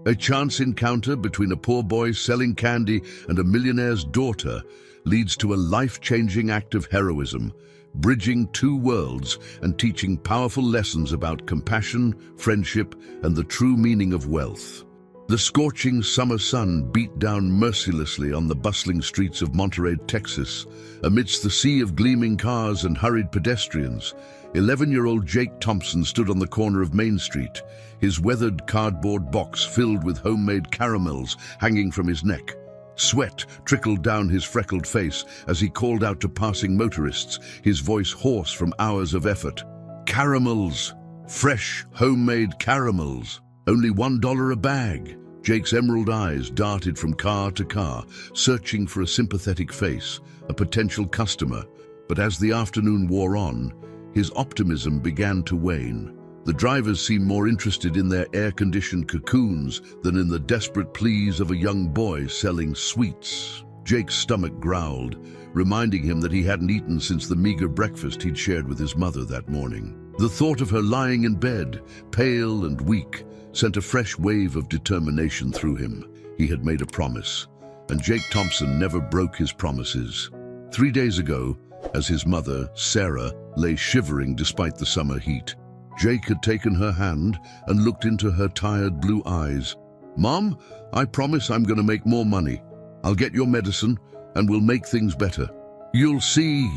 A chance encounter between a poor boy selling candy and a millionaire's daughter leads to a life-changing act of heroism, bridging two worlds and teaching powerful lessons about compassion, friendship, and the true meaning of wealth. The scorching summer sun beat down mercilessly on the bustling streets of Monterey, Texas. Amidst the sea of gleaming cars and hurried pedestrians, 11-year-old Jake Thompson stood on the corner of Main Street, his weathered cardboard box filled with homemade caramels hanging from his neck. Sweat trickled down his freckled face as he called out to passing motorists, his voice hoarse from hours of effort. Caramels! Fresh, homemade caramels! Only $1 a bag. Jake's emerald eyes darted from car to car, searching for a sympathetic face, a potential customer. But as the afternoon wore on, his optimism began to wane. The drivers seemed more interested in their air-conditioned cocoons than in the desperate pleas of a young boy selling sweets. Jake's stomach growled, reminding him that he hadn't eaten since the meager breakfast he'd shared with his mother that morning. The thought of her lying in bed, pale and weak, sent a fresh wave of determination through him. He had made a promise, and Jake Thompson never broke his promises. 3 days ago, as his mother, Sarah, lay shivering despite the summer heat, Jake had taken her hand and looked into her tired blue eyes. "Mom, I promise I'm going to make more money. I'll get your medicine, and we'll make things better." "You'll see."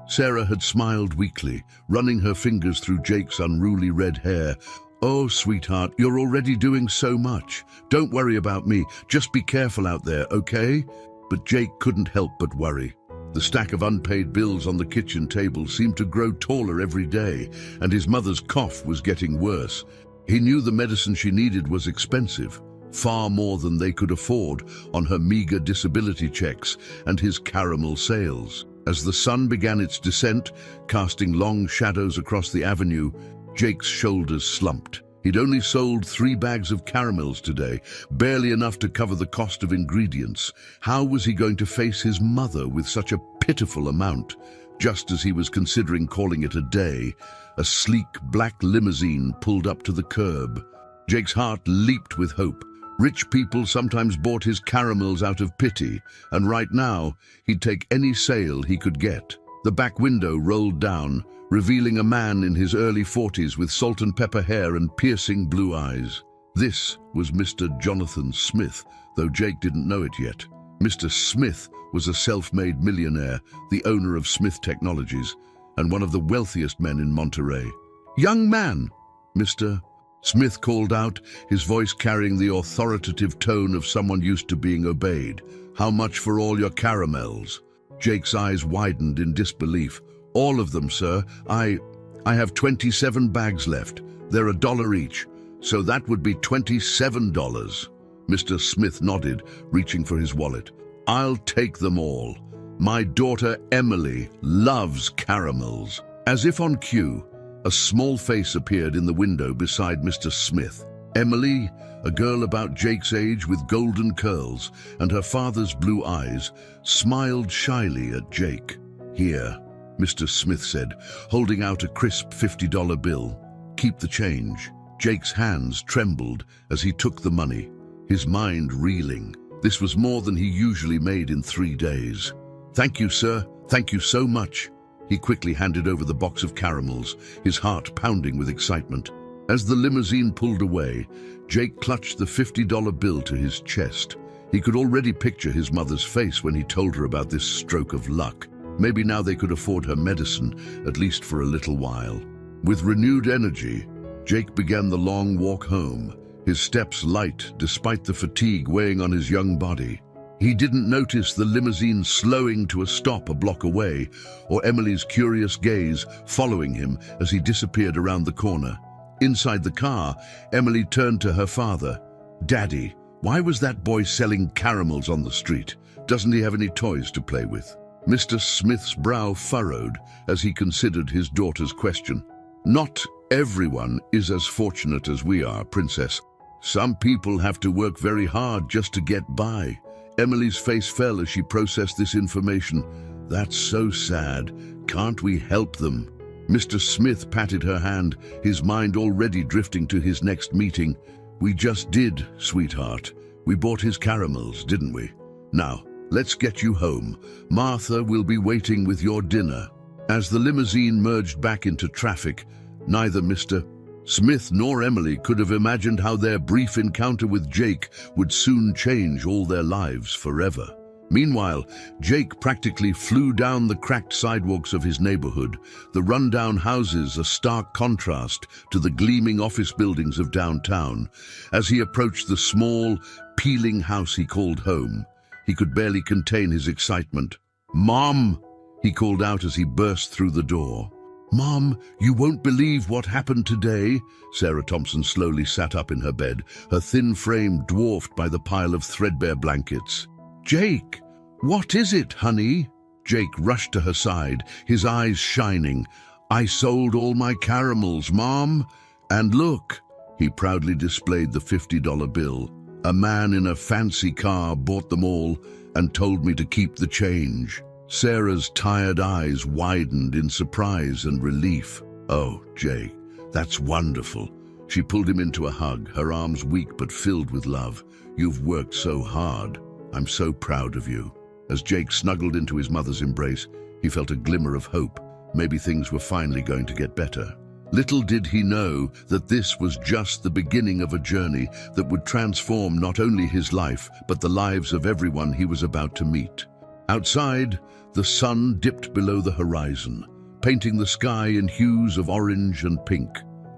Sarah had smiled weakly, running her fingers through Jake's unruly red hair. "Oh, sweetheart, you're already doing so much. Don't worry about me. Just be careful out there, okay?" But Jake couldn't help but worry. The stack of unpaid bills on the kitchen table seemed to grow taller every day, and his mother's cough was getting worse. He knew the medicine she needed was expensive, far more than they could afford on her meager disability checks and his caramel sales. As the sun began its descent, casting long shadows across the avenue, Jake's shoulders slumped. He'd only sold 3 bags of caramels today, barely enough to cover the cost of ingredients. How was he going to face his mother with such a pitiful amount? Just as he was considering calling it a day, a sleek black limousine pulled up to the curb. Jake's heart leaped with hope. Rich people sometimes bought his caramels out of pity, and right now, he'd take any sale he could get. The back window rolled down, revealing a man in his early 40s with salt and pepper hair and piercing blue eyes. This was Mr. Jonathan Smith, though Jake didn't know it yet. Mr. Smith was a self-made millionaire, the owner of Smith Technologies, and one of the wealthiest men in Monterey. "Young man," Mr. Smith called out, his voice carrying the authoritative tone of someone used to being obeyed. "How much for all your caramels?" Jake's eyes widened in disbelief. "All of them, sir. I have 27 bags left. They're $1 each, so that would be $27. Mr. Smith nodded, reaching for his wallet. "I'll take them all. My daughter Emily loves caramels." As if on cue, a small face appeared in the window beside Mr. Smith. Emily, a girl about Jake's age with golden curls and her father's blue eyes, smiled shyly at Jake. "Here," Mr. Smith said, holding out a crisp $50 bill. "Keep the change." Jake's hands trembled as he took the money, his mind reeling. This was more than he usually made in 3 days. "Thank you, sir. Thank you so much." He quickly handed over the box of caramels, his heart pounding with excitement. As the limousine pulled away, Jake clutched the $50 bill to his chest. He could already picture his mother's face when he told her about this stroke of luck. Maybe now they could afford her medicine, at least for a little while. With renewed energy, Jake began the long walk home, his steps light despite the fatigue weighing on his young body. He didn't notice the limousine slowing to a stop a block away, or Emily's curious gaze following him as he disappeared around the corner. Inside the car, Emily turned to her father. "Daddy, why was that boy selling caramels on the street? Doesn't he have any toys to play with?" Mr. Smith's brow furrowed as he considered his daughter's question. "Not everyone is as fortunate as we are, Princess. Some people have to work very hard just to get by." Emily's face fell as she processed this information. "That's so sad. Can't we help them?" Mr. Smith patted her hand, his mind already drifting to his next meeting. We just did, sweetheart. We bought his caramels, didn't we? Now, let's get you home. Martha will be waiting with your dinner." As the limousine merged back into traffic, neither Mr. Smith nor Emily could have imagined how their brief encounter with Jake would soon change all their lives forever. Meanwhile, Jake practically flew down the cracked sidewalks of his neighborhood, the rundown houses a stark contrast to the gleaming office buildings of downtown. As he approached the small, peeling house he called home, he could barely contain his excitement. "Mom!" he called out as he burst through the door. "Mom, you won't believe what happened today." Sarah Thompson slowly sat up in her bed, her thin frame dwarfed by the pile of threadbare blankets. "Jake, what is it, honey?" Jake rushed to her side, his eyes shining. "I sold all my caramels, Mom. And look," he proudly displayed the $50 bill. "A man in a fancy car bought them all and told me to keep the change." Sarah's tired eyes widened in surprise and relief. "Oh, Jake, that's wonderful." She pulled him into a hug, her arms weak but filled with love. "You've worked so hard. I'm so proud of you." As Jake snuggled into his mother's embrace, he felt a glimmer of hope. Maybe things were finally going to get better. Little did he know that this was just the beginning of a journey that would transform not only his life, but the lives of everyone he was about to meet. Outside, the sun dipped below the horizon, painting the sky in hues of orange and pink.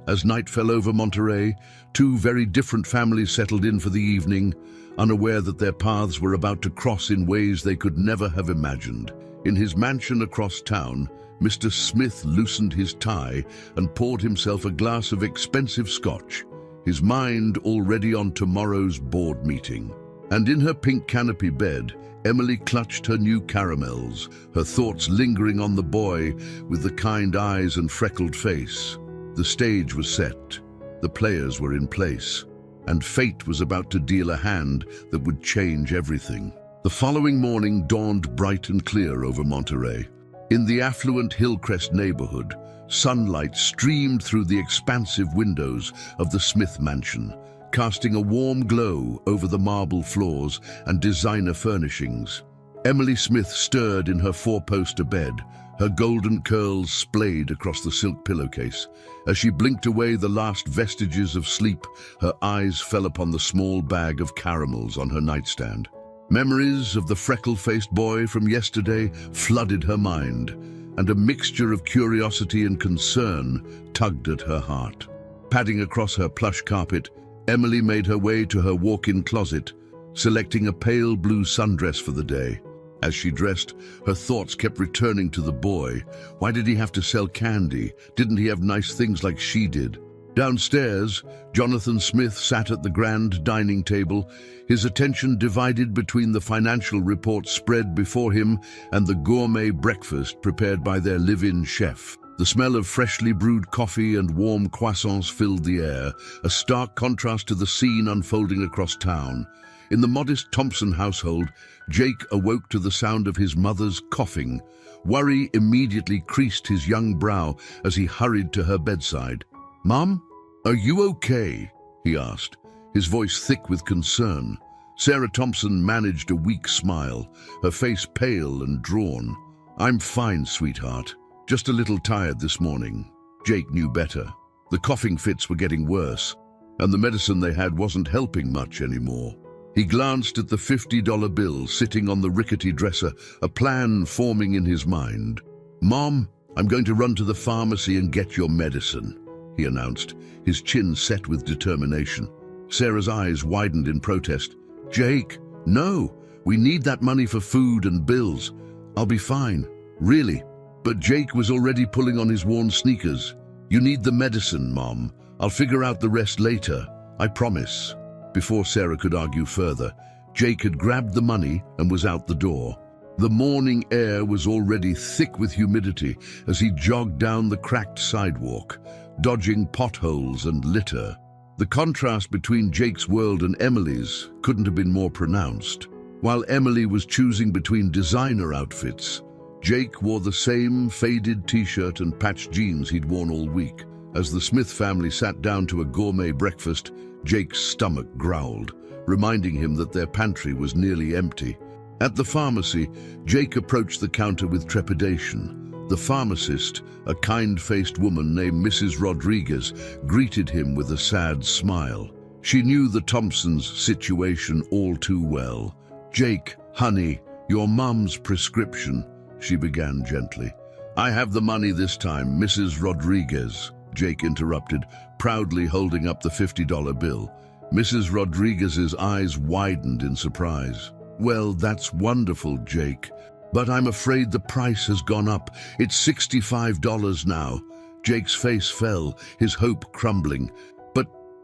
As night fell over Monterey, two very different families settled in for the evening, unaware that their paths were about to cross in ways they could never have imagined. In his mansion across town, Mr. Smith loosened his tie and poured himself a glass of expensive scotch, his mind already on tomorrow's board meeting. And in her pink canopy bed, Emily clutched her new caramels, her thoughts lingering on the boy with the kind eyes and freckled face. The stage was set, the players were in place, and fate was about to deal a hand that would change everything. The following morning dawned bright and clear over Monterey. In the affluent Hillcrest neighborhood, sunlight streamed through the expansive windows of the Smith mansion, casting a warm glow over the marble floors and designer furnishings. Emily Smith stirred in her four-poster bed, her golden curls splayed across the silk pillowcase. As she blinked away the last vestiges of sleep, her eyes fell upon the small bag of caramels on her nightstand. Memories of the freckle-faced boy from yesterday flooded her mind, and a mixture of curiosity and concern tugged at her heart. Padding across her plush carpet, Emily made her way to her walk-in closet, selecting a pale blue sundress for the day. As she dressed, her thoughts kept returning to the boy. Why did he have to sell candy? Didn't he have nice things like she did? Downstairs, Jonathan Smith sat at the grand dining table, his attention divided between the financial reports spread before him and the gourmet breakfast prepared by their live-in chef. The smell of freshly brewed coffee and warm croissants filled the air, a stark contrast to the scene unfolding across town. In the modest Thompson household, Jake awoke to the sound of his mother's coughing. Worry immediately creased his young brow as he hurried to her bedside. "Mom, are you okay?" he asked, his voice thick with concern. Sarah Thompson managed a weak smile, her face pale and drawn. "I'm fine, sweetheart. Just a little tired this morning." Jake knew better. The coughing fits were getting worse, and the medicine they had wasn't helping much anymore. He glanced at the $50 bill sitting on the rickety dresser, a plan forming in his mind. "Mom, I'm going to run to the pharmacy and get your medicine," he announced, his chin set with determination. Sarah's eyes widened in protest. "Jake, no, we need that money for food and bills. I'll be fine, really." But Jake was already pulling on his worn sneakers. "You need the medicine, Mom. I'll figure out the rest later, I promise." Before Sarah could argue further, Jake had grabbed the money and was out the door. The morning air was already thick with humidity as he jogged down the cracked sidewalk, dodging potholes and litter. The contrast between Jake's world and Emily's couldn't have been more pronounced. While Emily was choosing between designer outfits, Jake wore the same faded t-shirt and patched jeans he'd worn all week. As the Smith family sat down to a gourmet breakfast, Jake's stomach growled, reminding him that their pantry was nearly empty. At the pharmacy, Jake approached the counter with trepidation. The pharmacist, a kind-faced woman named Mrs. Rodriguez, greeted him with a sad smile. She knew the Thompsons' situation all too well. "Jake, honey, your mum's prescription," she began gently. "I have the money this time, Mrs. Rodriguez," Jake interrupted, proudly holding up the $50 bill. Mrs. Rodriguez's eyes widened in surprise. "Well, that's wonderful, Jake, but I'm afraid the price has gone up. It's $65 now." Jake's face fell, his hope crumbling.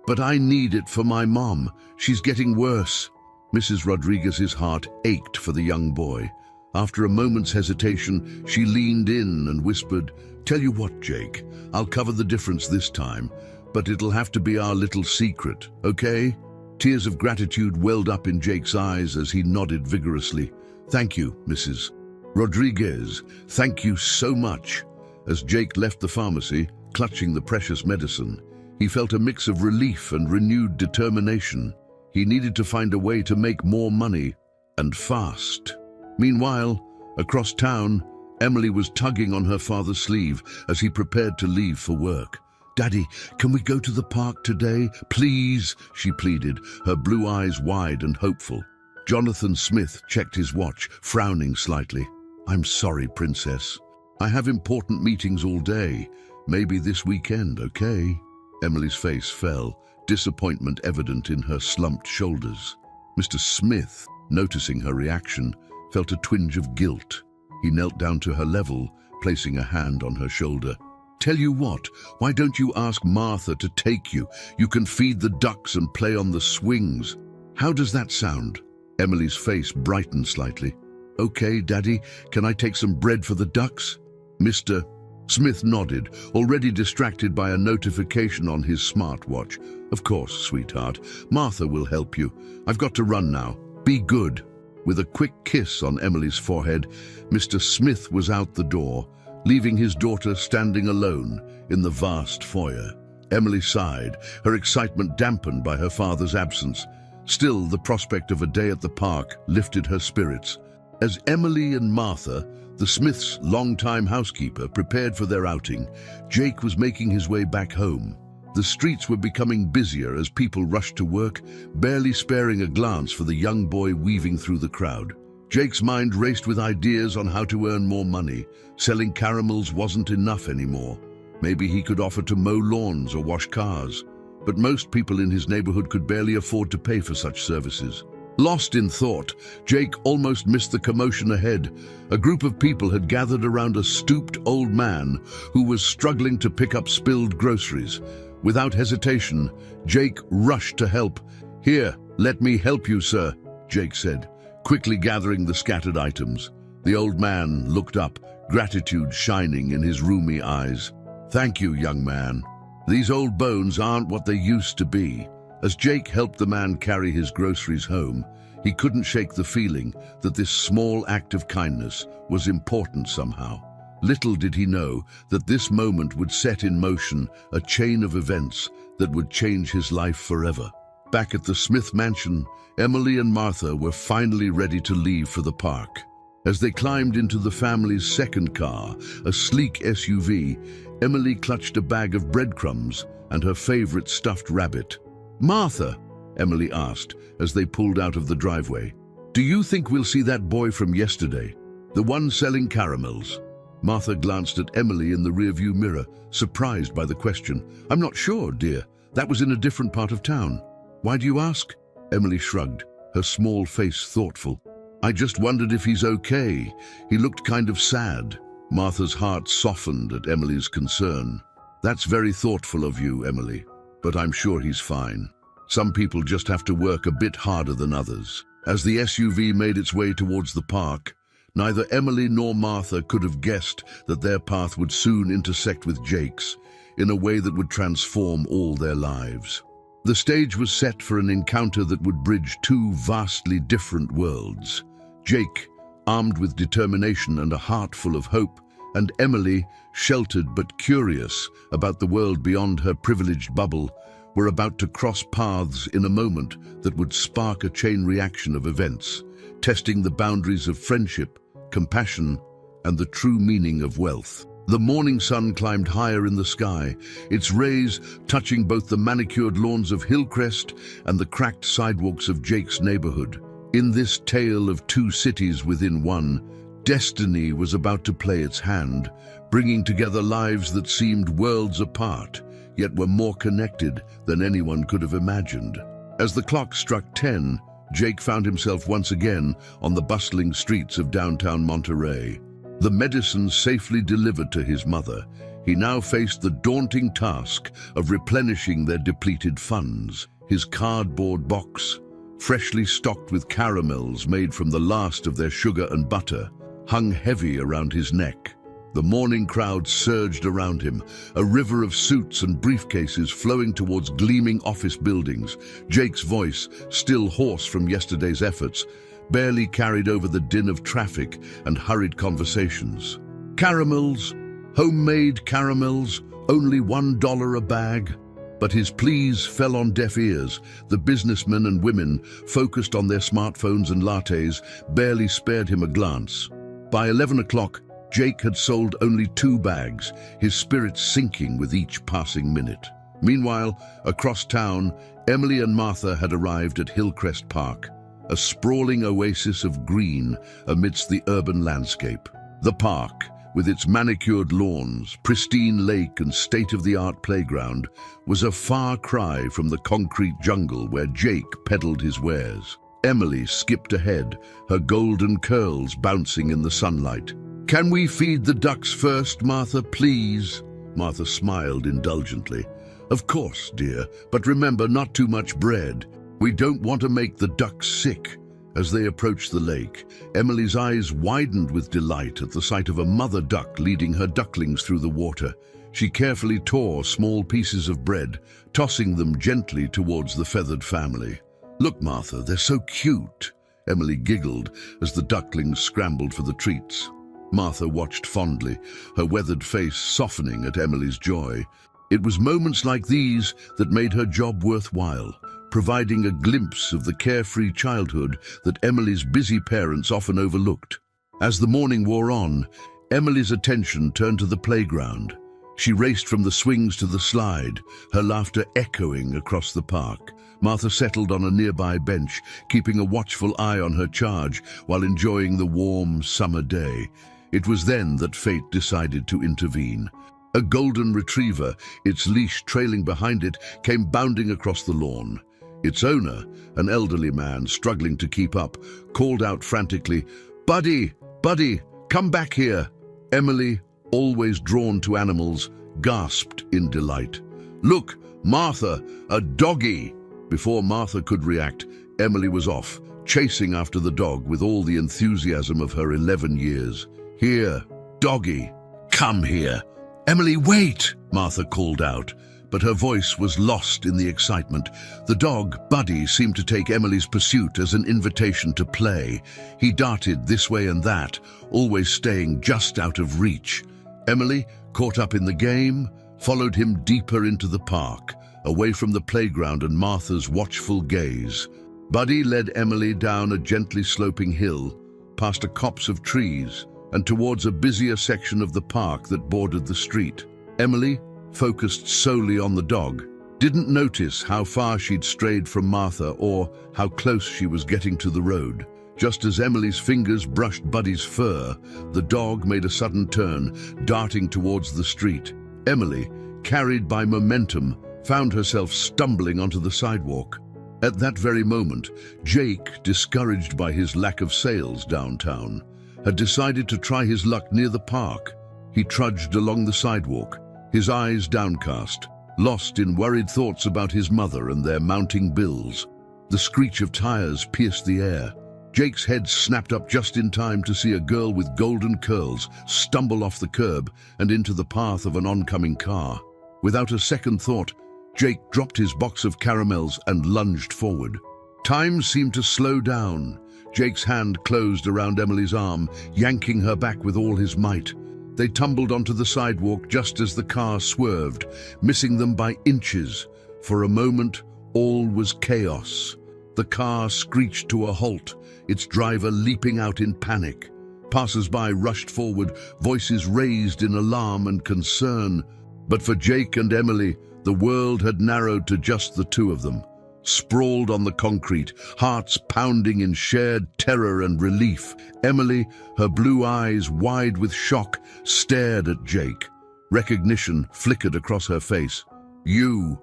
But I need it for my mom. She's getting worse." Mrs. Rodriguez's heart ached for the young boy. After a moment's hesitation, she leaned in and whispered, "Tell you what, Jake, I'll cover the difference this time, but it'll have to be our little secret, okay?" Tears of gratitude welled up in Jake's eyes as he nodded vigorously. "Thank you, Mrs. Rodriguez. Thank you so much." As Jake left the pharmacy, clutching the precious medicine, he felt a mix of relief and renewed determination. He needed to find a way to make more money, and fast. Meanwhile, across town, Emily was tugging on her father's sleeve as he prepared to leave for work. "Daddy, can we go to the park today? Please," she pleaded, her blue eyes wide and hopeful. Jonathan Smith checked his watch, frowning slightly. "I'm sorry, Princess. I have important meetings all day. Maybe this weekend, okay?" Emily's face fell, disappointment evident in her slumped shoulders. Mr. Smith, noticing her reaction, felt a twinge of guilt. He knelt down to her level, placing a hand on her shoulder. "Tell you what, why don't you ask Martha to take you? You can feed the ducks and play on the swings. How does that sound?" Emily's face brightened slightly. "Okay, Daddy, can I take some bread for the ducks?" Mr. Smith nodded, already distracted by a notification on his smartwatch. "Of course, sweetheart. Martha will help you. I've got to run now. Be good." With a quick kiss on Emily's forehead, Mr. Smith was out the door, leaving his daughter standing alone in the vast foyer. Emily sighed, her excitement dampened by her father's absence. Still, the prospect of a day at the park lifted her spirits. As Emily and Martha, the Smiths' longtime housekeeper, prepared for their outing, Jake was making his way back home. The streets were becoming busier as people rushed to work, barely sparing a glance for the young boy weaving through the crowd. Jake's mind raced with ideas on how to earn more money. Selling caramels wasn't enough anymore. Maybe he could offer to mow lawns or wash cars. But most people in his neighborhood could barely afford to pay for such services. Lost in thought, Jake almost missed the commotion ahead. A group of people had gathered around a stooped old man who was struggling to pick up spilled groceries. Without hesitation, Jake rushed to help. "Here, let me help you, sir," Jake said, quickly gathering the scattered items. The old man looked up, gratitude shining in his rheumy eyes. "Thank you, young man. These old bones aren't what they used to be." As Jake helped the man carry his groceries home, he couldn't shake the feeling that this small act of kindness was important somehow. Little did he know that this moment would set in motion a chain of events that would change his life forever. Back at the Smith mansion, Emily and Martha were finally ready to leave for the park. As they climbed into the family's second car, a sleek SUV, Emily clutched a bag of breadcrumbs and her favorite stuffed rabbit. "Martha," Emily asked as they pulled out of the driveway, "do you think we'll see that boy from yesterday? The one selling caramels?" Martha glanced at Emily in the rearview mirror, surprised by the question. "I'm not sure, dear. That was in a different part of town." "Why do you ask?" Emily shrugged, her small face thoughtful. "I just wondered if he's okay. He looked kind of sad." Martha's heart softened at Emily's concern. "That's very thoughtful of you, Emily, but I'm sure he's fine. Some people just have to work a bit harder than others." As the SUV made its way towards the park, neither Emily nor Martha could have guessed that their path would soon intersect with Jake's in a way that would transform all their lives. The stage was set for an encounter that would bridge two vastly different worlds. Jake, armed with determination and a heart full of hope, and Emily, sheltered but curious about the world beyond her privileged bubble, were about to cross paths in a moment that would spark a chain reaction of events, testing the boundaries of friendship, compassion, and the true meaning of wealth. The morning sun climbed higher in the sky, its rays touching both the manicured lawns of Hillcrest and the cracked sidewalks of Jake's neighborhood. In this tale of two cities within one, destiny was about to play its hand, bringing together lives that seemed worlds apart, yet were more connected than anyone could have imagined. As the clock struck 10, Jake found himself once again on the bustling streets of downtown Monterey. The medicine safely delivered to his mother, he now faced the daunting task of replenishing their depleted funds. His cardboard box, freshly stocked with caramels made from the last of their sugar and butter, hung heavy around his neck. The morning crowd surged around him, a river of suits and briefcases flowing towards gleaming office buildings. Jake's voice, still hoarse from yesterday's efforts, barely carried over the din of traffic and hurried conversations. Caramels, homemade caramels, only $1 a bag. But his pleas fell on deaf ears. The businessmen and women, focused on their smartphones and lattes, barely spared him a glance. By 11 o'clock, Jake had sold only 2 bags, his spirits sinking with each passing minute. Meanwhile, across town, Emily and Martha had arrived at Hillcrest Park, a sprawling oasis of green amidst the urban landscape. The park, with its manicured lawns, pristine lake and state-of-the-art playground, was a far cry from the concrete jungle where Jake peddled his wares. Emily skipped ahead, her golden curls bouncing in the sunlight. "Can we feed the ducks first, Martha, please?" Martha smiled indulgently. "Of course, dear, but remember, not too much bread. We don't want to make the ducks sick." As they approached the lake, Emily's eyes widened with delight at the sight of a mother duck leading her ducklings through the water. She carefully tore small pieces of bread, tossing them gently towards the feathered family. "Look, Martha, they're so cute," Emily giggled as the ducklings scrambled for the treats. Martha watched fondly, her weathered face softening at Emily's joy. It was moments like these that made her job worthwhile, providing a glimpse of the carefree childhood that Emily's busy parents often overlooked. As the morning wore on, Emily's attention turned to the playground. She raced from the swings to the slide, her laughter echoing across the park. Martha settled on a nearby bench, keeping a watchful eye on her charge while enjoying the warm summer day. It was then that fate decided to intervene. A golden retriever, its leash trailing behind it, came bounding across the lawn. Its owner, an elderly man struggling to keep up, called out frantically, "Buddy, Buddy, come back here." Emily, always drawn to animals, gasped in delight. "Look, Martha, a doggy!" Before Martha could react, Emily was off, chasing after the dog with all the enthusiasm of her 11 years. "Here, doggy, come here." "Emily, wait!" Martha called out, but her voice was lost in the excitement. The dog, Buddy, seemed to take Emily's pursuit as an invitation to play. He darted this way and that, always staying just out of reach. Emily, caught up in the game, followed him deeper into the park, away from the playground and Martha's watchful gaze. Buddy led Emily down a gently sloping hill, past a copse of trees, and towards a busier section of the park that bordered the street. Emily, focused solely on the dog, didn't notice how far she'd strayed from Martha or how close she was getting to the road. Just as Emily's fingers brushed Buddy's fur, the dog made a sudden turn, darting towards the street. Emily, carried by momentum, found herself stumbling onto the sidewalk. At that very moment, Jake, discouraged by his lack of sales downtown, had decided to try his luck near the park. He trudged along the sidewalk, his eyes downcast, lost in worried thoughts about his mother and their mounting bills. The screech of tires pierced the air. Jake's head snapped up just in time to see a girl with golden curls stumble off the curb and into the path of an oncoming car. Without a second thought, Jake dropped his box of caramels and lunged forward. Time seemed to slow down. Jake's hand closed around Emily's arm, yanking her back with all his might. They tumbled onto the sidewalk just as the car swerved, missing them by inches. For a moment, all was chaos. The car screeched to a halt, its driver leaping out in panic. Passers-by rushed forward, voices raised in alarm and concern. But for Jake and Emily, the world had narrowed to just the two of them. Sprawled on the concrete, hearts pounding in shared terror and relief, Emily, her blue eyes wide with shock, stared at Jake. Recognition flickered across her face. You're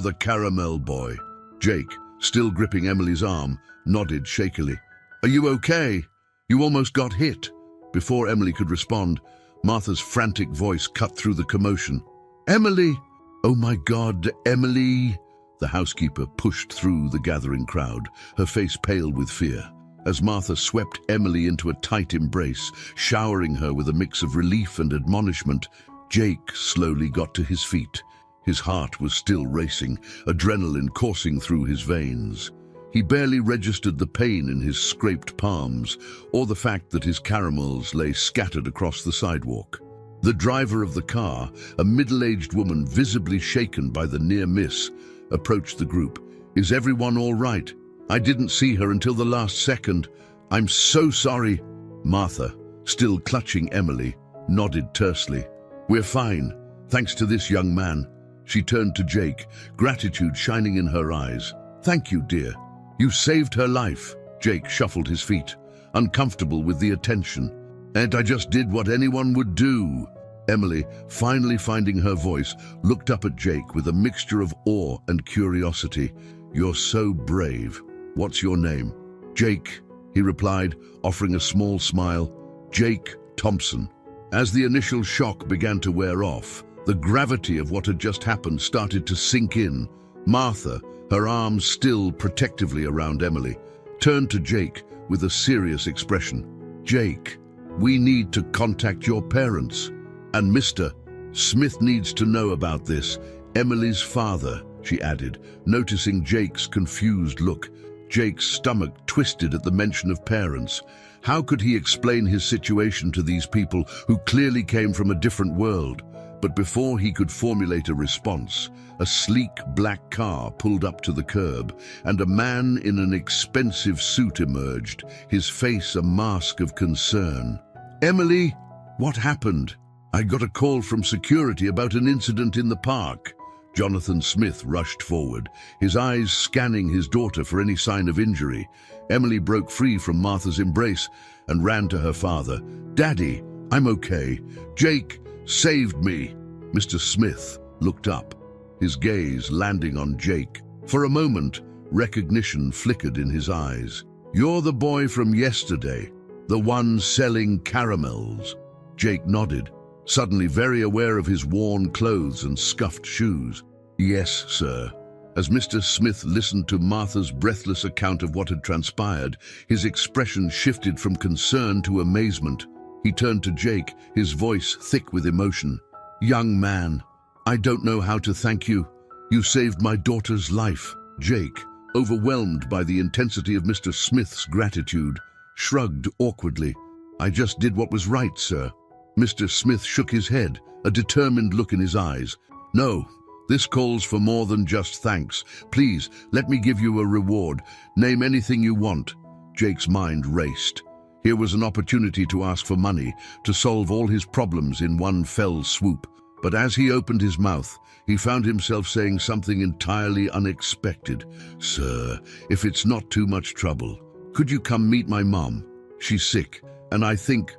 the caramel boy." Jake, still gripping Emily's arm, nodded shakily. "Are you okay? You almost got hit." Before Emily could respond, Martha's frantic voice cut through the commotion. "Emily! Oh my God, Emily!" The housekeeper pushed through the gathering crowd, her face pale with fear. As Martha swept Emily into a tight embrace, showering her with a mix of relief and admonishment, Jake slowly got to his feet. His heart was still racing, adrenaline coursing through his veins. He barely registered the pain in his scraped palms, or the fact that his caramels lay scattered across the sidewalk. The driver of the car, a middle-aged woman visibly shaken by the near miss, approached the group. "Is everyone all right? I didn't see her until the last second. I'm so sorry." Martha, still clutching Emily, nodded tersely. "We're fine, thanks to this young man." She turned to Jake, gratitude shining in her eyes. "Thank you, dear. You saved her life." Jake shuffled his feet, uncomfortable with the attention. "And I just did what anyone would do." Emily, finally finding her voice, looked up at Jake with a mixture of awe and curiosity. "You're so brave. What's your name?" "Jake," he replied, offering a small smile. "Jake Thompson." As the initial shock began to wear off, the gravity of what had just happened started to sink in. Martha, her arms still protectively around Emily, turned to Jake with a serious expression. "Jake, we need to contact your parents. And Mr. Smith needs to know about this. Emily's father," she added, noticing Jake's confused look. Jake's stomach twisted at the mention of parents. How could he explain his situation to these people who clearly came from a different world? But before he could formulate a response, a sleek black car pulled up to the curb, and a man in an expensive suit emerged, his face a mask of concern. "Emily, what happened?" "I got a call from security about an incident in the park." Jonathan Smith rushed forward, his eyes scanning his daughter for any sign of injury. Emily broke free from Martha's embrace and ran to her father. "Daddy, I'm okay. Jake saved me." Mr. Smith looked up, his gaze landing on Jake. For a moment, recognition flickered in his eyes. "You're the boy from yesterday, the one selling caramels." Jake nodded, suddenly very aware of his worn clothes and scuffed shoes. "Yes, sir." As Mr. Smith listened to Martha's breathless account of what had transpired, his expression shifted from concern to amazement. He turned to Jake, his voice thick with emotion. "Young man, I don't know how to thank you. You saved my daughter's life." Jake, overwhelmed by the intensity of Mr. Smith's gratitude, shrugged awkwardly. "I just did what was right, sir." Mr. Smith shook his head, a determined look in his eyes. "No, this calls for more than just thanks. Please, let me give you a reward. Name anything you want." Jake's mind raced. Here was an opportunity to ask for money, to solve all his problems in one fell swoop. But as he opened his mouth, he found himself saying something entirely unexpected. "Sir, if it's not too much trouble, could you come meet my mom? She's sick, and I think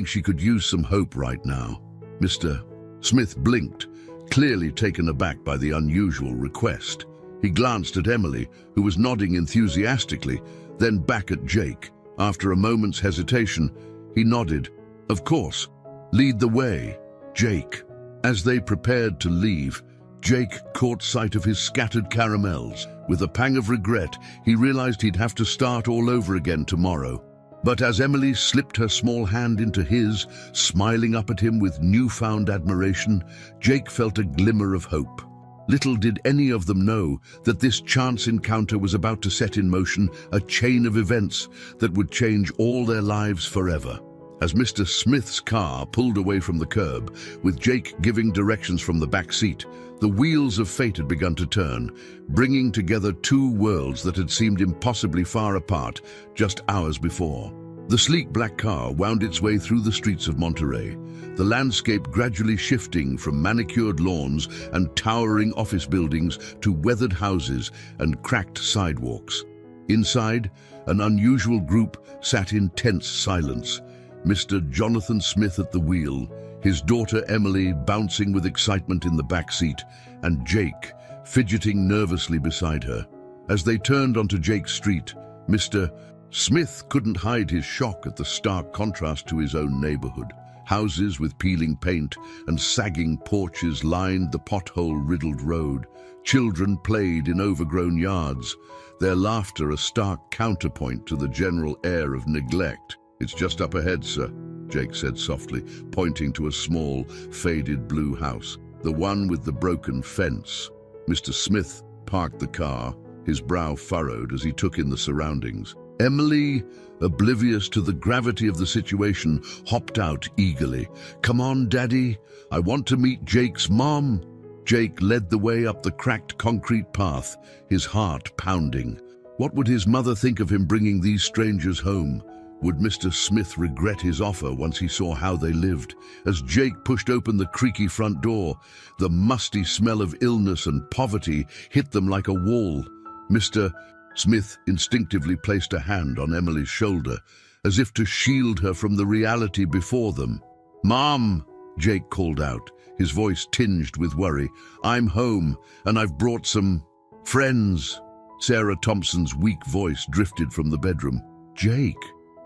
she could use some hope right now." Mr. Smith blinked, clearly taken aback by the unusual request. He glanced at Emily, who was nodding enthusiastically, then back at Jake. After a moment's hesitation, he nodded. "Of course. Lead the way, Jake." As they prepared to leave, Jake caught sight of his scattered caramels. With a pang of regret, he realized he'd have to start all over again tomorrow. But as Emily slipped her small hand into his, smiling up at him with newfound admiration, Jake felt a glimmer of hope. Little did any of them know that this chance encounter was about to set in motion a chain of events that would change all their lives forever. As Mr. Smith's car pulled away from the curb, with Jake giving directions from the back seat, the wheels of fate had begun to turn, bringing together two worlds that had seemed impossibly far apart just hours before. The sleek black car wound its way through the streets of Monterey, the landscape gradually shifting from manicured lawns and towering office buildings to weathered houses and cracked sidewalks. Inside, an unusual group sat in tense silence. Mr. Jonathan Smith at the wheel, his daughter Emily bouncing with excitement in the back seat, and Jake fidgeting nervously beside her. As they turned onto Jake's street, Mr. Smith couldn't hide his shock at the stark contrast to his own neighborhood. Houses with peeling paint and sagging porches lined the pothole-riddled road. Children played in overgrown yards, their laughter a stark counterpoint to the general air of neglect. "It's just up ahead, sir," Jake said softly, pointing to a small, faded blue house, the one with the broken fence. Mr. Smith parked the car, his brow furrowed as he took in the surroundings. Emily, oblivious to the gravity of the situation, hopped out eagerly. "Come on, Daddy, I want to meet Jake's mom." Jake led the way up the cracked concrete path, his heart pounding. What would his mother think of him bringing these strangers home? Would Mr. Smith regret his offer once he saw how they lived? As Jake pushed open the creaky front door, the musty smell of illness and poverty hit them like a wall. Mr. Smith instinctively placed a hand on Emily's shoulder, as if to shield her from the reality before them. "Mom," Jake called out, his voice tinged with worry, "I'm home, and I've brought some friends." Sarah Thompson's weak voice drifted from the bedroom. "Jake,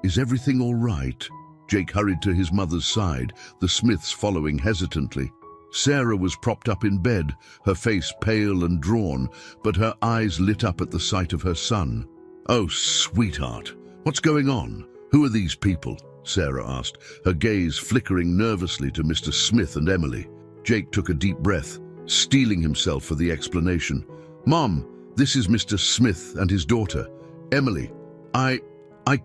is everything all right?" Jake hurried to his mother's side, the Smiths following hesitantly. Sarah was propped up in bed, her face pale and drawn, but her eyes lit up at the sight of her son. "Oh, sweetheart, what's going on? Who are these people?" Sarah asked, her gaze flickering nervously to Mr. Smith and Emily. Jake took a deep breath, steeling himself for the explanation. "Mom, this is Mr. Smith and his daughter, Emily. I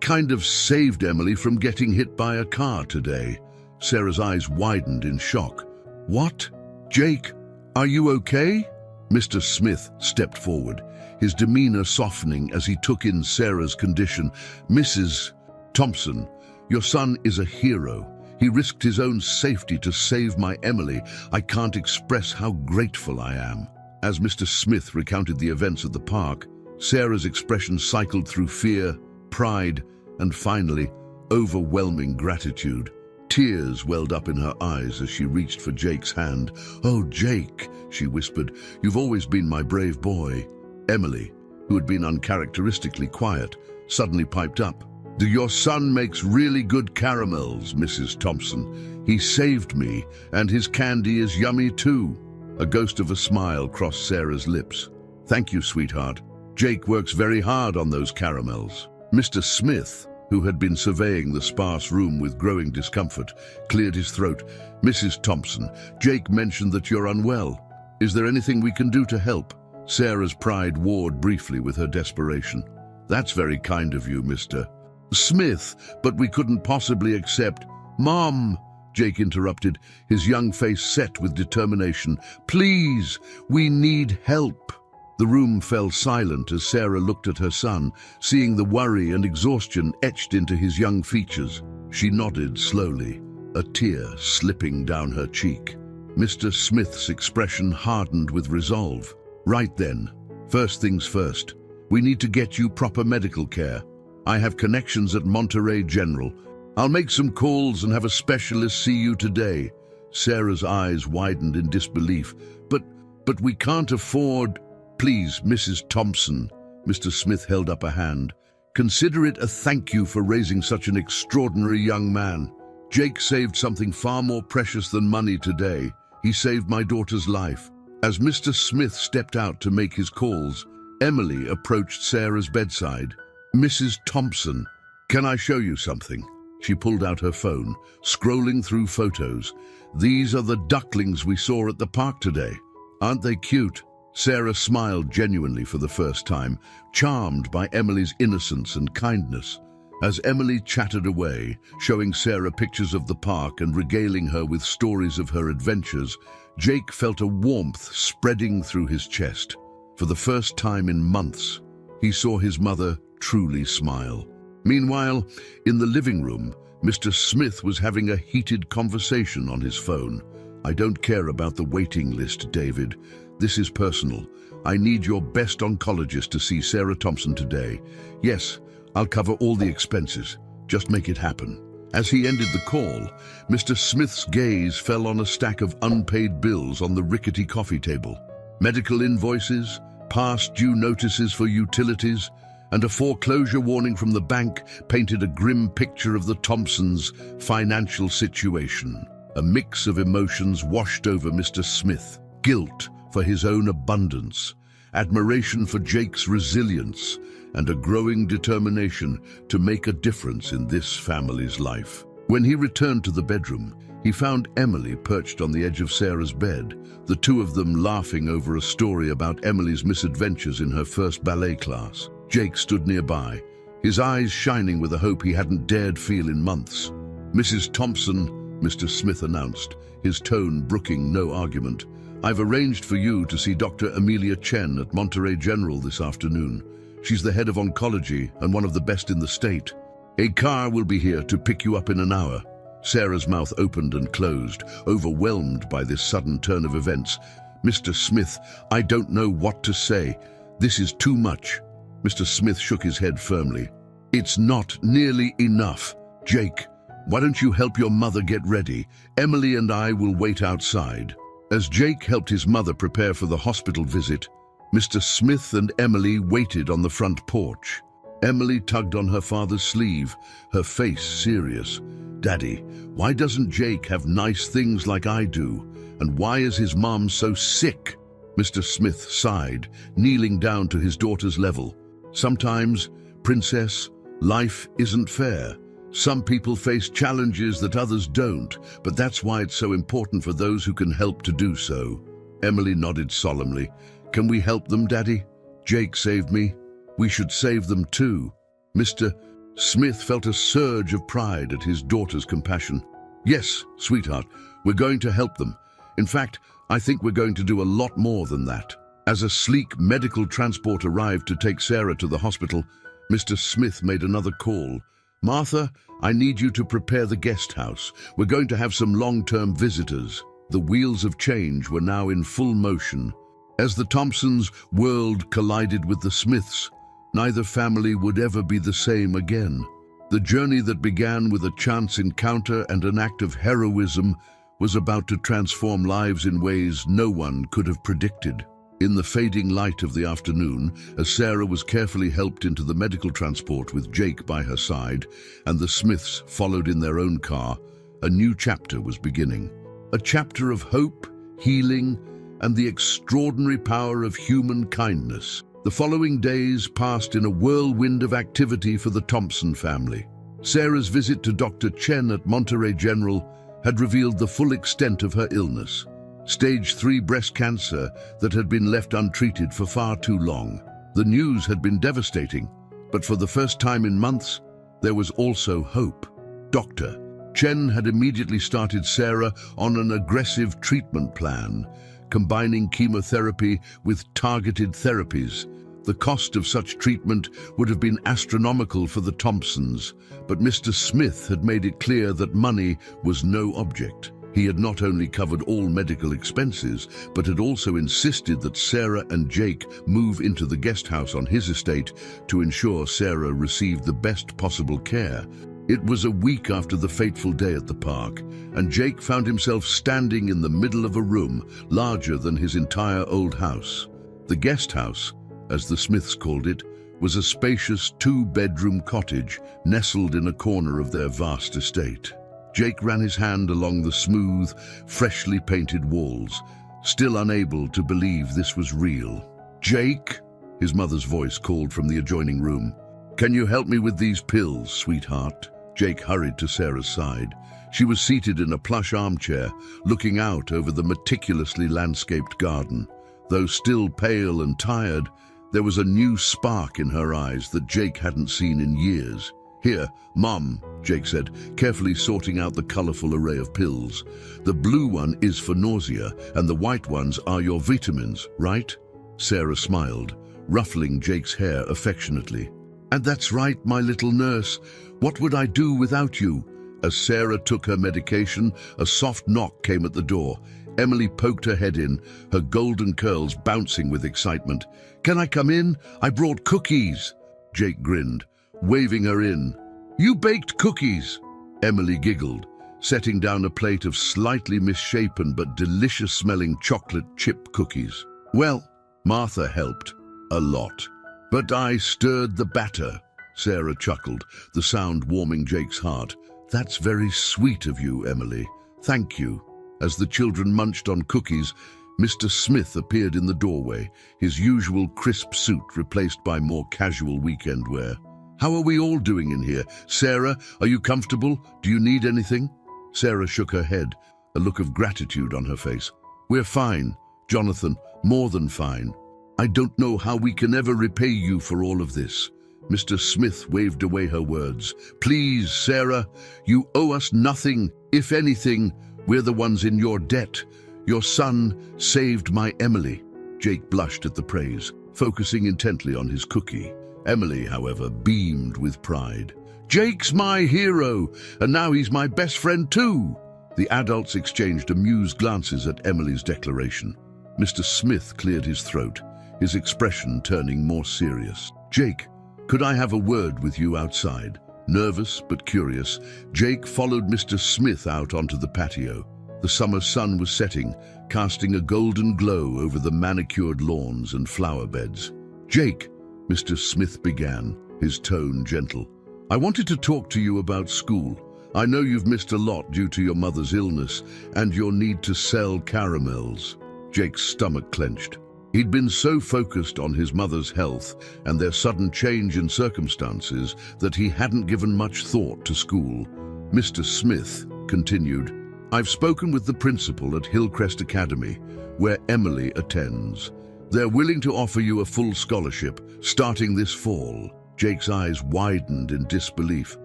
kind of saved Emily from getting hit by a car today." Sarah's eyes widened in shock. "What? Jake, are you okay?" Mr. Smith stepped forward, his demeanor softening as he took in Sarah's condition. "Mrs. Thompson, your son is a hero. He risked his own safety to save my Emily. I can't express how grateful I am." As Mr. Smith recounted the events at the park, Sarah's expression cycled through fear, pride, and finally, overwhelming gratitude. Tears welled up in her eyes as she reached for Jake's hand. "Oh, Jake," she whispered, "you've always been my brave boy." Emily, who had been uncharacteristically quiet, suddenly piped up. "Your son makes really good caramels, Mrs. Thompson. He saved me, and his candy is yummy too." A ghost of a smile crossed Sarah's lips. "Thank you, sweetheart. Jake works very hard on those caramels." Mr. Smith, who had been surveying the sparse room with growing discomfort, cleared his throat. "Mrs. Thompson, Jake mentioned that you're unwell. Is there anything we can do to help?" Sarah's pride warred briefly with her desperation. "That's very kind of you, Mr. Smith, but we couldn't possibly accept—" "Mom," Jake interrupted, his young face set with determination. "Please, we need help." The room fell silent as Sarah looked at her son, seeing the worry and exhaustion etched into his young features. She nodded slowly, a tear slipping down her cheek. Mr. Smith's expression hardened with resolve. "Right then, first things first. We need to get you proper medical care. I have connections at Monterey General. I'll make some calls and have a specialist see you today." Sarah's eyes widened in disbelief. But we can't afford—" "Please, Mrs. Thompson," Mr. Smith held up a hand. "Consider it a thank you for raising such an extraordinary young man. Jake saved something far more precious than money today. He saved my daughter's life." As Mr. Smith stepped out to make his calls, Emily approached Sarah's bedside. "Mrs. Thompson, can I show you something?" She pulled out her phone, scrolling through photos. "These are the ducklings we saw at the park today. Aren't they cute?" Sarah smiled genuinely for the first time, charmed by Emily's innocence and kindness. As Emily chattered away, showing Sarah pictures of the park and regaling her with stories of her adventures, Jake felt a warmth spreading through his chest. For the first time in months, he saw his mother truly smile. Meanwhile, in the living room, Mr. Smith was having a heated conversation on his phone. "I don't care about the waiting list, David. This is personal. I need your best oncologist to see Sarah Thompson today. Yes, I'll cover all the expenses. Just make it happen." As he ended the call, Mr. Smith's gaze fell on a stack of unpaid bills on the rickety coffee table. Medical invoices, past due notices for utilities, and a foreclosure warning from the bank painted a grim picture of the Thompsons' financial situation. A mix of emotions washed over Mr. Smith: guilt for his own abundance, admiration for Jake's resilience, and a growing determination to make a difference in this family's life. When he returned to the bedroom, he found Emily perched on the edge of Sarah's bed, the two of them laughing over a story about Emily's misadventures in her first ballet class. Jake stood nearby, his eyes shining with a hope he hadn't dared feel in months. "Mrs. Thompson," Mr. Smith announced, his tone brooking no argument, "I've arranged for you to see Dr. Amelia Chen at Monterey General this afternoon. She's the head of oncology and one of the best in the state. A car will be here to pick you up in an hour." Sarah's mouth opened and closed, overwhelmed by this sudden turn of events. "Mr. Smith, I don't know what to say. This is too much." Mr. Smith shook his head firmly. "It's not nearly enough. Jake, why don't you help your mother get ready? Emily and I will wait outside." As Jake helped his mother prepare for the hospital visit, Mr. Smith and Emily waited on the front porch. Emily tugged on her father's sleeve, her face serious. "Daddy, why doesn't Jake have nice things like I do? And why is his mom so sick?" Mr. Smith sighed, kneeling down to his daughter's level. "Sometimes, Princess, life isn't fair. Some people face challenges that others don't, but that's why it's so important for those who can help to do so." Emily nodded solemnly. "Can we help them, Daddy? Jake saved me. We should save them too." Mr. Smith felt a surge of pride at his daughter's compassion. "Yes, sweetheart, we're going to help them. In fact, I think we're going to do a lot more than that." As a sleek medical transport arrived to take Sarah to the hospital, Mr. Smith made another call. "Martha, I need you to prepare the guest house. We're going to have some long-term visitors." The wheels of change were now in full motion. As the Thompsons' world collided with the Smiths', neither family would ever be the same again. The journey that began with a chance encounter and an act of heroism was about to transform lives in ways no one could have predicted. In the fading light of the afternoon, as Sarah was carefully helped into the medical transport with Jake by her side, and the Smiths followed in their own car, a new chapter was beginning. A chapter of hope, healing, and the extraordinary power of human kindness. The following days passed in a whirlwind of activity for the Thompson family. Sarah's visit to Dr. Chen at Monterey General had revealed the full extent of her illness. Stage 3 breast cancer that had been left untreated for far too long. The news had been devastating, but for the first time in months, there was also hope. Dr. Chen had immediately started Sarah on an aggressive treatment plan, combining chemotherapy with targeted therapies. The cost of such treatment would have been astronomical for the Thompsons, but Mr. Smith had made it clear that money was no object. He had not only covered all medical expenses, but had also insisted that Sarah and Jake move into the guest house on his estate to ensure Sarah received the best possible care. It was a week after the fateful day at the park, and Jake found himself standing in the middle of a room larger than his entire old house. The guest house, as the Smiths called it, was a spacious 2-bedroom cottage nestled in a corner of their vast estate. Jake ran his hand along the smooth, freshly painted walls, still unable to believe this was real. "Jake," his mother's voice called from the adjoining room. "Can you help me with these pills, sweetheart?" Jake hurried to Sarah's side. She was seated in a plush armchair, looking out over the meticulously landscaped garden. Though still pale and tired, there was a new spark in her eyes that Jake hadn't seen in years. "Here, Mom," Jake said, carefully sorting out the colorful array of pills. "The blue one is for nausea, and the white ones are your vitamins, right?" Sarah smiled, ruffling Jake's hair affectionately. "And that's right, my little nurse. What would I do without you?" As Sarah took her medication, a soft knock came at the door. Emily poked her head in, her golden curls bouncing with excitement. "Can I come in? I brought cookies." Jake grinned, waving her in. "You baked cookies?" Emily giggled, setting down a plate of slightly misshapen but delicious-smelling chocolate chip cookies. "Well, Martha helped. A lot. But I stirred the batter," Sarah chuckled, the sound warming Jake's heart. "That's very sweet of you, Emily. Thank you." As the children munched on cookies, Mr. Smith appeared in the doorway, his usual crisp suit replaced by more casual weekend wear. "How are we all doing in here? Sarah, are you comfortable? Do you need anything?" Sarah shook her head, a look of gratitude on her face. "We're fine, Jonathan, more than fine. I don't know how we can ever repay you for all of this." Mr. Smith waved away her words. "Please, Sarah, you owe us nothing. If anything, we're the ones in your debt. Your son saved my Emily." Jake blushed at the praise, focusing intently on his cookie. Emily, however, beamed with pride. "Jake's my hero, and now he's my best friend too." The adults exchanged amused glances at Emily's declaration. Mr. Smith cleared his throat, his expression turning more serious. "Jake, could I have a word with you outside?" Nervous but curious, Jake followed Mr. Smith out onto the patio. The summer sun was setting, casting a golden glow over the manicured lawns and flower beds. "Jake," Mr. Smith began, his tone gentle, "I wanted to talk to you about school. I know you've missed a lot due to your mother's illness and your need to sell caramels." Jake's stomach clenched. He'd been so focused on his mother's health and their sudden change in circumstances that he hadn't given much thought to school. Mr. Smith continued, "I've spoken with the principal at Hillcrest Academy, where Emily attends. They're willing to offer you a full scholarship starting this fall." Jake's eyes widened in disbelief.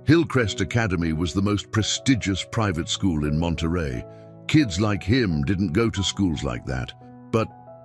Hillcrest Academy was the most prestigious private school in Monterey. Kids like him didn't go to schools like that.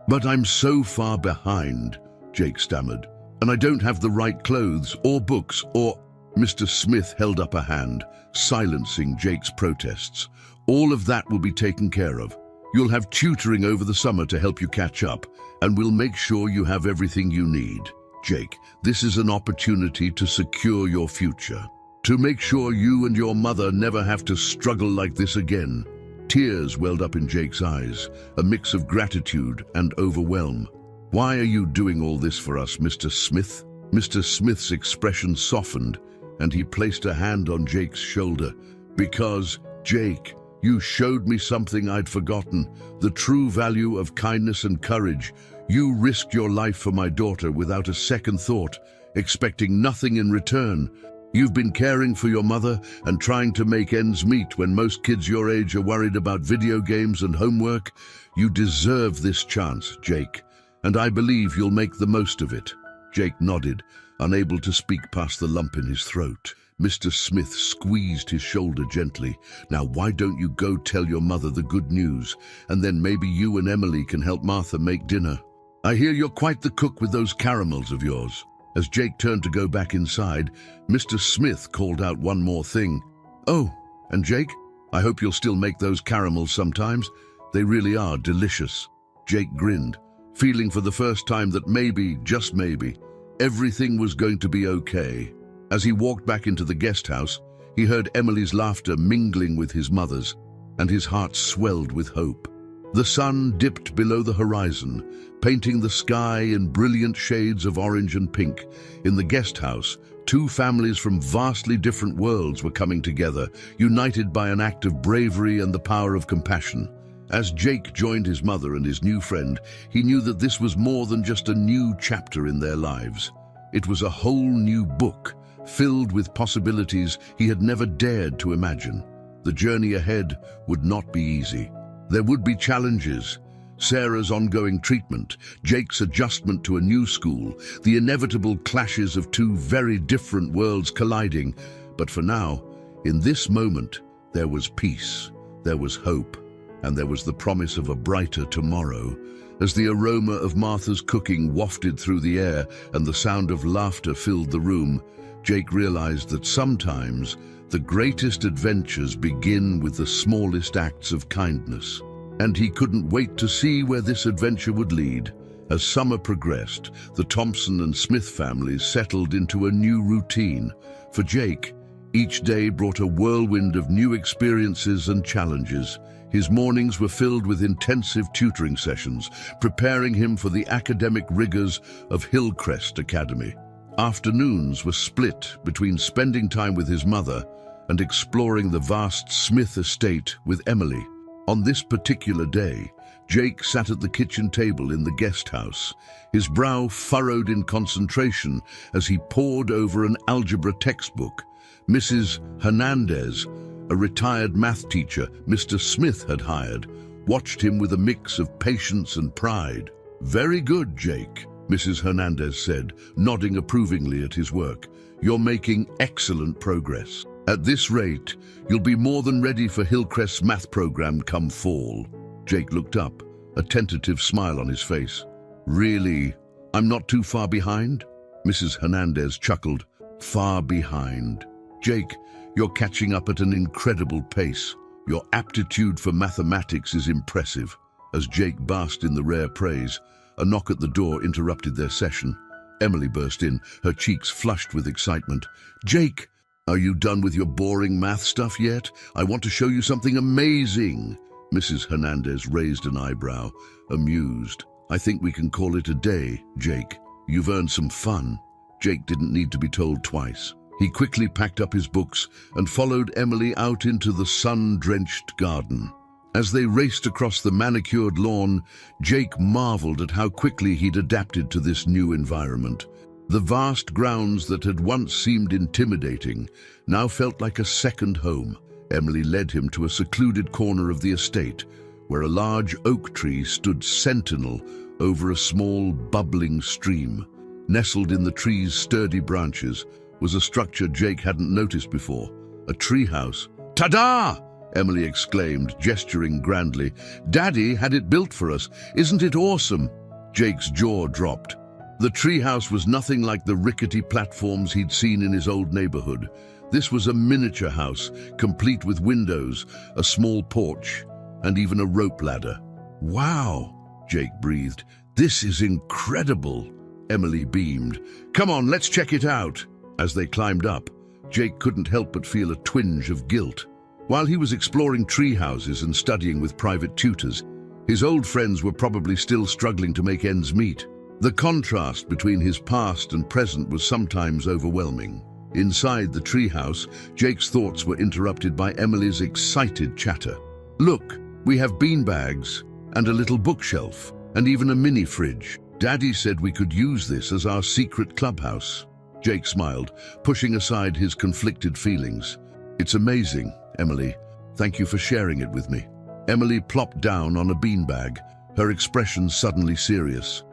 But I'm so far behind," Jake stammered, "and I don't have the right clothes or books or—" Mr. Smith held up a hand, silencing Jake's protests. "All of that will be taken care of. You'll have tutoring over the summer to help you catch up, and we'll make sure you have everything you need. Jake, this is an opportunity to secure your future, to make sure you and your mother never have to struggle like this again." Tears welled up in Jake's eyes, a mix of gratitude and overwhelm. "Why are you doing all this for us, Mr. Smith?" Mr. Smith's expression softened, and he placed a hand on Jake's shoulder. "Because, Jake, you showed me something I'd forgotten, the true value of kindness and courage. You risked your life for my daughter without a second thought, expecting nothing in return. You've been caring for your mother and trying to make ends meet when most kids your age are worried about video games and homework. You deserve this chance, Jake, and I believe you'll make the most of it." Jake nodded, unable to speak past the lump in his throat. Mr. Smith squeezed his shoulder gently. "Now why don't you go tell your mother the good news, and then maybe you and Emily can help Martha make dinner. I hear you're quite the cook with those caramels of yours." As Jake turned to go back inside, Mr. Smith called out one more thing. "Oh, and Jake, I hope you'll still make those caramels sometimes. They really are delicious." Jake grinned, feeling for the first time that maybe, just maybe, everything was going to be okay. As he walked back into the guest house, he heard Emily's laughter mingling with his mother's, and his heart swelled with hope. The sun dipped below the horizon, painting the sky in brilliant shades of orange and pink. In the guest house, two families from vastly different worlds were coming together, united by an act of bravery and the power of compassion. As Jake joined his mother and his new friend, he knew that this was more than just a new chapter in their lives. It was a whole new book, filled with possibilities he had never dared to imagine. The journey ahead would not be easy. There would be challenges, Sarah's ongoing treatment, Jake's adjustment to a new school, the inevitable clashes of two very different worlds colliding. But for now, in this moment, there was peace, there was hope, and there was the promise of a brighter tomorrow. As the aroma of Martha's cooking wafted through the air and the sound of laughter filled the room, Jake realized that sometimes the greatest adventures begin with the smallest acts of kindness. And he couldn't wait to see where this adventure would lead. As summer progressed, the Thompson and Smith families settled into a new routine. For Jake, each day brought a whirlwind of new experiences and challenges. His mornings were filled with intensive tutoring sessions, preparing him for the academic rigors of Hillcrest Academy. Afternoons were split between spending time with his mother and exploring the vast Smith estate with Emily. On this particular day, Jake sat at the kitchen table in the guest house, his brow furrowed in concentration as he pored over an algebra textbook. Mrs. Hernandez, a retired math teacher Mr. Smith had hired, watched him with a mix of patience and pride. "Very good, Jake," Mrs. Hernandez said, nodding approvingly at his work. "You're making excellent progress. At this rate, you'll be more than ready for Hillcrest's math program come fall." Jake looked up, a tentative smile on his face. "Really? I'm not too far behind?" Mrs. Hernandez chuckled. "Far behind. Jake, you're catching up at an incredible pace. Your aptitude for mathematics is impressive." As Jake basked in the rare praise, a knock at the door interrupted their session. Emily burst in, her cheeks flushed with excitement. "Jake, are you done with your boring math stuff yet? I want to show you something amazing." Mrs. Hernandez raised an eyebrow, amused. "I think we can call it a day, Jake. You've earned some fun." Jake didn't need to be told twice. He quickly packed up his books and followed Emily out into the sun-drenched garden. As they raced across the manicured lawn, Jake marveled at how quickly he'd adapted to this new environment. The vast grounds that had once seemed intimidating now felt like a second home. Emily led him to a secluded corner of the estate, where a large oak tree stood sentinel over a small, bubbling stream. Nestled in the tree's sturdy branches was a structure Jake hadn't noticed before, a treehouse. "Ta-da!" Emily exclaimed, gesturing grandly. "Daddy had it built for us. Isn't it awesome?" Jake's jaw dropped. The treehouse was nothing like the rickety platforms he'd seen in his old neighborhood. This was a miniature house, complete with windows, a small porch, and even a rope ladder. "Wow," Jake breathed. "This is incredible." Emily beamed. "Come on, let's check it out." As they climbed up, Jake couldn't help but feel a twinge of guilt. While he was exploring tree houses and studying with private tutors, his old friends were probably still struggling to make ends meet. The contrast between his past and present was sometimes overwhelming. Inside the treehouse, Jake's thoughts were interrupted by Emily's excited chatter. "Look, we have beanbags and a little bookshelf and even a mini fridge. Daddy said we could use this as our secret clubhouse." Jake smiled, pushing aside his conflicted feelings. "It's amazing, Emily. Thank you for sharing it with me." Emily plopped down on a beanbag, her expression suddenly serious.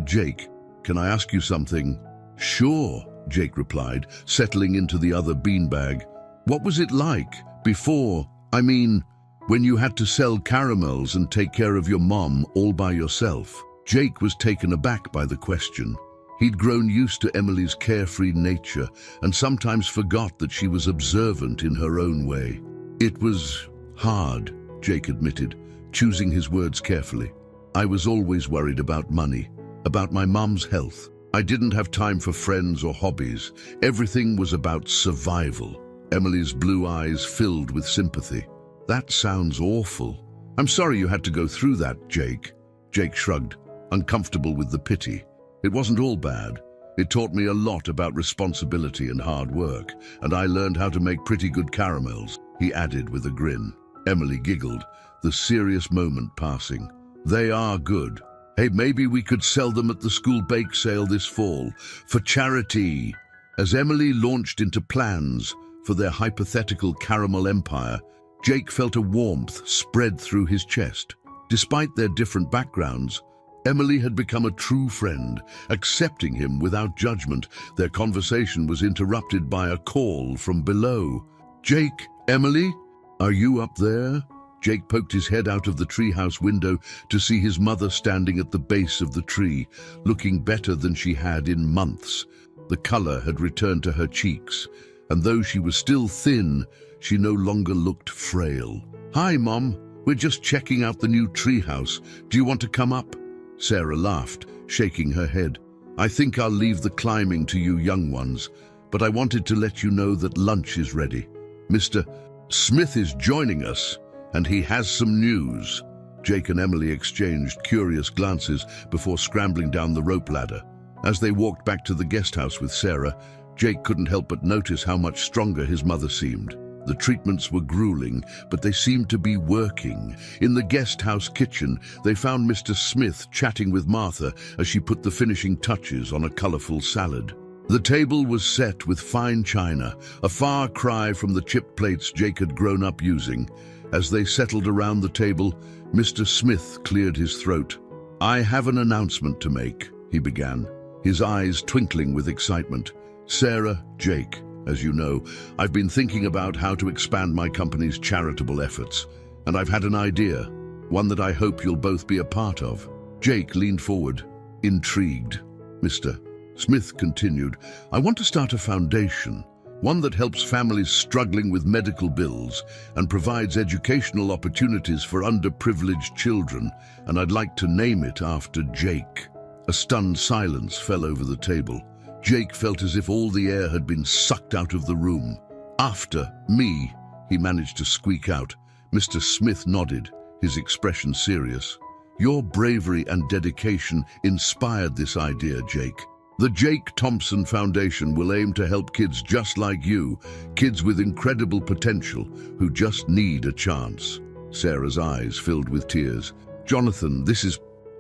"Jake, can I ask you something?" "Sure," Jake replied, settling into the other beanbag. "What was it like before, when you had to sell caramels and take care of your mom all by yourself?" Jake was taken aback by the question. He'd grown used to Emily's carefree nature and sometimes forgot that she was observant in her own way. "It was hard," Jake admitted, choosing his words carefully. "I was always worried about money, about my mom's health. I didn't have time for friends or hobbies. Everything was about survival." Emily's blue eyes filled with sympathy. "That sounds awful. I'm sorry you had to go through that, Jake." Jake shrugged, uncomfortable with the pity. "It wasn't all bad. It taught me a lot about responsibility and hard work, and I learned how to make pretty good caramels," he added with a grin. Emily giggled, the serious moment passing. "They are good. Hey, maybe we could sell them at the school bake sale this fall, for charity." As Emily launched into plans for their hypothetical caramel empire, Jake felt a warmth spread through his chest. Despite their different backgrounds, Emily had become a true friend, accepting him without judgment. Their conversation was interrupted by a call from below. "Jake, Emily, are you up there?" Jake poked his head out of the treehouse window to see his mother standing at the base of the tree, looking better than she had in months. The color had returned to her cheeks, and though she was still thin, she no longer looked frail. "Hi, Mom. We're just checking out the new treehouse. Do you want to come up?" Sarah laughed, shaking her head. "I think I'll leave the climbing to you young ones, but I wanted to let you know that lunch is ready. Mr. Smith is joining us, and he has some news." Jake and Emily exchanged curious glances before scrambling down the rope ladder. As they walked back to the guest house with Sarah, Jake couldn't help but notice how much stronger his mother seemed. The treatments were grueling, but they seemed to be working. In the guest house kitchen, they found Mr. Smith chatting with Martha as she put the finishing touches on a colorful salad. The table was set with fine china, a far cry from the chip plates Jake had grown up using. As they settled around the table, Mr. Smith cleared his throat. "I have an announcement to make," he began, his eyes twinkling with excitement. "Sarah, Jake, as you know, I've been thinking about how to expand my company's charitable efforts, and I've had an idea, one that I hope you'll both be a part of." Jake leaned forward, intrigued. Mr. Smith continued, "I want to start a foundation, one that helps families struggling with medical bills and provides educational opportunities for underprivileged children, and I'd like to name it after Jake." A stunned silence fell over the table. Jake felt as if all the air had been sucked out of the room. "After me," he managed to squeak out. Mr. Smith nodded, his expression serious. "Your bravery and dedication inspired this idea, Jake. The Jake Thompson Foundation will aim to help kids just like you, kids with incredible potential who just need a chance." Sarah's eyes filled with tears. "Jonathan,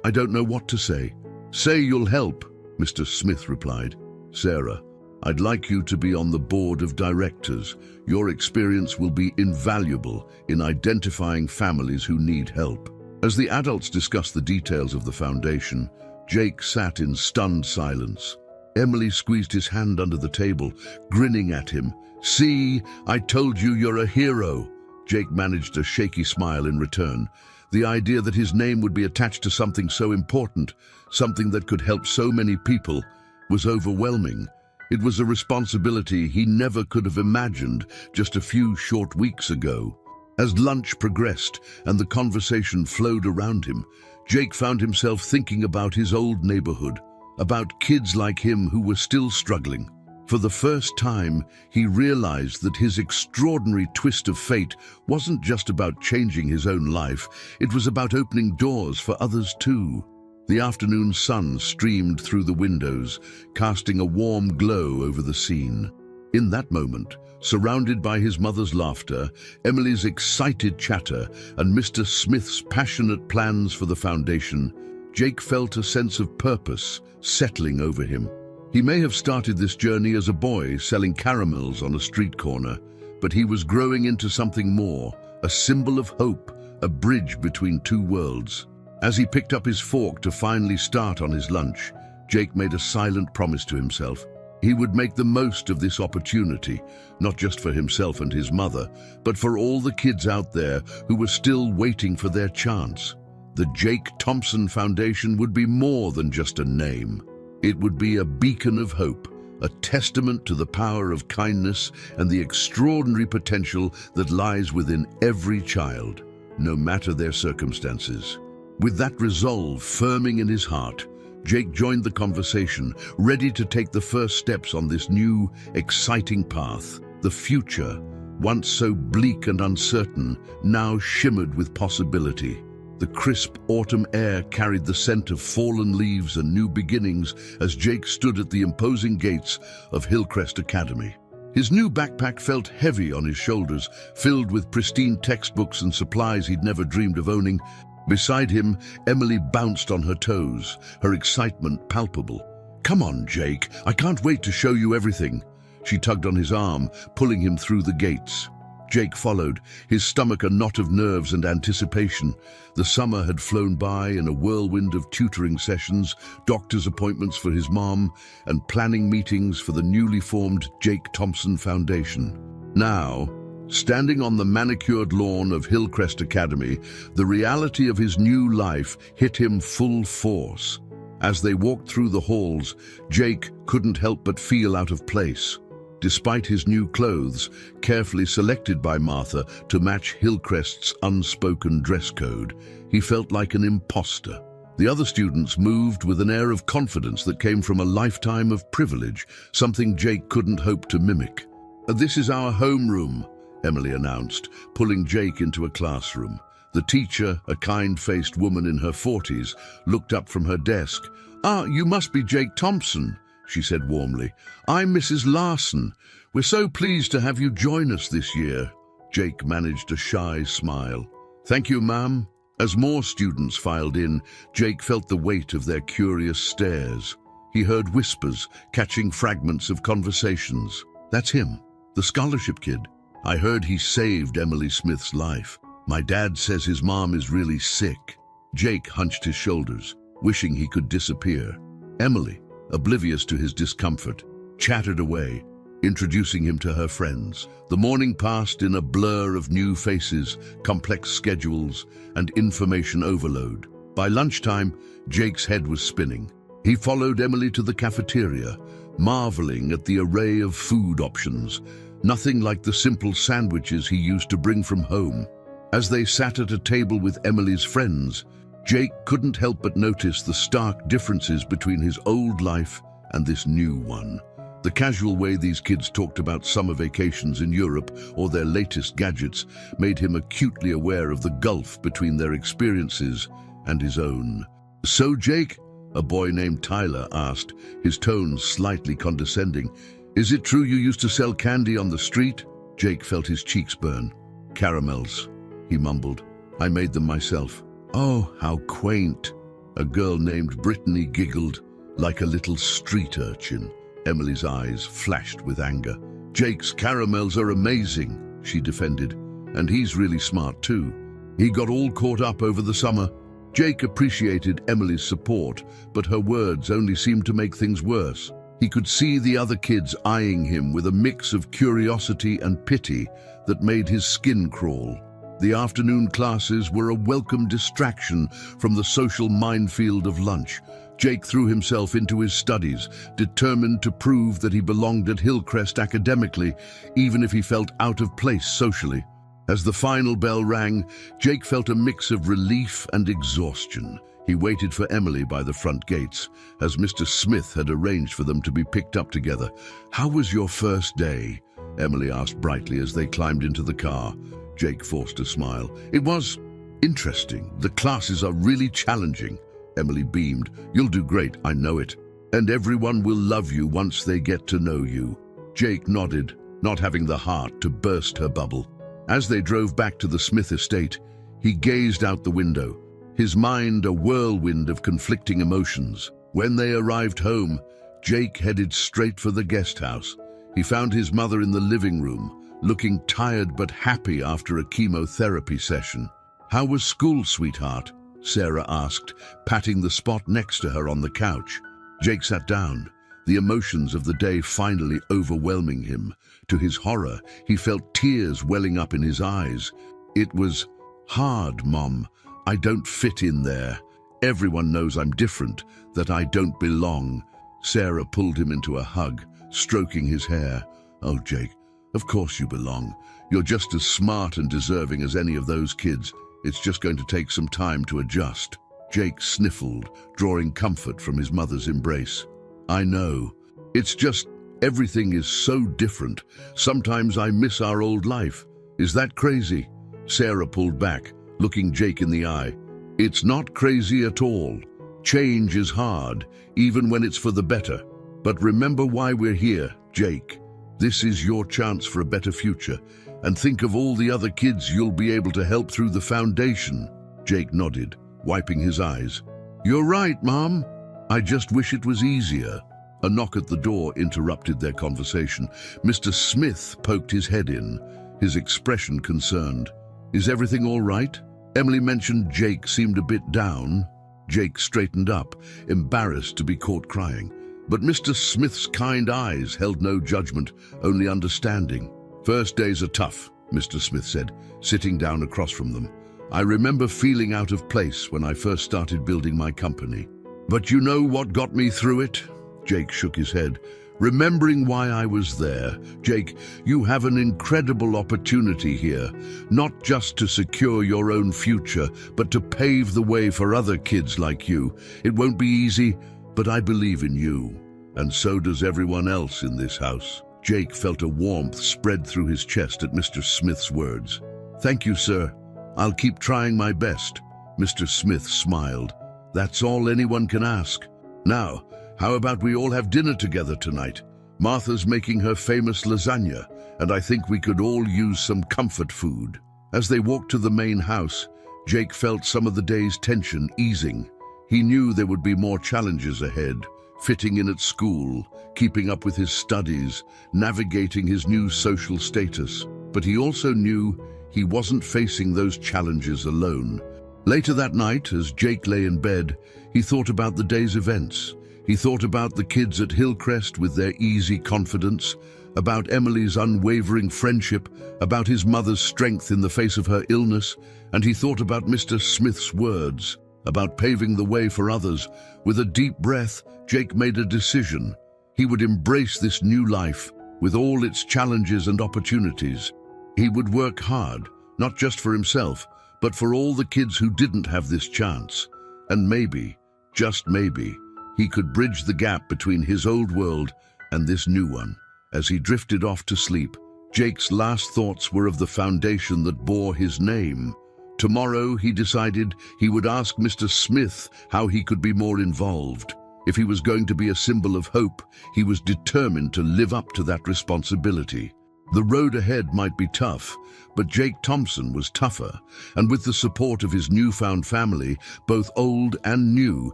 I don't know what to say." "Say you'll help," Mr. Smith replied. "Sarah, I'd like you to be on the board of directors. Your experience will be invaluable in identifying families who need help." As the adults discussed the details of the foundation, Jake sat in stunned silence. Emily squeezed his hand under the table, grinning at him. "See, I told you you're a hero." Jake managed a shaky smile in return. The idea that his name would be attached to something so important, something that could help so many people, was overwhelming. It was a responsibility he never could have imagined just a few short weeks ago. As lunch progressed and the conversation flowed around him, Jake found himself thinking about his old neighborhood, about kids like him who were still struggling. For the first time, he realized that his extraordinary twist of fate wasn't just about changing his own life, it was about opening doors for others too. The afternoon sun streamed through the windows, casting a warm glow over the scene. In that moment, surrounded by his mother's laughter, Emily's excited chatter, and Mr. Smith's passionate plans for the foundation, Jake felt a sense of purpose settling over him. He may have started this journey as a boy selling caramels on a street corner, but he was growing into something more, a symbol of hope, a bridge between two worlds. As he picked up his fork to finally start on his lunch, Jake made a silent promise to himself. He would make the most of this opportunity, not just for himself and his mother, but for all the kids out there who were still waiting for their chance. The Jake Thompson Foundation would be more than just a name. It would be a beacon of hope, a testament to the power of kindness and the extraordinary potential that lies within every child, no matter their circumstances. With that resolve firming in his heart, Jake joined the conversation, ready to take the first steps on this new, exciting path. The future, once so bleak and uncertain, now shimmered with possibility. The crisp autumn air carried the scent of fallen leaves and new beginnings as Jake stood at the imposing gates of Hillcrest Academy. His new backpack felt heavy on his shoulders, filled with pristine textbooks and supplies he'd never dreamed of owning. Beside him, Emily bounced on her toes, her excitement palpable. "Come on, Jake, I can't wait to show you everything." She tugged on his arm, pulling him through the gates. Jake followed, his stomach a knot of nerves and anticipation. The summer had flown by in a whirlwind of tutoring sessions, doctor's appointments for his mom, and planning meetings for the newly formed Jake Thompson Foundation. Now, standing on the manicured lawn of Hillcrest Academy, the reality of his new life hit him full force. As they walked through the halls, Jake couldn't help but feel out of place. Despite his new clothes, carefully selected by Martha to match Hillcrest's unspoken dress code, he felt like an imposter. The other students moved with an air of confidence that came from a lifetime of privilege, something Jake couldn't hope to mimic. "This is our homeroom," Emily announced, pulling Jake into a classroom. The teacher, a kind-faced woman in her 40s, looked up from her desk. "Ah, you must be Jake Thompson," she said warmly. "I'm Mrs. Larson. We're so pleased to have you join us this year." Jake managed a shy smile. "Thank you, ma'am." As more students filed in, Jake felt the weight of their curious stares. He heard whispers, catching fragments of conversations. "That's him, the scholarship kid. I heard he saved Emily Smith's life. My dad says his mom is really sick." Jake hunched his shoulders, wishing he could disappear. Emily, oblivious to his discomfort, chattered away, introducing him to her friends. The morning passed in a blur of new faces, complex schedules, and information overload. By lunchtime, Jake's head was spinning. He followed Emily to the cafeteria, marveling at the array of food options, nothing like the simple sandwiches he used to bring from home. As they sat at a table with Emily's friends, Jake couldn't help but notice the stark differences between his old life and this new one. The casual way these kids talked about summer vacations in Europe or their latest gadgets made him acutely aware of the gulf between their experiences and his own. "So, Jake," a boy named Tyler asked, his tone slightly condescending, "is it true you used to sell candy on the street?" Jake felt his cheeks burn. "Caramels," he mumbled. "I made them myself." "Oh, how quaint." A girl named Brittany giggled, like a little street urchin. Emily's eyes flashed with anger. "Jake's caramels are amazing," she defended. "And he's really smart too. He got all caught up over the summer." Jake appreciated Emily's support, but her words only seemed to make things worse. He could see the other kids eyeing him with a mix of curiosity and pity that made his skin crawl. The afternoon classes were a welcome distraction from the social minefield of lunch. Jake threw himself into his studies, determined to prove that he belonged at Hillcrest academically, even if he felt out of place socially. As the final bell rang, Jake felt a mix of relief and exhaustion. He waited for Emily by the front gates, as Mr. Smith had arranged for them to be picked up together. "How was your first day?" Emily asked brightly as they climbed into the car. Jake forced a smile. "It was interesting. The classes are really challenging." Emily beamed. "You'll do great, I know it. And everyone will love you once they get to know you." Jake nodded, not having the heart to burst her bubble. As they drove back to the Smith estate, he gazed out the window, his mind a whirlwind of conflicting emotions. When they arrived home, Jake headed straight for the guest house. He found his mother in the living room, looking tired but happy after a chemotherapy session. "How was school, sweetheart?" Sarah asked, patting the spot next to her on the couch. Jake sat down, the emotions of the day finally overwhelming him. To his horror, he felt tears welling up in his eyes. "It was hard, Mom. I don't fit in there. Everyone knows I'm different, that I don't belong." Sarah pulled him into a hug, stroking his hair. "Oh, Jake, of course you belong. You're just as smart and deserving as any of those kids. It's just going to take some time to adjust." Jake sniffled, drawing comfort from his mother's embrace. "I know. It's just everything is so different. Sometimes I miss our old life. Is that crazy?" Sarah pulled back, looking Jake in the eye. "It's not crazy at all. Change is hard, even when it's for the better. But remember why we're here, Jake. This is your chance for a better future. And think of all the other kids you'll be able to help through the foundation." Jake nodded, wiping his eyes. "You're right, Mom. I just wish it was easier." A knock at the door interrupted their conversation. Mr. Smith poked his head in. his expression concerned. "Is everything all right?" Emily mentioned Jake seemed a bit down. Jake straightened up, embarrassed to be caught crying. But Mr. Smith's kind eyes held no judgment, only understanding. "First days are tough," Mr. Smith said, sitting down across from them. "I remember feeling out of place when I first started building my company. But you know what got me through it?" Jake shook his head. "Remembering why I was there. Jake, you have an incredible opportunity here, not just to secure your own future, but to pave the way for other kids like you. It won't be easy, but I believe in you. And so does everyone else in this house." Jake felt a warmth spread through his chest at Mr. Smith's words. "Thank you, sir. I'll keep trying my best." Mr. Smith smiled. "That's all anyone can ask. Now, how about we all have dinner together tonight? Martha's making her famous lasagna, and I think we could all use some comfort food." As they walked to the main house, Jake felt some of the day's tension easing. He knew there would be more challenges ahead, fitting in at school, keeping up with his studies, navigating his new social status. But he also knew he wasn't facing those challenges alone. Later that night, as Jake lay in bed, he thought about the day's events. He thought about the kids at Hillcrest with their easy confidence, about Emily's unwavering friendship, about his mother's strength in the face of her illness, and he thought about Mr. Smith's words, about paving the way for others. With a deep breath, Jake made a decision. He would embrace this new life, with all its challenges and opportunities. He would work hard, not just for himself, but for all the kids who didn't have this chance. And maybe, just maybe, he could bridge the gap between his old world and this new one. As he drifted off to sleep, Jake's last thoughts were of the foundation that bore his name. Tomorrow, he decided, he would ask Mr. Smith how he could be more involved. If he was going to be a symbol of hope, he was determined to live up to that responsibility. The road ahead might be tough, but Jake Thompson was tougher, and with the support of his newfound family, both old and new,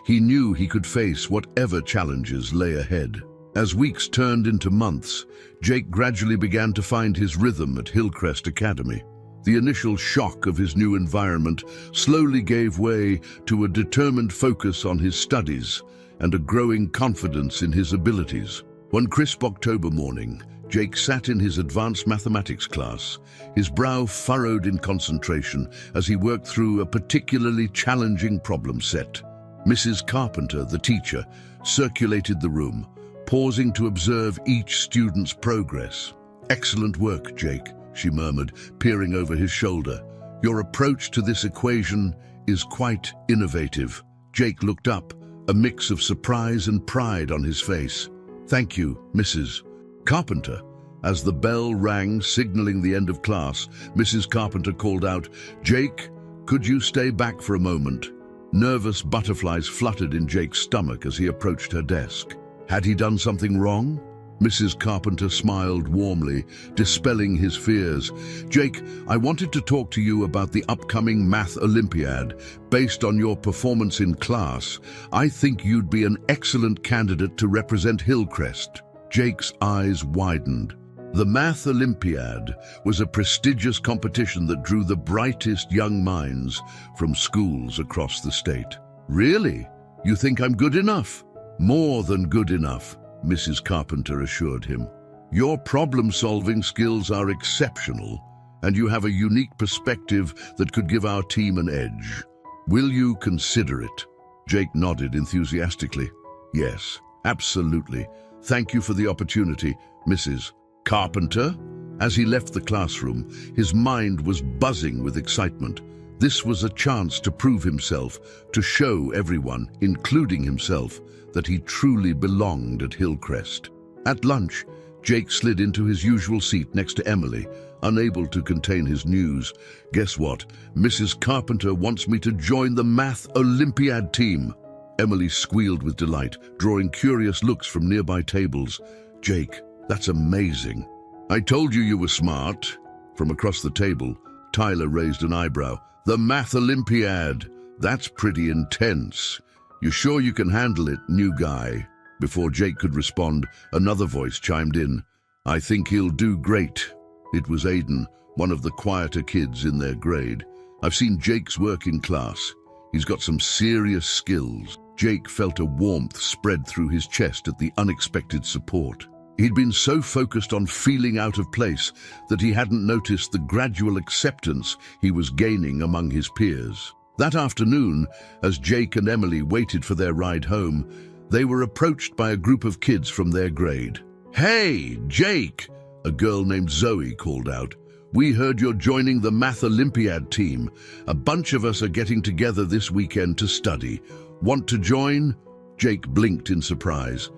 he knew he could face whatever challenges lay ahead. As weeks turned into months, Jake gradually began to find his rhythm at Hillcrest Academy. The initial shock of his new environment slowly gave way to a determined focus on his studies and a growing confidence in his abilities. One crisp October morning, Jake sat in his advanced mathematics class, his brow furrowed in concentration as he worked through a particularly challenging problem set. Mrs. Carpenter, the teacher, circulated the room, pausing to observe each student's progress. "Excellent work, Jake," she murmured, peering over his shoulder. "Your approach to this equation is quite innovative." Jake looked up, a mix of surprise and pride on his face. "Thank you, Mrs. Carpenter." As the bell rang, signaling the end of class, Mrs. Carpenter called out, "Jake, could you stay back for a moment?" Nervous butterflies fluttered in Jake's stomach as he approached her desk. Had he done something wrong? Mrs. Carpenter smiled warmly, dispelling his fears. "Jake, I wanted to talk to you about the upcoming Math Olympiad. Based on your performance in class, I think you'd be an excellent candidate to represent Hillcrest." Jake's eyes widened. The Math Olympiad was a prestigious competition that drew the brightest young minds from schools across the state. "Really? You think I'm good enough?" "More than good enough," Mrs. Carpenter assured him. "Your problem-solving skills are exceptional, and you have a unique perspective that could give our team an edge. Will you consider it?" Jake nodded enthusiastically. "Yes, absolutely. Thank you for the opportunity, Mrs. Carpenter." As he left the classroom, his mind was buzzing with excitement. This was a chance to prove himself, to show everyone, including himself, that he truly belonged at Hillcrest. At lunch, Jake slid into his usual seat next to Emily, unable to contain his news. "Guess what? Mrs. Carpenter wants me to join the Math Olympiad team." Emily squealed with delight, drawing curious looks from nearby tables. "Jake, that's amazing." "I told you were smart." From across the table, Tyler raised an eyebrow. "The Math Olympiad? That's pretty intense. You sure you can handle it, new guy?" Before Jake could respond, another voice chimed in. "I think he'll do great." It was Aiden, one of the quieter kids in their grade. "I've seen Jake's work in class. He's got some serious skills." Jake felt a warmth spread through his chest at the unexpected support. He'd been so focused on feeling out of place that he hadn't noticed the gradual acceptance he was gaining among his peers. That afternoon, as Jake and Emily waited for their ride home, they were approached by a group of kids from their grade. "Hey, Jake!" a girl named Zoe called out. "We heard you're joining the Math Olympiad team. A bunch of us are getting together this weekend to study. Want to join?" Jake blinked in surprise.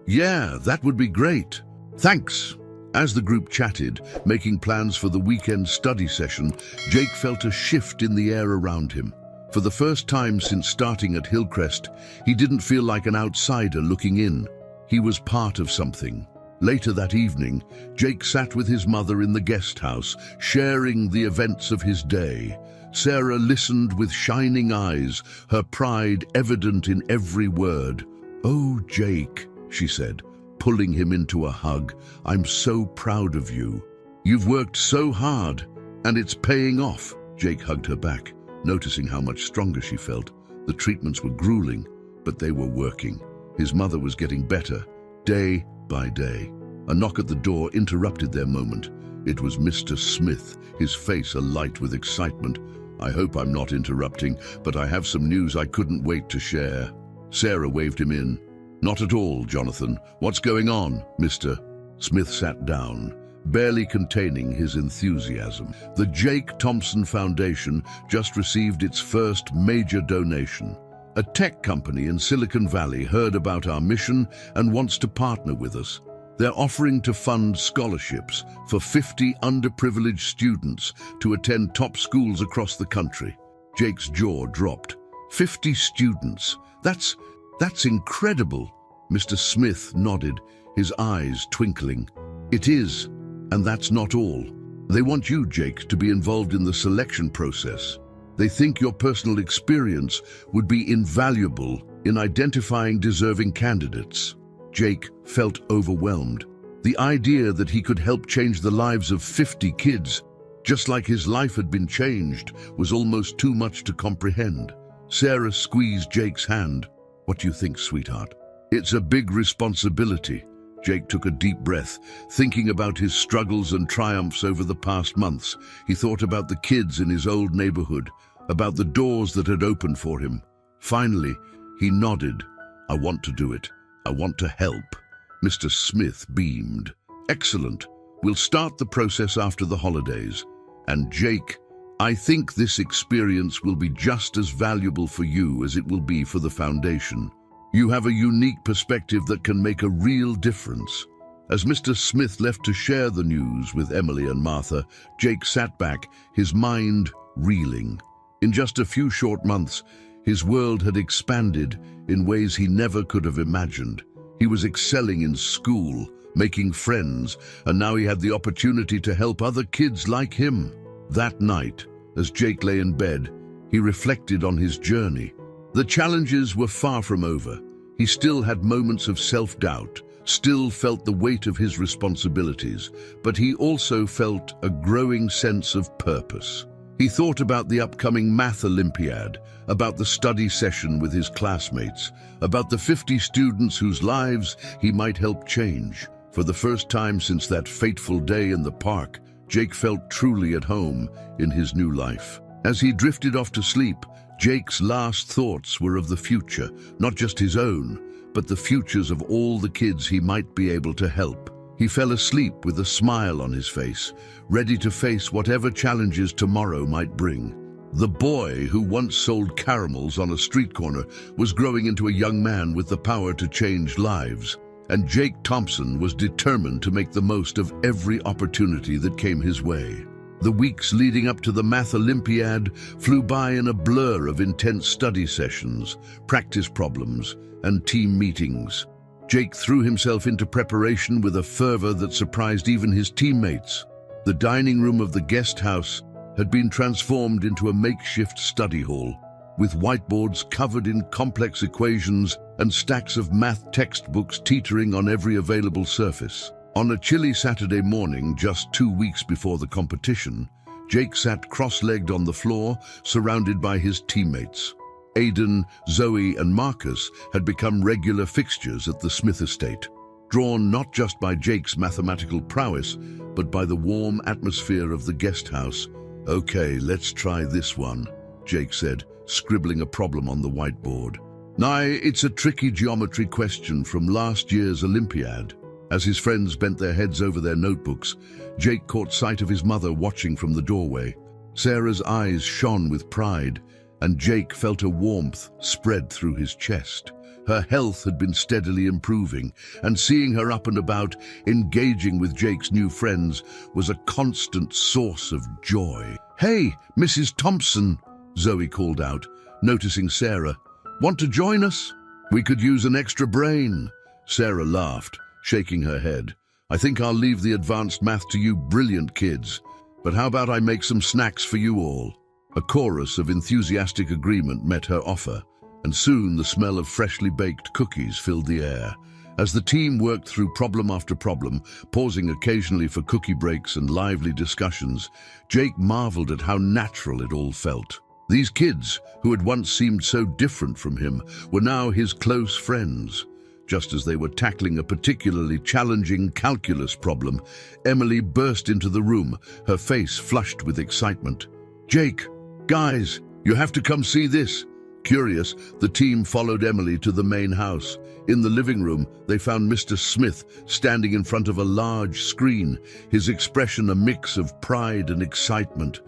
Yeah, that would be great. Thanks." As the group chatted, making plans for the weekend study session, Jake felt a shift in the air around him. For the first time since starting at Hillcrest, he didn't feel like an outsider looking in. He was part of something. Later that evening, Jake sat with his mother in the guest house, sharing the events of his day. Sarah listened with shining eyes, her pride evident in every word. "Oh, Jake," she said, pulling him into a hug, "I'm so proud of you. You've worked so hard, and it's paying off." Jake hugged her back, noticing how much stronger she felt. The treatments were grueling, but they were working. His mother was getting better, day by day. A knock at the door interrupted their moment. It was Mr. Smith, his face alight with excitement. "I hope I'm not interrupting, but I have some news I couldn't wait to share." Sarah waved him in. "Not at all, Jonathan. What's going on, Mr.?" Smith sat down, barely containing his enthusiasm. The Jake Thompson Foundation just received its first major donation. A tech company in Silicon Valley heard about our mission and wants to partner with us. They're offering to fund scholarships for 50 underprivileged students to attend top schools across the country. Jake's jaw dropped. 50 students. That's incredible. Mr. Smith nodded, his eyes twinkling. "It is, and that's not all. They want you, Jake, to be involved in the selection process. They think your personal experience would be invaluable in identifying deserving candidates." Jake felt overwhelmed. The idea that he could help change the lives of 50 kids, just like his life had been changed, was almost too much to comprehend. Sarah squeezed Jake's hand. "What do you think, sweetheart?" "It's a big responsibility." Jake took a deep breath, thinking about his struggles and triumphs over the past months. He thought about the kids in his old neighborhood, about the doors that had opened for him. Finally, he nodded. "I want to do it. I want to help." Mr. Smith beamed. "Excellent. We'll start the process after the holidays. And Jake, I think this experience will be just as valuable for you as it will be for the foundation. You have a unique perspective that can make a real difference." As Mr. Smith left to share the news with Emily and Martha, Jake sat back, his mind reeling. In just a few short months, his world had expanded in ways he never could have imagined. He was excelling in school, making friends, and now he had the opportunity to help other kids like him. That night, as Jake lay in bed, he reflected on his journey. The challenges were far from over. He still had moments of self-doubt, still felt the weight of his responsibilities, but he also felt a growing sense of purpose. He thought about the upcoming Math Olympiad, about the study session with his classmates, about the 50 students whose lives he might help change. For the first time since that fateful day in the park, Jake felt truly at home in his new life. As he drifted off to sleep, Jake's last thoughts were of the future, not just his own, but the futures of all the kids he might be able to help. He fell asleep with a smile on his face, ready to face whatever challenges tomorrow might bring. The boy who once sold caramels on a street corner was growing into a young man with the power to change lives, and Jake Thompson was determined to make the most of every opportunity that came his way. The weeks leading up to the Math Olympiad flew by in a blur of intense study sessions, practice problems, and team meetings. Jake threw himself into preparation with a fervor that surprised even his teammates. The dining room of the guest house had been transformed into a makeshift study hall, with whiteboards covered in complex equations and stacks of math textbooks teetering on every available surface. On a chilly Saturday morning, just 2 weeks before the competition, Jake sat cross-legged on the floor, surrounded by his teammates. Aiden, Zoe, and Marcus had become regular fixtures at the Smith estate, drawn not just by Jake's mathematical prowess, but by the warm atmosphere of the guest house. "Okay, let's try this one," Jake said, scribbling a problem on the whiteboard. It's a tricky geometry question from last year's Olympiad." As his friends bent their heads over their notebooks, Jake caught sight of his mother watching from the doorway. Sarah's eyes shone with pride, and Jake felt a warmth spread through his chest. Her health had been steadily improving, and seeing her up and about, engaging with Jake's new friends, was a constant source of joy. "Hey, Mrs. Thompson," Zoe called out, noticing Sarah. "Want to join us? We could use an extra brain." Sarah laughed, shaking her head. "I think I'll leave the advanced math to you brilliant kids. But how about I make some snacks for you all?" A chorus of enthusiastic agreement met her offer, and soon the smell of freshly baked cookies filled the air. As the team worked through problem after problem, pausing occasionally for cookie breaks and lively discussions, Jake marveled at how natural it all felt. These kids, who had once seemed so different from him, were now his close friends. Just as they were tackling a particularly challenging calculus problem, Emily burst into the room, her face flushed with excitement. "Jake, guys, you have to come see this." Curious, the team followed Emily to the main house. In the living room, they found Mr. Smith standing in front of a large screen, his expression a mix of pride and excitement.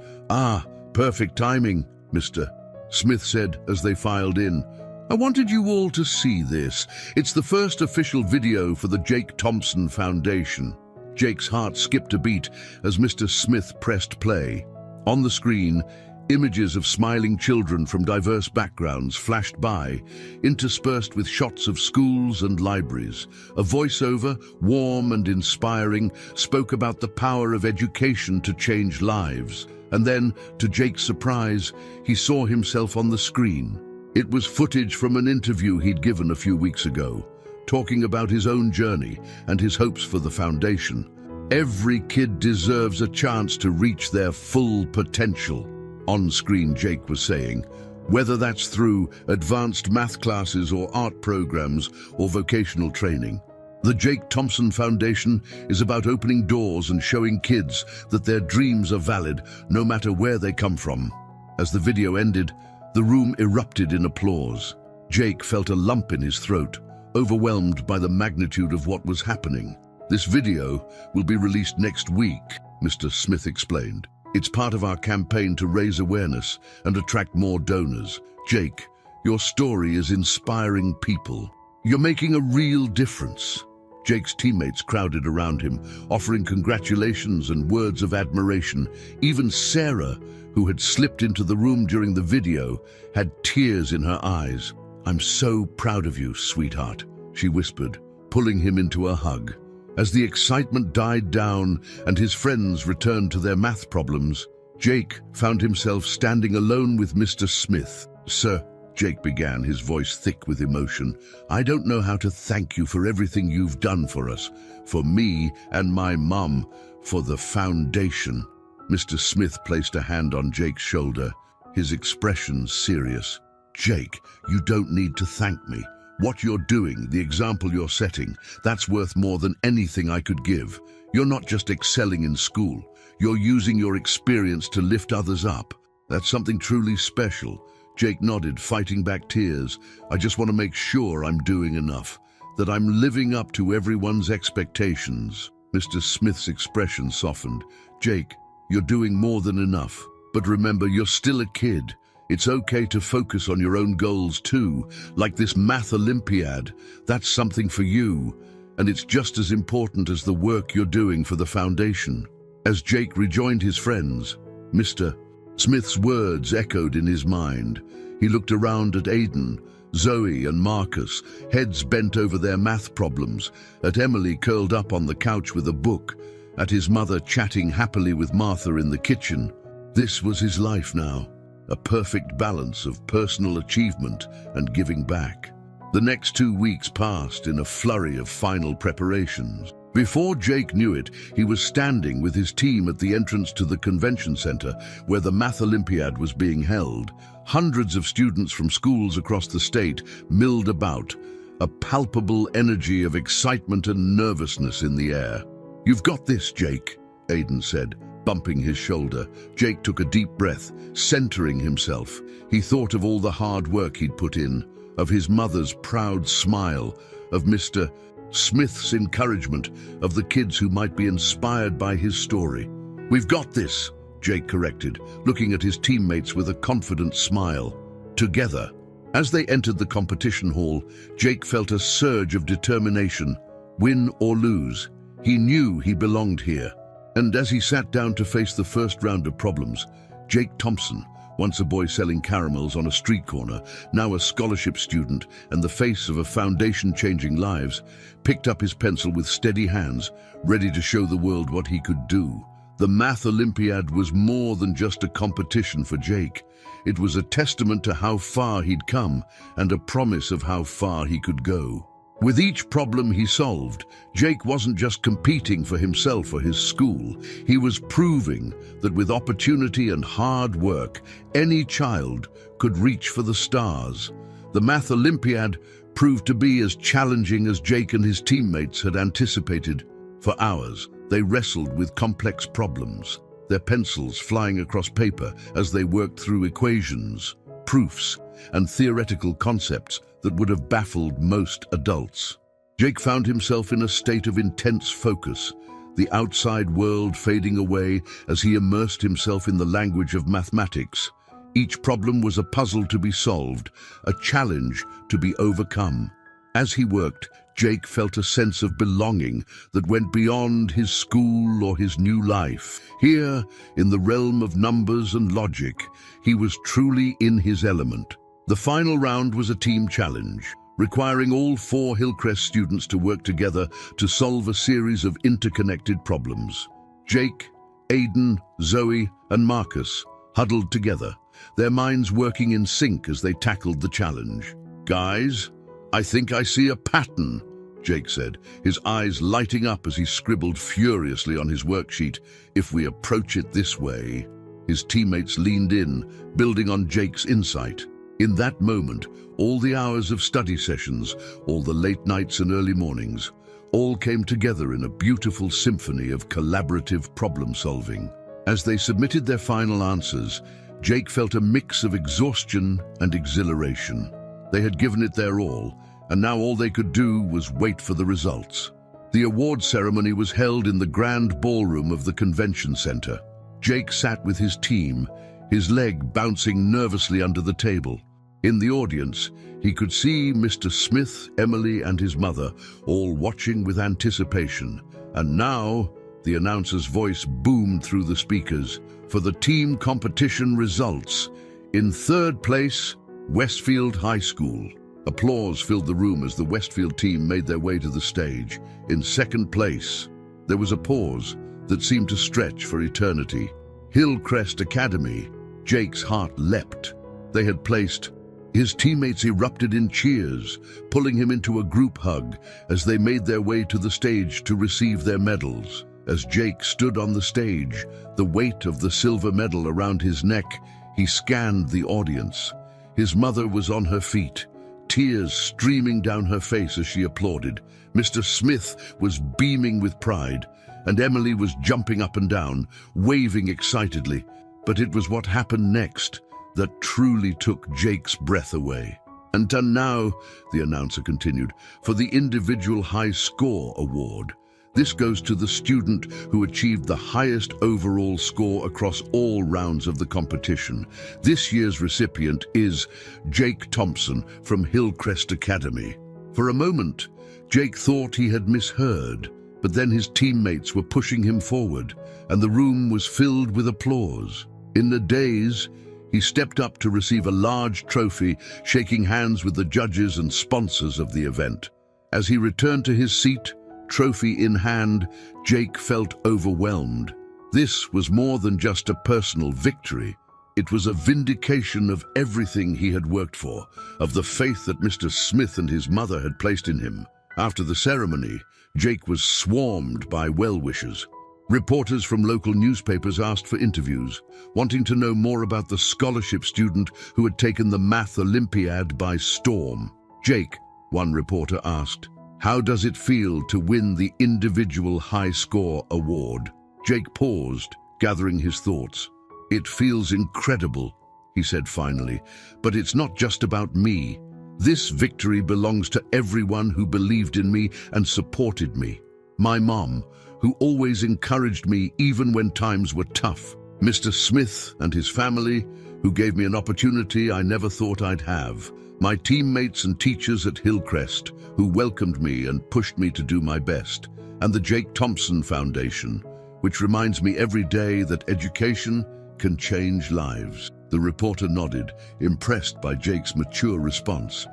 Perfect timing, Mr. Smith said as they filed in. "I wanted you all to see this. It's the first official video for the Jake Thompson Foundation." Jake's heart skipped a beat as Mr. Smith pressed play. On the screen, images of smiling children from diverse backgrounds flashed by, interspersed with shots of schools and libraries. A voiceover, warm and inspiring, spoke about the power of education to change lives. And then, to Jake's surprise, he saw himself on the screen. It was footage from an interview he'd given a few weeks ago, talking about his own journey and his hopes for the foundation. "Every kid deserves a chance to reach their full potential," on-screen Jake was saying, whether that's through advanced math classes or art programs or vocational training. The Jake Thompson Foundation is about opening doors and showing kids that their dreams are valid no matter where they come from. As the video ended, the room erupted in applause. Jake felt a lump in his throat, overwhelmed by the magnitude of what was happening. "This video will be released next week," Mr. Smith explained. "It's part of our campaign to raise awareness and attract more donors. Jake, your story is inspiring people. You're making a real difference." Jake's teammates crowded around him, offering congratulations and words of admiration. Even Sarah, who had slipped into the room during the video, had tears in her eyes. "I'm so proud of you, sweetheart," she whispered, pulling him into a hug. As the excitement died down and his friends returned to their math problems, Jake found himself standing alone with Mr. Smith. "Sir," Jake began, his voice thick with emotion, "I don't know how to thank you for everything you've done for us, for me and my mum, for the foundation." Mr. Smith placed a hand on Jake's shoulder, his expression serious. "Jake, you don't need to thank me. What you're doing, the example you're setting, that's worth more than anything I could give. You're not just excelling in school. You're using your experience to lift others up. That's something truly special." Jake nodded, fighting back tears. "I just want to make sure I'm doing enough, that I'm living up to everyone's expectations." Mr. Smith's expression softened. "Jake, you're doing more than enough. But remember, you're still a kid. It's okay to focus on your own goals too, like this math Olympiad. That's something for you, and it's just as important as the work you're doing for the foundation." As Jake rejoined his friends, Mr. Smith's words echoed in his mind. He looked around at Aiden, Zoe and Marcus, heads bent over their math problems, at Emily curled up on the couch with a book, at his mother chatting happily with Martha in the kitchen. This was his life now, a perfect balance of personal achievement and giving back. The next 2 weeks passed in a flurry of final preparations. Before Jake knew it, he was standing with his team at the entrance to the convention center where the Math Olympiad was being held. Hundreds of students from schools across the state milled about, a palpable energy of excitement and nervousness in the air. "You've got this, Jake," Aiden said, bumping his shoulder. Jake took a deep breath, centering himself. He thought of all the hard work he'd put in, of his mother's proud smile, of Mr. Smith's encouragement, of the kids who might be inspired by his story. "We've got this," Jake corrected, looking at his teammates with a confident smile. Together. As they entered the competition hall, Jake felt a surge of determination. Win or lose, he knew he belonged here. And as he sat down to face the first round of problems, Jake Thompson, once a boy selling caramels on a street corner, now a scholarship student and the face of a foundation changing lives, picked up his pencil with steady hands, ready to show the world what he could do. The Math Olympiad was more than just a competition for Jake. It was a testament to how far he'd come and a promise of how far he could go. With each problem he solved, Jake wasn't just competing for himself or his school. He was proving that with opportunity and hard work, any child could reach for the stars. The Math Olympiad proved to be as challenging as Jake and his teammates had anticipated. For hours, they wrestled with complex problems, their pencils flying across paper as they worked through equations, proofs, and theoretical concepts that would have baffled most adults. Jake found himself in a state of intense focus, the outside world fading away as he immersed himself in the language of mathematics. Each problem was a puzzle to be solved, a challenge to be overcome. As he worked, Jake felt a sense of belonging that went beyond his school or his new life. Here, in the realm of numbers and logic, he was truly in his element. The final round was a team challenge, requiring all 4 Hillcrest students to work together to solve a series of interconnected problems. Jake, Aiden, Zoe, and Marcus huddled together, their minds working in sync as they tackled the challenge. "Guys, I think I see a pattern," Jake said, his eyes lighting up as he scribbled furiously on his worksheet. "If we approach it this way..." His teammates leaned in, building on Jake's insight. In that moment, all the hours of study sessions, all the late nights and early mornings, all came together in a beautiful symphony of collaborative problem-solving. As they submitted their final answers, Jake felt a mix of exhaustion and exhilaration. They had given it their all, and now all they could do was wait for the results. The award ceremony was held in the grand ballroom of the convention center. Jake sat with his team, his leg bouncing nervously under the table. In the audience, he could see Mr. Smith, Emily, and his mother all watching with anticipation. And now, the announcer's voice boomed through the speakers. For the team competition results. In 3rd place, Westfield High School. Applause filled the room as the Westfield team made their way to the stage. In 2nd place, there was a pause that seemed to stretch for eternity. Hillcrest Academy. Jake's heart leapt. They had placed. His teammates erupted in cheers, pulling him into a group hug as they made their way to the stage to receive their medals. As Jake stood on the stage, the weight of the silver medal around his neck, he scanned the audience. His mother was on her feet, tears streaming down her face as she applauded. Mr. Smith was beaming with pride, and Emily was jumping up and down, waving excitedly. But it was what happened next that truly took Jake's breath away. "And now," the announcer continued, "for the individual high score award. This goes to the student who achieved the highest overall score across all rounds of the competition. This year's recipient is Jake Thompson from Hillcrest Academy." For a moment, Jake thought he had misheard, but then his teammates were pushing him forward, and the room was filled with applause. In a daze, he stepped up to receive a large trophy, shaking hands with the judges and sponsors of the event. As he returned to his seat, trophy in hand, Jake felt overwhelmed. This was more than just a personal victory. It was a vindication of everything he had worked for, of the faith that Mr. Smith and his mother had placed in him. After the ceremony, Jake was swarmed by well-wishers. Reporters from local newspapers asked for interviews, wanting to know more about the scholarship student who had taken the Math Olympiad by storm. "Jake," one reporter asked, "how does it feel to win the individual high score award?" Jake paused, gathering his thoughts. "It feels incredible," he said finally, "but it's not just about me. This victory belongs to everyone who believed in me and supported me. My mom, who always encouraged me even when times were tough. Mr. Smith and his family, who gave me an opportunity I never thought I'd have. My teammates and teachers at Hillcrest, who welcomed me and pushed me to do my best. And the Jake Thompson Foundation, which reminds me every day that education can change lives." The reporter nodded, impressed by Jake's mature response.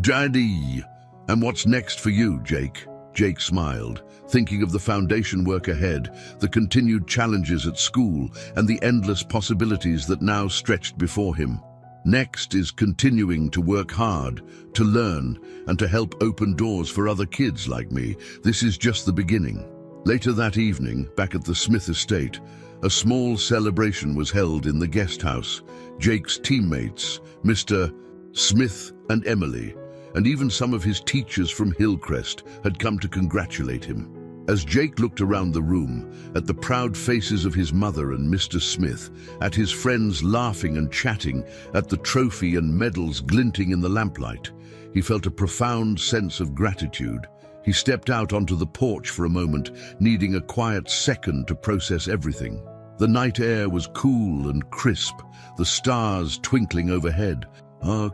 "Daddy, and what's next for you, Jake?" Jake smiled, thinking of the foundation work ahead, the continued challenges at school, and the endless possibilities that now stretched before him. "Next is continuing to work hard, to learn, and to help open doors for other kids like me. This is just the beginning." Later that evening, back at the Smith estate, a small celebration was held in the guest house. Jake's teammates, Mr. Smith and Emily, and even some of his teachers from Hillcrest had come to congratulate him. As Jake looked around the room, at the proud faces of his mother and Mr. Smith, at his friends laughing and chatting, at the trophy and medals glinting in the lamplight, he felt a profound sense of gratitude. He stepped out onto the porch for a moment, needing a quiet second to process everything. The night air was cool and crisp, the stars twinkling overhead.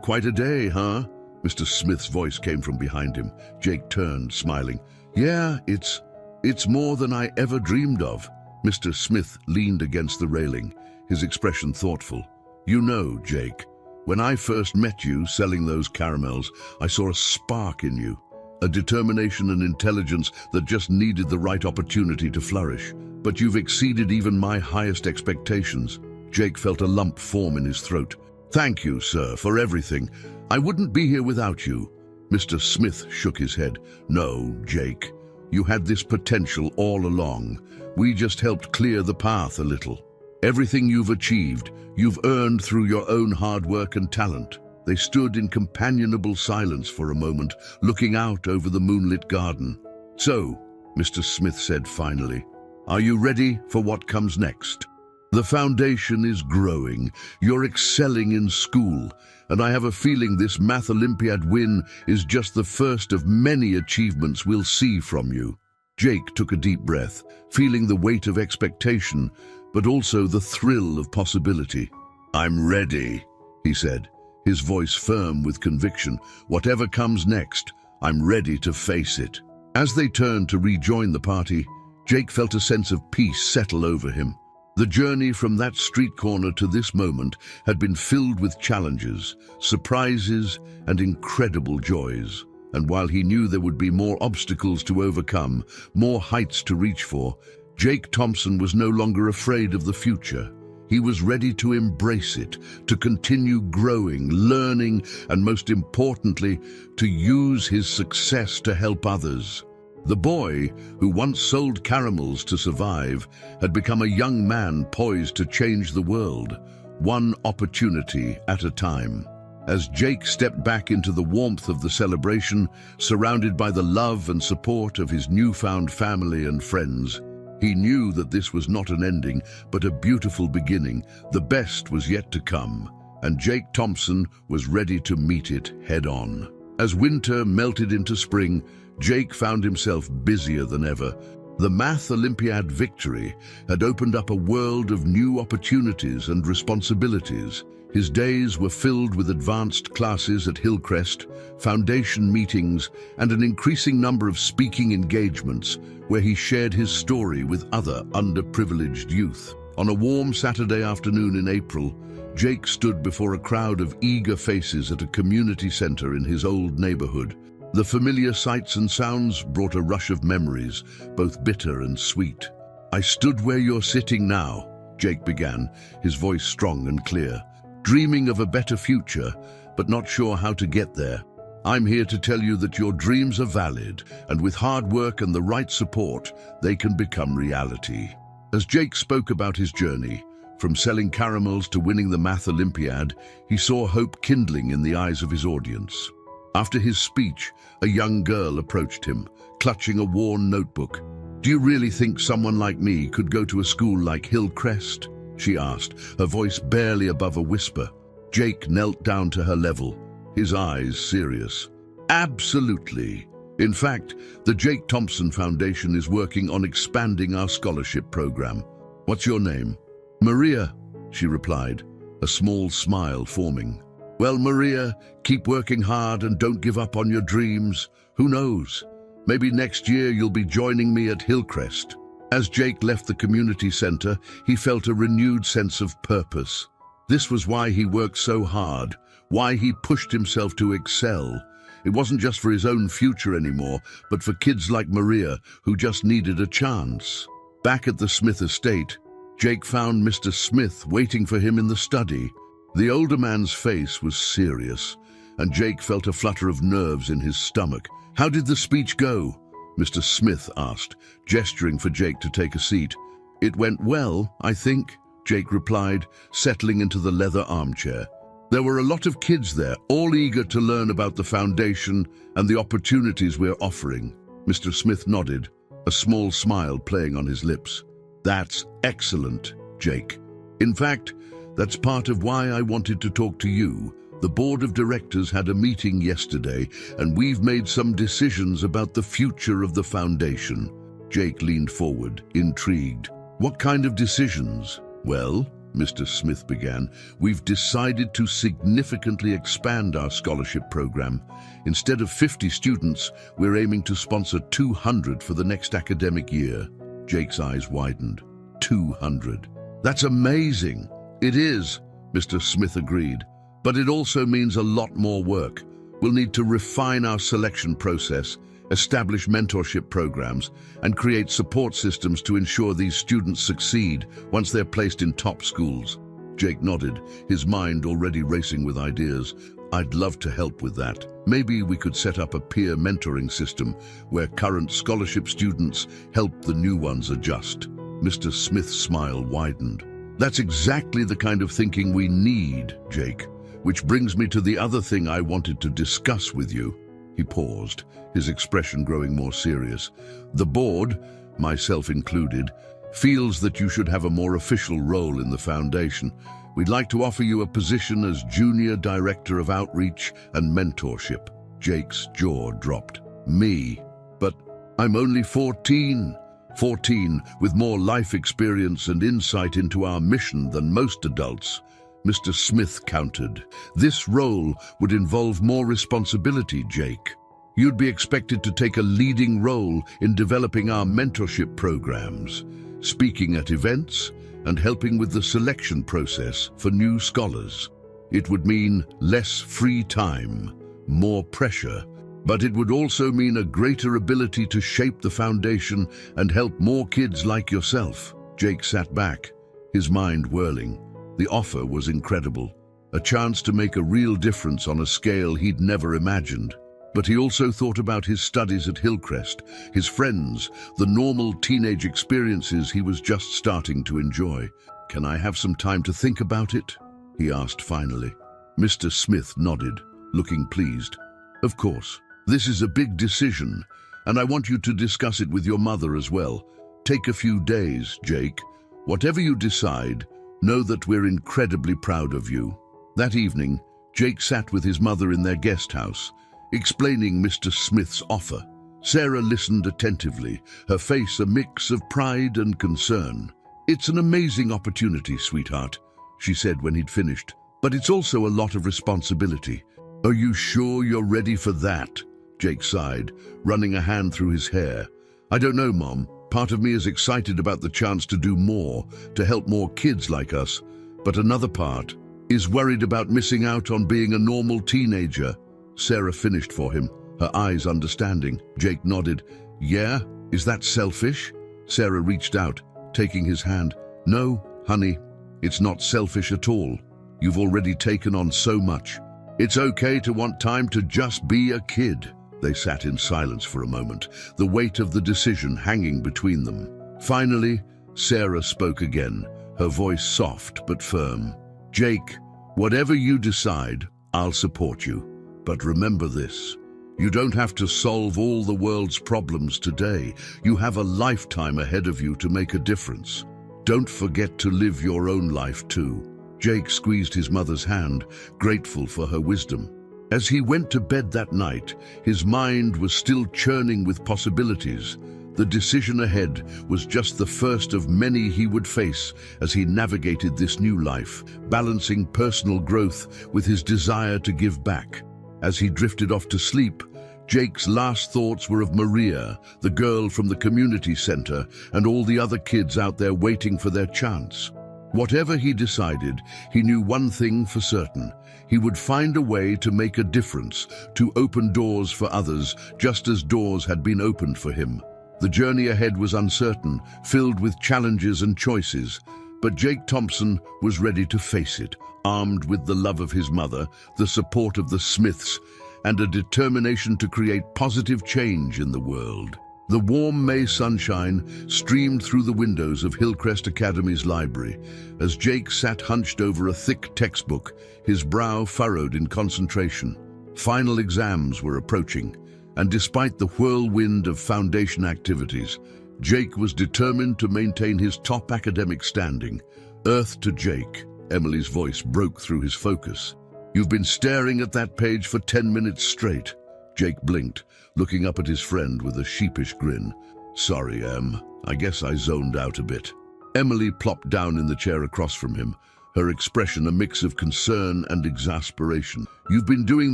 Quite a day, huh?" Mr. Smith's voice came from behind him. Jake turned, smiling. "Yeah, it's more than I ever dreamed of." Mr. Smith leaned against the railing, his expression thoughtful. "You know, Jake, when I first met you selling those caramels, I saw a spark in you, a determination and intelligence that just needed the right opportunity to flourish. But you've exceeded even my highest expectations." Jake felt a lump form in his throat. "Thank you, sir, for everything. I wouldn't be here without you." Mr. Smith shook his head. "No, Jake, you had this potential all along. We just helped clear the path a little. Everything you've achieved, you've earned through your own hard work and talent." They stood in companionable silence for a moment, looking out over the moonlit garden. "So," Mr. Smith said finally, "are you ready for what comes next? The foundation is growing, you're excelling in school, and I have a feeling this Math Olympiad win is just the first of many achievements we'll see from you." Jake took a deep breath, feeling the weight of expectation, but also the thrill of possibility. "I'm ready," he said, his voice firm with conviction. "Whatever comes next, I'm ready to face it." As they turned to rejoin the party, Jake felt a sense of peace settle over him. The journey from that street corner to this moment had been filled with challenges, surprises, and incredible joys. And while he knew there would be more obstacles to overcome, more heights to reach for, Jake Thompson was no longer afraid of the future. He was ready to embrace it, to continue growing, learning, and most importantly, to use his success to help others. The boy, who once sold caramels to survive, had become a young man poised to change the world, one opportunity at a time. As Jake stepped back into the warmth of the celebration, surrounded by the love and support of his newfound family and friends, he knew that this was not an ending, but a beautiful beginning. The best was yet to come, and Jake Thompson was ready to meet it head-on. As winter melted into spring, Jake found himself busier than ever. The Math Olympiad victory had opened up a world of new opportunities and responsibilities. His days were filled with advanced classes at Hillcrest, foundation meetings, and an increasing number of speaking engagements where he shared his story with other underprivileged youth. On a warm Saturday afternoon in April, Jake stood before a crowd of eager faces at a community center in his old neighborhood. The familiar sights and sounds brought a rush of memories, both bitter and sweet. "I stood where you're sitting now," Jake began, his voice strong and clear, "dreaming of a better future, but not sure how to get there. I'm here to tell you that your dreams are valid, and with hard work and the right support, they can become reality. As Jake spoke about his journey, from selling caramels to winning the Math Olympiad, he saw hope kindling in the eyes of his audience. After his speech, a young girl approached him, clutching a worn notebook. "Do you really think someone like me could go to a school like Hillcrest?" she asked, her voice barely above a whisper. Jake knelt down to her level, his eyes serious. "Absolutely. In fact, the Jake Thompson Foundation is working on expanding our scholarship program. What's your name?" "Maria," she replied, a small smile forming. "Well, Maria, keep working hard and don't give up on your dreams. Who knows? Maybe next year you'll be joining me at Hillcrest." As Jake left the community center, he felt a renewed sense of purpose. This was why he worked so hard, why he pushed himself to excel. It wasn't just for his own future anymore, but for kids like Maria who just needed a chance. Back at the Smith estate, Jake found Mr. Smith waiting for him in the study. The older man's face was serious, and Jake felt a flutter of nerves in his stomach. "How did the speech go?" Mr. Smith asked, gesturing for Jake to take a seat. "It went well, I think," Jake replied, settling into the leather armchair. "There were a lot of kids there, all eager to learn about the foundation and the opportunities we're offering." Mr. Smith nodded, a small smile playing on his lips. "That's excellent, Jake. In fact, that's part of why I wanted to talk to you. The board of directors had a meeting yesterday, and we've made some decisions about the future of the foundation." Jake leaned forward, intrigued. "What kind of decisions?" "Well," Mr. Smith began, "we've decided to significantly expand our scholarship program. Instead of 50 students, we're aiming to sponsor 200 for the next academic year." Jake's eyes widened. 200. "That's amazing." "It is," Mr. Smith agreed, "but it also means a lot more work. We'll need to refine our selection process, establish mentorship programs, and create support systems to ensure these students succeed once they're placed in top schools." Jake nodded, his mind already racing with ideas. "I'd love to help with that. Maybe we could set up a peer mentoring system where current scholarship students help the new ones adjust." Mr. Smith's smile widened. "That's exactly the kind of thinking we need, Jake. Which brings me to the other thing I wanted to discuss with you." He paused, his expression growing more serious. "The board, myself included, feels that you should have a more official role in the foundation. We'd like to offer you a position as Junior Director of Outreach and Mentorship." Jake's jaw dropped. "Me? But I'm only 14. 14 with more life experience and insight into our mission than most adults," Mr. Smith countered. "This role would involve more responsibility, Jake. You'd be expected to take a leading role in developing our mentorship programs, speaking at events, and helping with the selection process for new scholars. It would mean less free time, more pressure, but it would also mean a greater ability to shape the foundation and help more kids like yourself." Jake sat back, his mind whirling. The offer was incredible, a chance to make a real difference on a scale he'd never imagined. But he also thought about his studies at Hillcrest, his friends, the normal teenage experiences he was just starting to enjoy. "Can I have some time to think about it?" he asked finally. Mr. Smith nodded, looking pleased. "Of course. This is a big decision, and I want you to discuss it with your mother as well. Take a few days, Jake. Whatever you decide, know that we're incredibly proud of you." That evening, Jake sat with his mother in their guest house, explaining Mr. Smith's offer. Sarah listened attentively, her face a mix of pride and concern. "It's an amazing opportunity, sweetheart," she said when he'd finished, "but it's also a lot of responsibility." "Are you sure you're ready for that?" Jake sighed, running a hand through his hair. "I don't know, Mom. Part of me is excited about the chance to do more, to help more kids like us, but another part is worried about missing out on being a normal teenager." Sarah finished for him, her eyes understanding. Jake nodded. "Yeah? Is that selfish?" Sarah reached out, taking his hand. "No, honey, it's not selfish at all. You've already taken on so much. It's okay to want time to just be a kid. They sat in silence for a moment, the weight of the decision hanging between them. Finally, Sarah spoke again, her voice soft but firm. Jake, whatever you decide, I'll support you. But remember this. You don't have to solve all the world's problems today. You have a lifetime ahead of you to make a difference. Don't forget to live your own life too. Jake squeezed his mother's hand, grateful for her wisdom. As he went to bed that night, his mind was still churning with possibilities. The decision ahead was just the first of many he would face as he navigated this new life, balancing personal growth with his desire to give back. As he drifted off to sleep, Jake's last thoughts were of Maria, the girl from the community center, and all the other kids out there waiting for their chance. Whatever he decided, he knew one thing for certain. He would find a way to make a difference, to open doors for others, just as doors had been opened for him. The journey ahead was uncertain, filled with challenges and choices, but Jake Thompson was ready to face it, armed with the love of his mother, the support of the Smiths, and a determination to create positive change in the world. The warm May sunshine streamed through the windows of Hillcrest Academy's library as Jake sat hunched over a thick textbook, his brow furrowed in concentration. Final exams were approaching, and despite the whirlwind of foundation activities, Jake was determined to maintain his top academic standing. Earth to Jake, Emily's voice broke through his focus. You've been staring at that page for 10 minutes straight. Jake blinked, looking up at his friend with a sheepish grin. Sorry, Em. I guess I zoned out a bit. Emily plopped down in the chair across from him, her expression a mix of concern and exasperation. You've been doing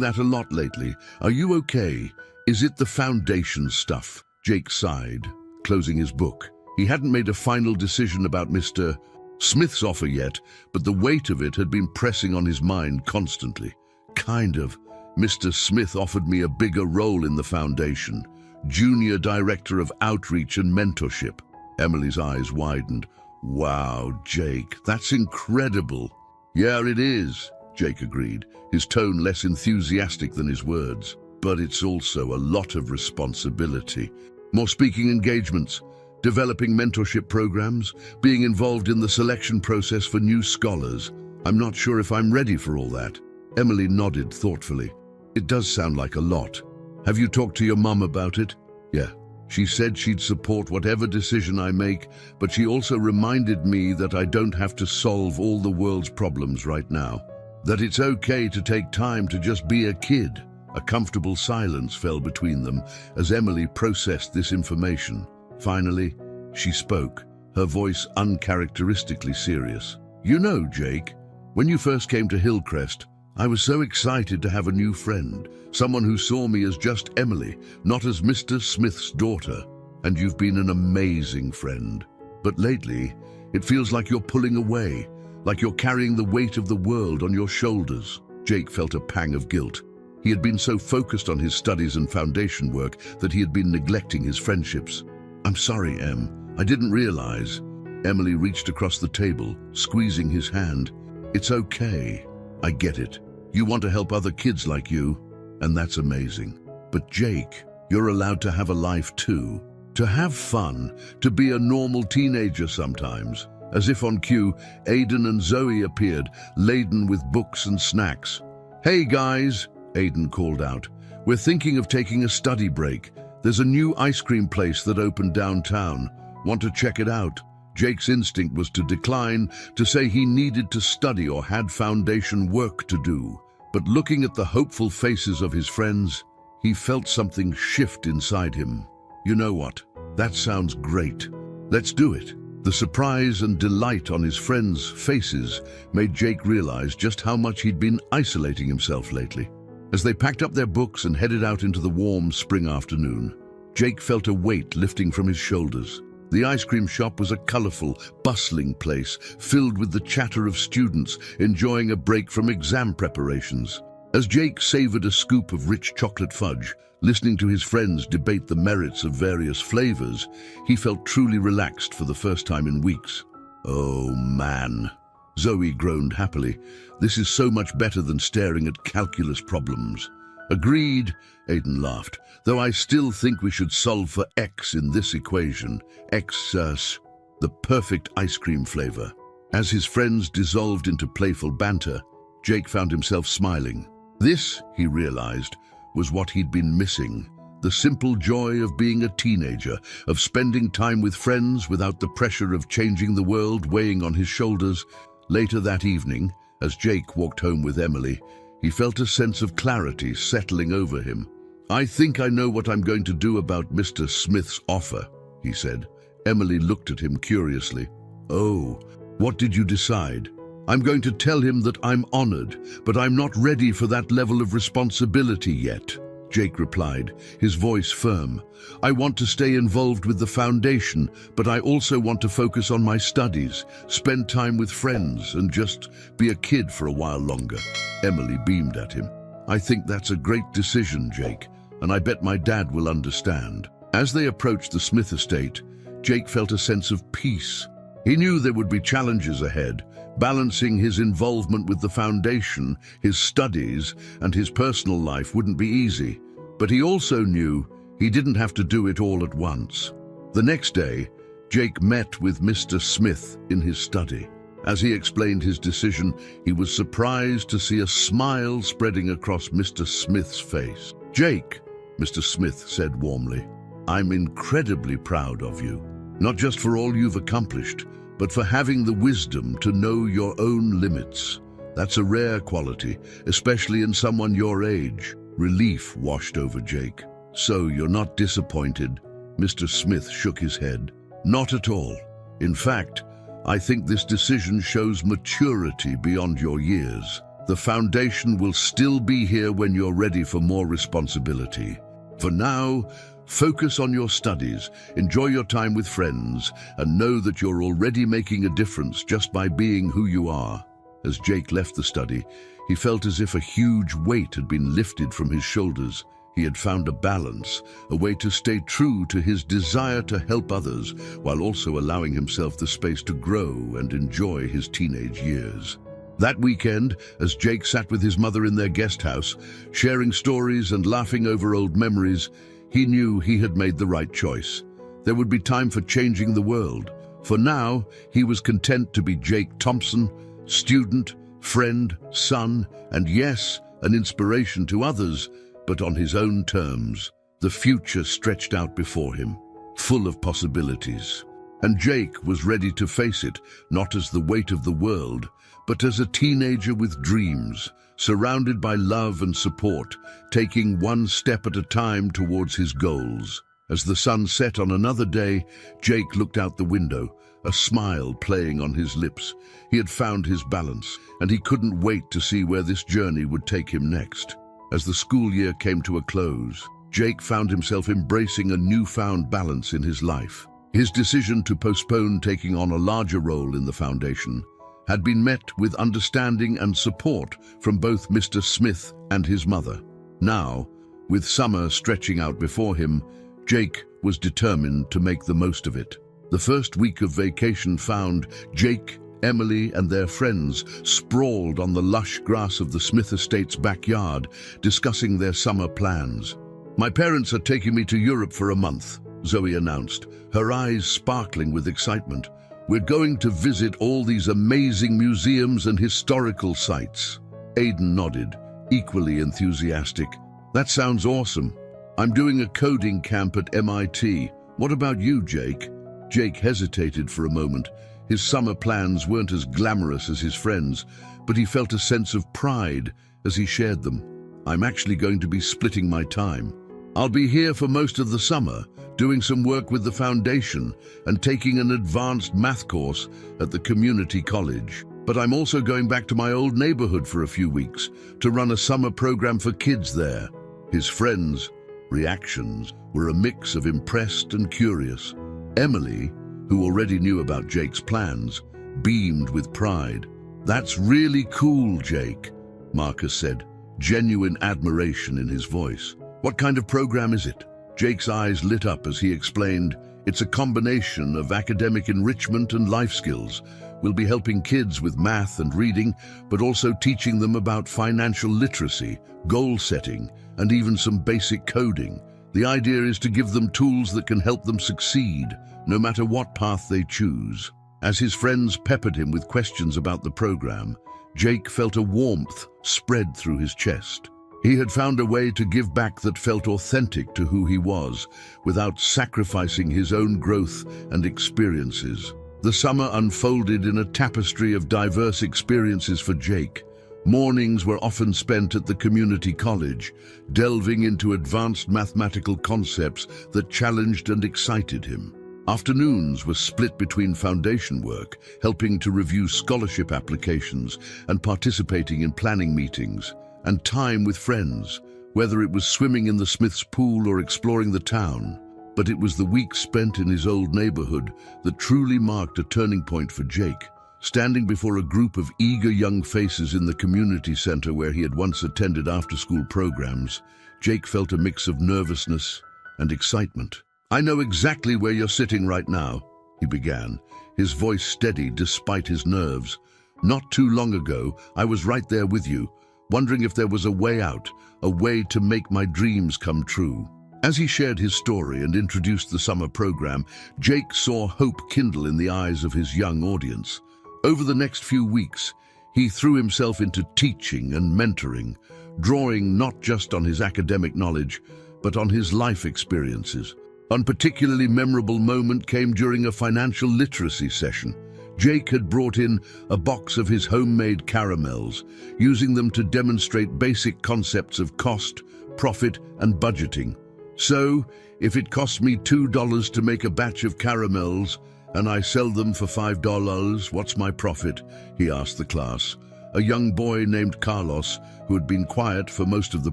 that a lot lately. Are you okay? Is it the foundation stuff? Jake sighed, closing his book. He hadn't made a final decision about Mr. Smith's offer yet, but the weight of it had been pressing on his mind constantly. Kind of. Mr. Smith offered me a bigger role in the foundation, Junior Director of Outreach and Mentorship. Emily's eyes widened. Wow, Jake, that's incredible. Yeah, it is, Jake agreed, his tone less enthusiastic than his words. But it's also a lot of responsibility. More speaking engagements, developing mentorship programs, being involved in the selection process for new scholars. I'm not sure if I'm ready for all that. Emily nodded thoughtfully. It does sound like a lot. Have you talked to your mum about it? Yeah. She said she'd support whatever decision I make, but she also reminded me that I don't have to solve all the world's problems right now. That it's okay to take time to just be a kid. A comfortable silence fell between them as Emily processed this information. Finally, she spoke, her voice uncharacteristically serious. You know, Jake, when you first came to Hillcrest, I was so excited to have a new friend, someone who saw me as just Emily, not as Mr. Smith's daughter. And you've been an amazing friend. But lately, it feels like you're pulling away, like you're carrying the weight of the world on your shoulders. Jake felt a pang of guilt. He had been so focused on his studies and foundation work that he had been neglecting his friendships. I'm sorry, Em. I didn't realize. Emily reached across the table, squeezing his hand. It's okay. I get it. You want to help other kids like you, and that's amazing. But Jake, you're allowed to have a life too. To have fun, to be a normal teenager sometimes. As if on cue, Aiden and Zoe appeared, laden with books and snacks. Hey guys, Aiden called out. We're thinking of taking a study break. There's a new ice cream place that opened downtown. Want to check it out? Jake's instinct was to decline, to say he needed to study or had foundation work to do. But looking at the hopeful faces of his friends, he felt something shift inside him. You know what? That sounds great. Let's do it. The surprise and delight on his friends' faces made Jake realize just how much he'd been isolating himself lately. As they packed up their books and headed out into the warm spring afternoon, Jake felt a weight lifting from his shoulders. The ice cream shop was a colorful, bustling place filled with the chatter of students enjoying a break from exam preparations. As Jake savored a scoop of rich chocolate fudge, listening to his friends debate the merits of various flavors, he felt truly relaxed for the first time in weeks. Oh man, Zoe groaned happily. This is so much better than staring at calculus problems. Agreed, Aidan laughed, though I still think we should solve for X in this equation. X, the perfect ice cream flavor. As his friends dissolved into playful banter, Jake found himself smiling. This, he realized, was what he'd been missing. The simple joy of being a teenager, of spending time with friends without the pressure of changing the world weighing on his shoulders. Later that evening, as Jake walked home with Emily, he felt a sense of clarity settling over him. I think I know what I'm going to do about Mr. Smith's offer, he said. Emily looked at him curiously. Oh, what did you decide? I'm going to tell him that I'm honored, but I'm not ready for that level of responsibility yet, Jake replied, his voice firm. I want to stay involved with the foundation, but I also want to focus on my studies, spend time with friends, and just be a kid for a while longer. Emily beamed at him. I think that's a great decision, Jake, and I bet my dad will understand. As they approached the Smith estate, Jake felt a sense of peace. He knew there would be challenges ahead, balancing his involvement with the foundation, his studies, and his personal life wouldn't be easy. But he also knew he didn't have to do it all at once. The next day, Jake met with Mr. Smith in his study. As he explained his decision, he was surprised to see a smile spreading across Mr. Smith's face. Jake, Mr. Smith said warmly, I'm incredibly proud of you, not just for all you've accomplished, but for having the wisdom to know your own limits. That's a rare quality, especially in someone your age. Relief washed over Jake. So you're not disappointed? Mr. Smith shook his head. Not at all. In fact, I think this decision shows maturity beyond your years. The foundation will still be here when you're ready for more responsibility. For now, focus on your studies, enjoy your time with friends, and know that you're already making a difference just by being who you are. As Jake left the study, he felt as if a huge weight had been lifted from his shoulders. He had found a balance, a way to stay true to his desire to help others, while also allowing himself the space to grow and enjoy his teenage years. That weekend, as Jake sat with his mother in their guest house, sharing stories and laughing over old memories, he knew he had made the right choice. There would be time for changing the world. For now, he was content to be Jake Thompson, student, friend, son, and yes, an inspiration to others, but on his own terms. The future stretched out before him, full of possibilities. And Jake was ready to face it, not as the weight of the world, but as a teenager with dreams, surrounded by love and support, taking one step at a time towards his goals. As the sun set on another day, Jake looked out the window, a smile playing on his lips. He had found his balance, and he couldn't wait to see where this journey would take him next. As the school year came to a close, Jake found himself embracing a newfound balance in his life. His decision to postpone taking on a larger role in the foundation had been met with understanding and support from both Mr. Smith and his mother. Now, with summer stretching out before him, Jake was determined to make the most of it. The first week of vacation found Jake, Emily, and their friends sprawled on the lush grass of the Smith estate's backyard, discussing their summer plans. My parents are taking me to Europe for a month, Zoe announced, her eyes sparkling with excitement. We're going to visit all these amazing museums and historical sites. Aidan nodded, equally enthusiastic. That sounds awesome. I'm doing a coding camp at MIT. What about you, Jake? Jake hesitated for a moment. His summer plans weren't as glamorous as his friends, but he felt a sense of pride as he shared them. I'm actually going to be splitting my time. I'll be here for most of the summer, doing some work with the foundation and taking an advanced math course at the community college. But I'm also going back to my old neighborhood for a few weeks to run a summer program for kids there. His friends' reactions were a mix of impressed and curious. Emily, who already knew about Jake's plans, beamed with pride. That's really cool, Jake, Marcus said, genuine admiration in his voice. What kind of program is it? Jake's eyes lit up as he explained, it's a combination of academic enrichment and life skills. will be helping kids with math and reading, but also teaching them about financial literacy, goal setting, and even some basic coding. The idea is to give them tools that can help them succeed, no matter what path they choose. As his friends peppered him with questions about the program, Jake felt a warmth spread through his chest. He had found a way to give back that felt authentic to who he was, without sacrificing his own growth and experiences. The summer unfolded in a tapestry of diverse experiences for Jake. Mornings were often spent at the community college, delving into advanced mathematical concepts that challenged and excited him. Afternoons were split between foundation work, helping to review scholarship applications and participating in planning meetings, and time with friends, whether it was swimming in the Smith's pool or exploring the town. But it was the weeks spent in his old neighborhood that truly marked a turning point for Jake. Standing before a group of eager young faces in the community center where he had once attended after-school programs, Jake felt a mix of nervousness and excitement. "I know exactly where you're sitting right now," he began, his voice steady despite his nerves. "Not too long ago, I was right there with you, wondering if there was a way out, a way to make my dreams come true." As he shared his story and introduced the summer program, Jake saw hope kindle in the eyes of his young audience. Over the next few weeks, he threw himself into teaching and mentoring, drawing not just on his academic knowledge, but on his life experiences. One particularly memorable moment came during a financial literacy session. Jake had brought in a box of his homemade caramels, using them to demonstrate basic concepts of cost, profit, and budgeting. "So, if it costs me $2 to make a batch of caramels, and I sell them for $5, what's my profit?" he asked the class. A young boy named Carlos, who had been quiet for most of the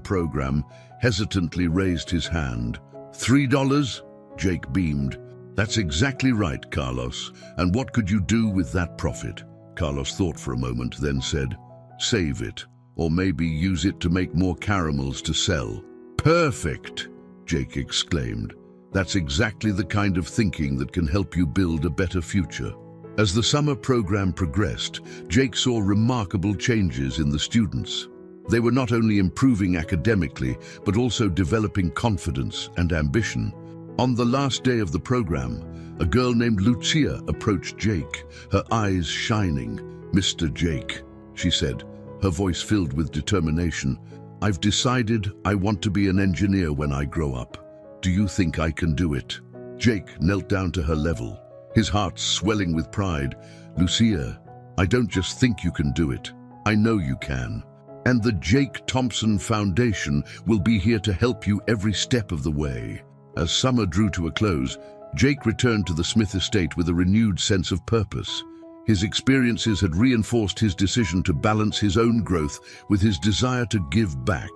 program, hesitantly raised his hand. $3? Jake beamed. "That's exactly right, Carlos. And what could you do with that profit?" Carlos thought for a moment, then said, "Save it, or maybe use it to make more caramels to sell." "Perfect!" Jake exclaimed. "That's exactly the kind of thinking that can help you build a better future." As the summer program progressed, Jake saw remarkable changes in the students. They were not only improving academically, but also developing confidence and ambition. On the last day of the program, a girl named Lucia approached Jake, her eyes shining. "Mr. Jake," she said, her voice filled with determination, "I've decided I want to be an engineer when I grow up. Do you think I can do it?" Jake knelt down to her level, his heart swelling with pride. "Lucia, I don't just think you can do it. I know you can. And the Jake Thompson Foundation will be here to help you every step of the way." As summer drew to a close, Jake returned to the Smith estate with a renewed sense of purpose. His experiences had reinforced his decision to balance his own growth with his desire to give back.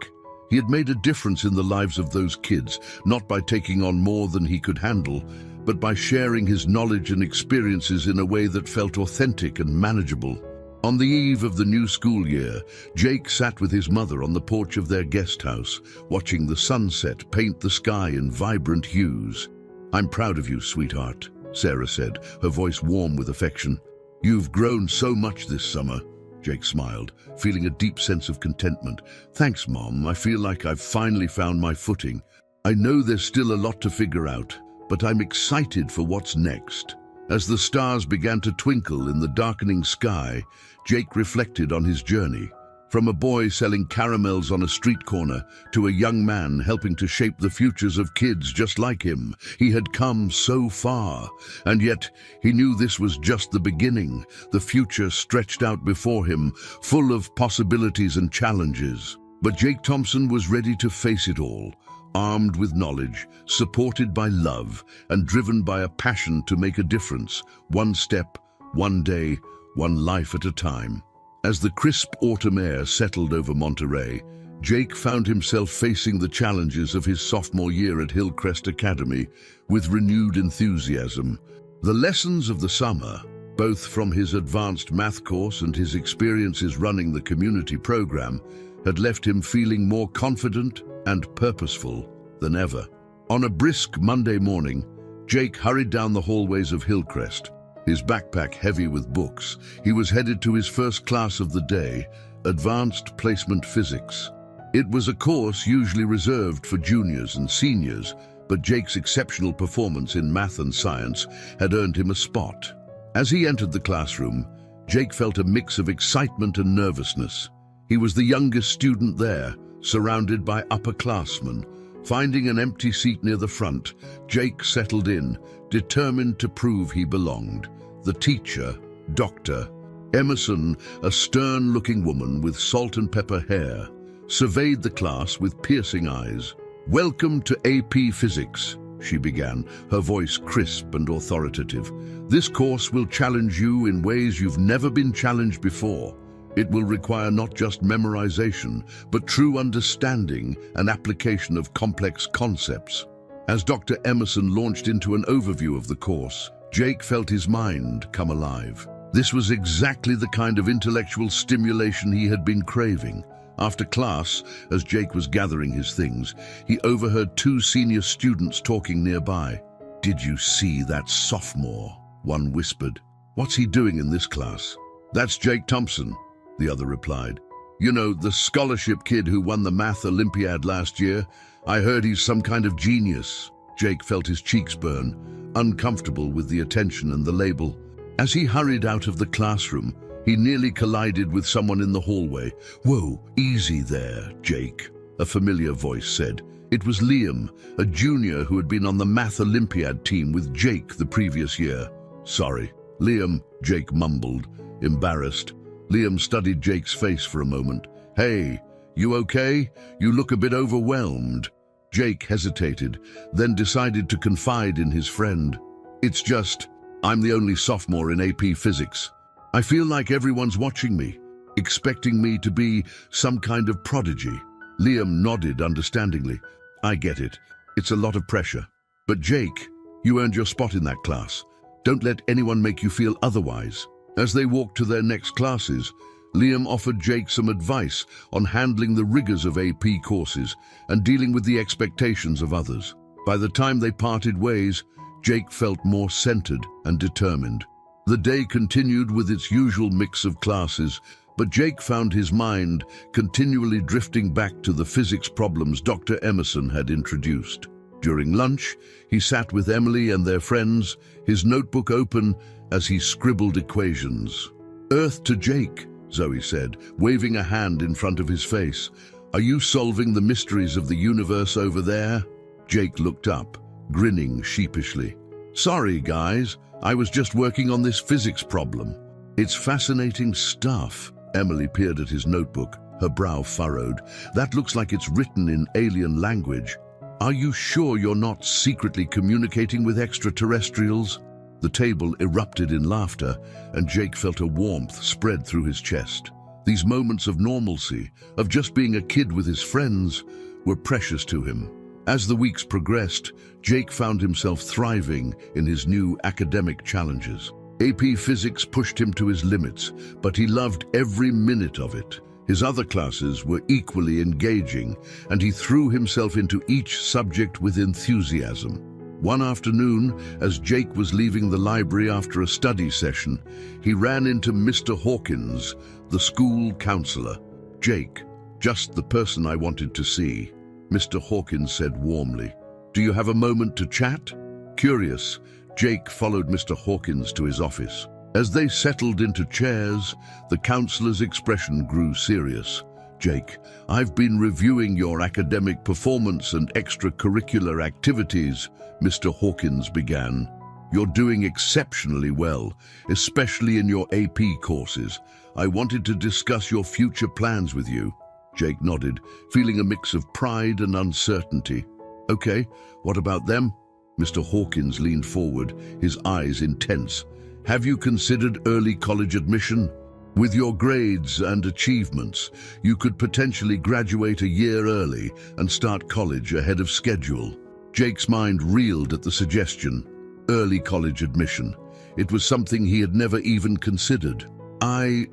He had made a difference in the lives of those kids, not by taking on more than he could handle, but by sharing his knowledge and experiences in a way that felt authentic and manageable. On the eve of the new school year, Jake sat with his mother on the porch of their guest house, watching the sunset paint the sky in vibrant hues. "I'm proud of you, sweetheart," Sarah said, her voice warm with affection. "You've grown so much this summer." Jake smiled, feeling a deep sense of contentment. "Thanks, Mom. I feel like I've finally found my footing. I know there's still a lot to figure out, but I'm excited for what's next." As the stars began to twinkle in the darkening sky, Jake reflected on his journey. From a boy selling caramels on a street corner to a young man helping to shape the futures of kids just like him, he had come so far. And yet, he knew this was just the beginning. The future stretched out before him, full of possibilities and challenges. But Jake Thompson was ready to face it all, armed with knowledge, supported by love, and driven by a passion to make a difference, one step, one day, one life at a time. As the crisp autumn air settled over Monterey, Jake found himself facing the challenges of his sophomore year at Hillcrest Academy with renewed enthusiasm. The lessons of the summer, both from his advanced math course and his experiences running the community program, had left him feeling more confident and purposeful than ever. On a brisk Monday morning, Jake hurried down the hallways of Hillcrest, His backpack heavy with books, he was headed to his first class of the day, Advanced Placement Physics. It was a course usually reserved for juniors and seniors, but Jake's exceptional performance in math and science had earned him a spot. As he entered the classroom, Jake felt a mix of excitement and nervousness. He was the youngest student there, surrounded by upperclassmen. Finding an empty seat near the front, Jake settled in, determined to prove he belonged. The teacher, Dr. Emerson, a stern-looking woman with salt and pepper hair, surveyed the class with piercing eyes. "Welcome to AP Physics," she began, her voice crisp and authoritative. "This course will challenge you in ways you've never been challenged before. It will require not just memorization, but true understanding and application of complex concepts." As Dr. Emerson launched into an overview of the course, Jake felt his mind come alive. This was exactly the kind of intellectual stimulation he had been craving. After class, as Jake was gathering his things, he overheard two senior students talking nearby. "Did you see that sophomore?" one whispered. "What's he doing in this class?" "That's Jake Thompson," the other replied. "You know, the scholarship kid who won the math Olympiad last year? I heard he's some kind of genius." Jake felt his cheeks burn, uncomfortable with the attention and the label. As he hurried out of the classroom, he nearly collided with someone in the hallway. "Whoa, easy there, Jake," a familiar voice said. It was Liam, a junior who had been on the math Olympiad team with Jake the previous year. "Sorry, Liam," Jake mumbled, embarrassed. Liam studied Jake's face for a moment. "Hey, you okay? You look a bit overwhelmed." Jake hesitated, then decided to confide in his friend. "It's just, I'm the only sophomore in AP Physics. I feel like everyone's watching me, expecting me to be some kind of prodigy." Liam nodded understandingly. "I get it. It's a lot of pressure. But Jake, you earned your spot in that class. Don't let anyone make you feel otherwise." As they walked to their next classes, Liam offered Jake some advice on handling the rigors of AP courses and dealing with the expectations of others. By the time they parted ways, Jake felt more centered and determined. The day continued with its usual mix of classes, but Jake found his mind continually drifting back to the physics problems Dr. Emerson had introduced. During lunch, he sat with Emily and their friends, his notebook open as he scribbled equations. "Earth to Jake," Zoe said, waving a hand in front of his face. "Are you solving the mysteries of the universe over there?" Jake looked up, grinning sheepishly. "Sorry, guys, I was just working on this physics problem." "It's fascinating stuff." Emily peered at his notebook, her brow furrowed. "That looks like it's written in alien language. Are you sure you're not secretly communicating with extraterrestrials?" The table erupted in laughter, and Jake felt a warmth spread through his chest. These moments of normalcy, of just being a kid with his friends, were precious to him. As the weeks progressed, Jake found himself thriving in his new academic challenges. AP Physics pushed him to his limits, but he loved every minute of it. His other classes were equally engaging, and he threw himself into each subject with enthusiasm. One afternoon, as Jake was leaving the library after a study session, he ran into Mr. Hawkins, the school counselor. "Jake, just the person I wanted to see," Mr. Hawkins said warmly. "Do you have a moment to chat?" Curious, Jake followed Mr. Hawkins to his office. As they settled into chairs, the counselor's expression grew serious. "Jake, I've been reviewing your academic performance and extracurricular activities," Mr. Hawkins began. "You're doing exceptionally well, especially in your AP courses. I wanted to discuss your future plans with you." Jake nodded, feeling a mix of pride and uncertainty. "Okay, what about them?" Mr. Hawkins leaned forward, his eyes intense. "Have you considered early college admission? With your grades and achievements, you could potentially graduate a year early and start college ahead of schedule." Jake's mind reeled at the suggestion. Early college admission. It was something he had never even considered. I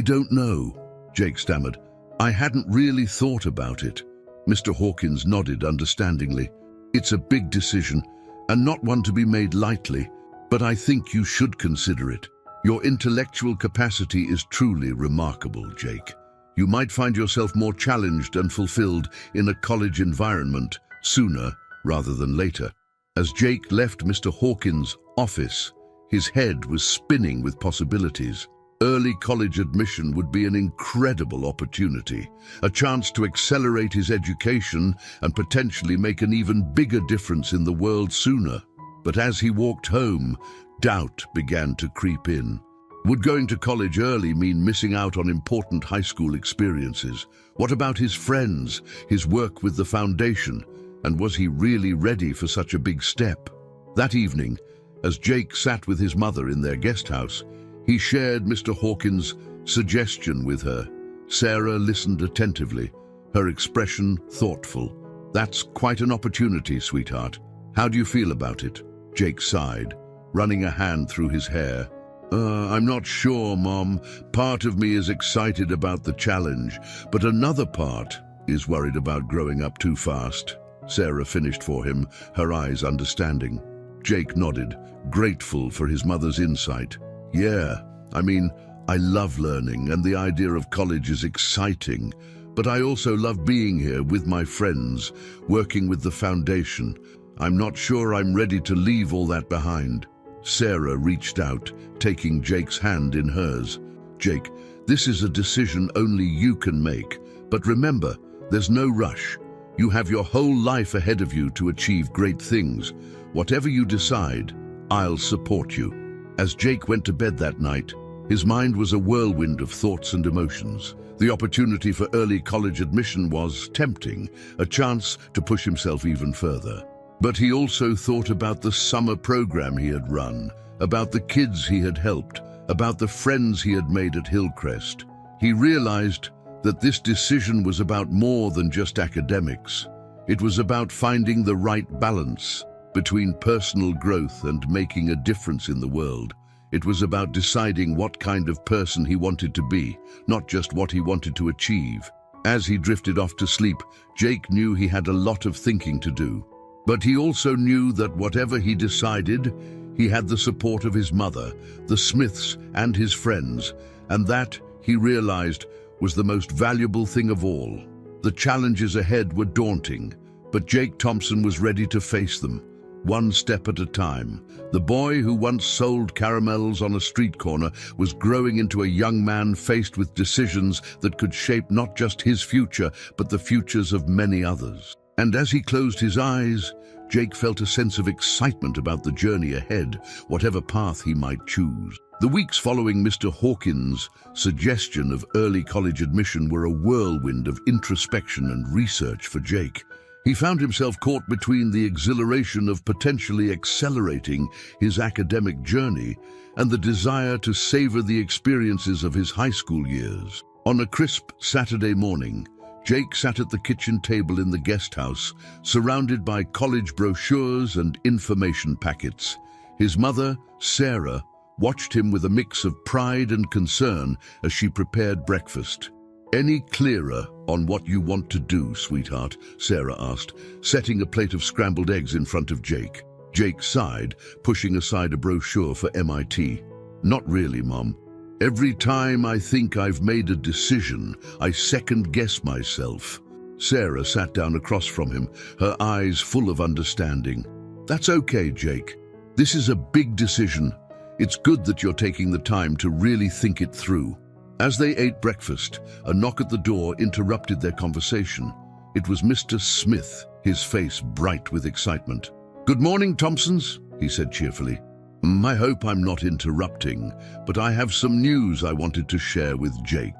don't know," Jake stammered. "I hadn't really thought about it." Mr. Hawkins nodded understandingly. "It's a big decision, and not one to be made lightly. but I think you should consider it. Your intellectual capacity is truly remarkable, Jake. You might find yourself more challenged and fulfilled in a college environment sooner rather than later. As Jake left Mr. Hawkins' office, his head was spinning with possibilities. Early college admission would be an incredible opportunity, a chance to accelerate his education and potentially make an even bigger difference in the world sooner. But as he walked home, doubt began to creep in. Would going to college early mean missing out on important high school experiences? What about his friends, his work with the foundation? And was he really ready for such a big step? That evening, as Jake sat with his mother in their guest house, he shared Mr. Hawkins' suggestion with her. Sarah listened attentively, her expression thoughtful. "That's quite an opportunity, sweetheart. How do you feel about it?" Jake sighed, running a hand through his hair. I'm not sure, Mom. Part of me is excited about the challenge, but another part is worried about growing up too fast." Sarah finished for him, her eyes understanding. Jake nodded, grateful for his mother's insight. "Yeah, I love learning, and the idea of college is exciting, but I also love being here with my friends, working with the foundation. I'm not sure I'm ready to leave all that behind." Sarah reached out, taking Jake's hand in hers. "Jake, this is a decision only you can make, but remember, there's no rush. You have your whole life ahead of you to achieve great things. Whatever you decide, I'll support you." As Jake went to bed that night, his mind was a whirlwind of thoughts and emotions. The opportunity for early college admission was tempting, a chance to push himself even further. But he also thought about the summer program he had run, about the kids he had helped, about the friends he had made at Hillcrest. He realized that this decision was about more than just academics. It was about finding the right balance between personal growth and making a difference in the world. It was about deciding what kind of person he wanted to be, not just what he wanted to achieve. As he drifted off to sleep, Jake knew he had a lot of thinking to do. But he also knew that whatever he decided, he had the support of his mother, the Smiths, and his friends, and that, he realized, was the most valuable thing of all. The challenges ahead were daunting, but Jake Thompson was ready to face them, one step at a time. The boy who once sold caramels on a street corner was growing into a young man faced with decisions that could shape not just his future, but the futures of many others. And as he closed his eyes, Jake felt a sense of excitement about the journey ahead, whatever path he might choose. The weeks following Mr. Hawkins' suggestion of early college admission were a whirlwind of introspection and research for Jake. He found himself caught between the exhilaration of potentially accelerating his academic journey and the desire to savor the experiences of his high school years. On a crisp Saturday morning, Jake sat at the kitchen table in the guest house, surrounded by college brochures and information packets. His mother, Sarah, watched him with a mix of pride and concern as she prepared breakfast. "Any clearer on what you want to do, sweetheart?" Sarah asked, setting a plate of scrambled eggs in front of Jake. Jake sighed, pushing aside a brochure for MIT. "Not really, Mom. Every time I think I've made a decision, I second-guess myself." Sarah sat down across from him, her eyes full of understanding. "That's okay, Jake. This is a big decision. It's good that you're taking the time to really think it through." As they ate breakfast, a knock at the door interrupted their conversation. It was Mr. Smith, his face bright with excitement. "Good morning, Thompsons," he said cheerfully. "I hope I'm not interrupting, but I have some news I wanted to share with Jake."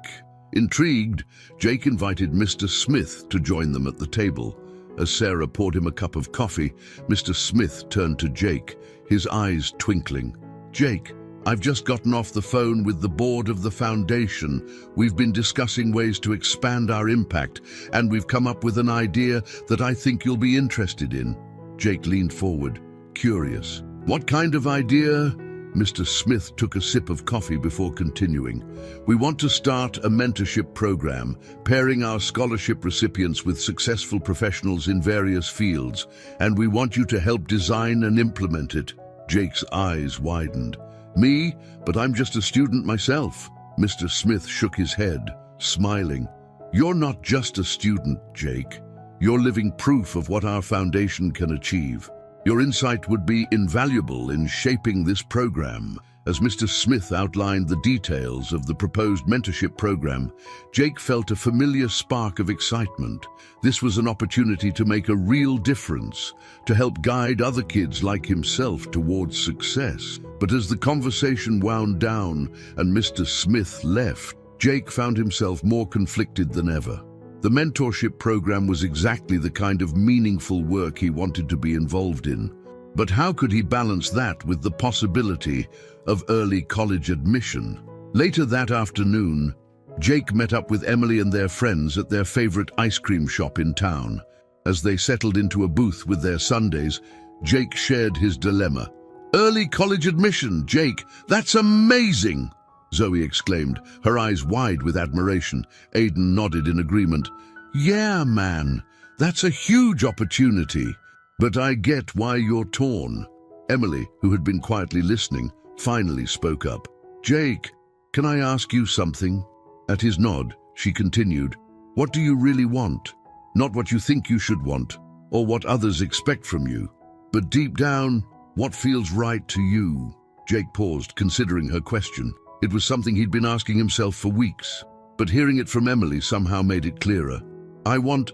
Intrigued, Jake invited Mr. Smith to join them at the table. As Sarah poured him a cup of coffee, Mr. Smith turned to Jake, his eyes twinkling. "Jake, I've just gotten off the phone with the board of the foundation. We've been discussing ways to expand our impact, and we've come up with an idea that I think you'll be interested in." Jake leaned forward, curious. "What kind of idea?" Mr. Smith took a sip of coffee before continuing. "We want to start a mentorship program, pairing our scholarship recipients with successful professionals in various fields, and we want you to help design and implement it." Jake's eyes widened. Me? But I'm just a student myself. Mr. Smith shook his head, smiling. You're not just a student, Jake. You're living proof of what our foundation can achieve. Your insight would be invaluable in shaping this program. As Mr. Smith outlined the details of the proposed mentorship program, Jake felt a familiar spark of excitement. This was an opportunity to make a real difference, to help guide other kids like himself towards success. But as the conversation wound down and Mr. Smith left, Jake found himself more conflicted than ever. The mentorship program was exactly the kind of meaningful work he wanted to be involved in. But how could he balance that with the possibility of early college admission? Later that afternoon, Jake met up with Emily and their friends at their favorite ice cream shop in town. As they settled into a booth with their sundaes, Jake shared his dilemma. "Early college admission, Jake, that's amazing!" Zoe exclaimed, her eyes wide with admiration. Aiden nodded in agreement. "Yeah, man, that's a huge opportunity. But I get why you're torn." Emily, who had been quietly listening, finally spoke up. "Jake, can I ask you something?" At his nod, she continued, "What do you really want? Not what you think you should want, or what others expect from you, but deep down, what feels right to you?" Jake paused, considering her question. It was something he'd been asking himself for weeks, but hearing it from Emily somehow made it clearer. I want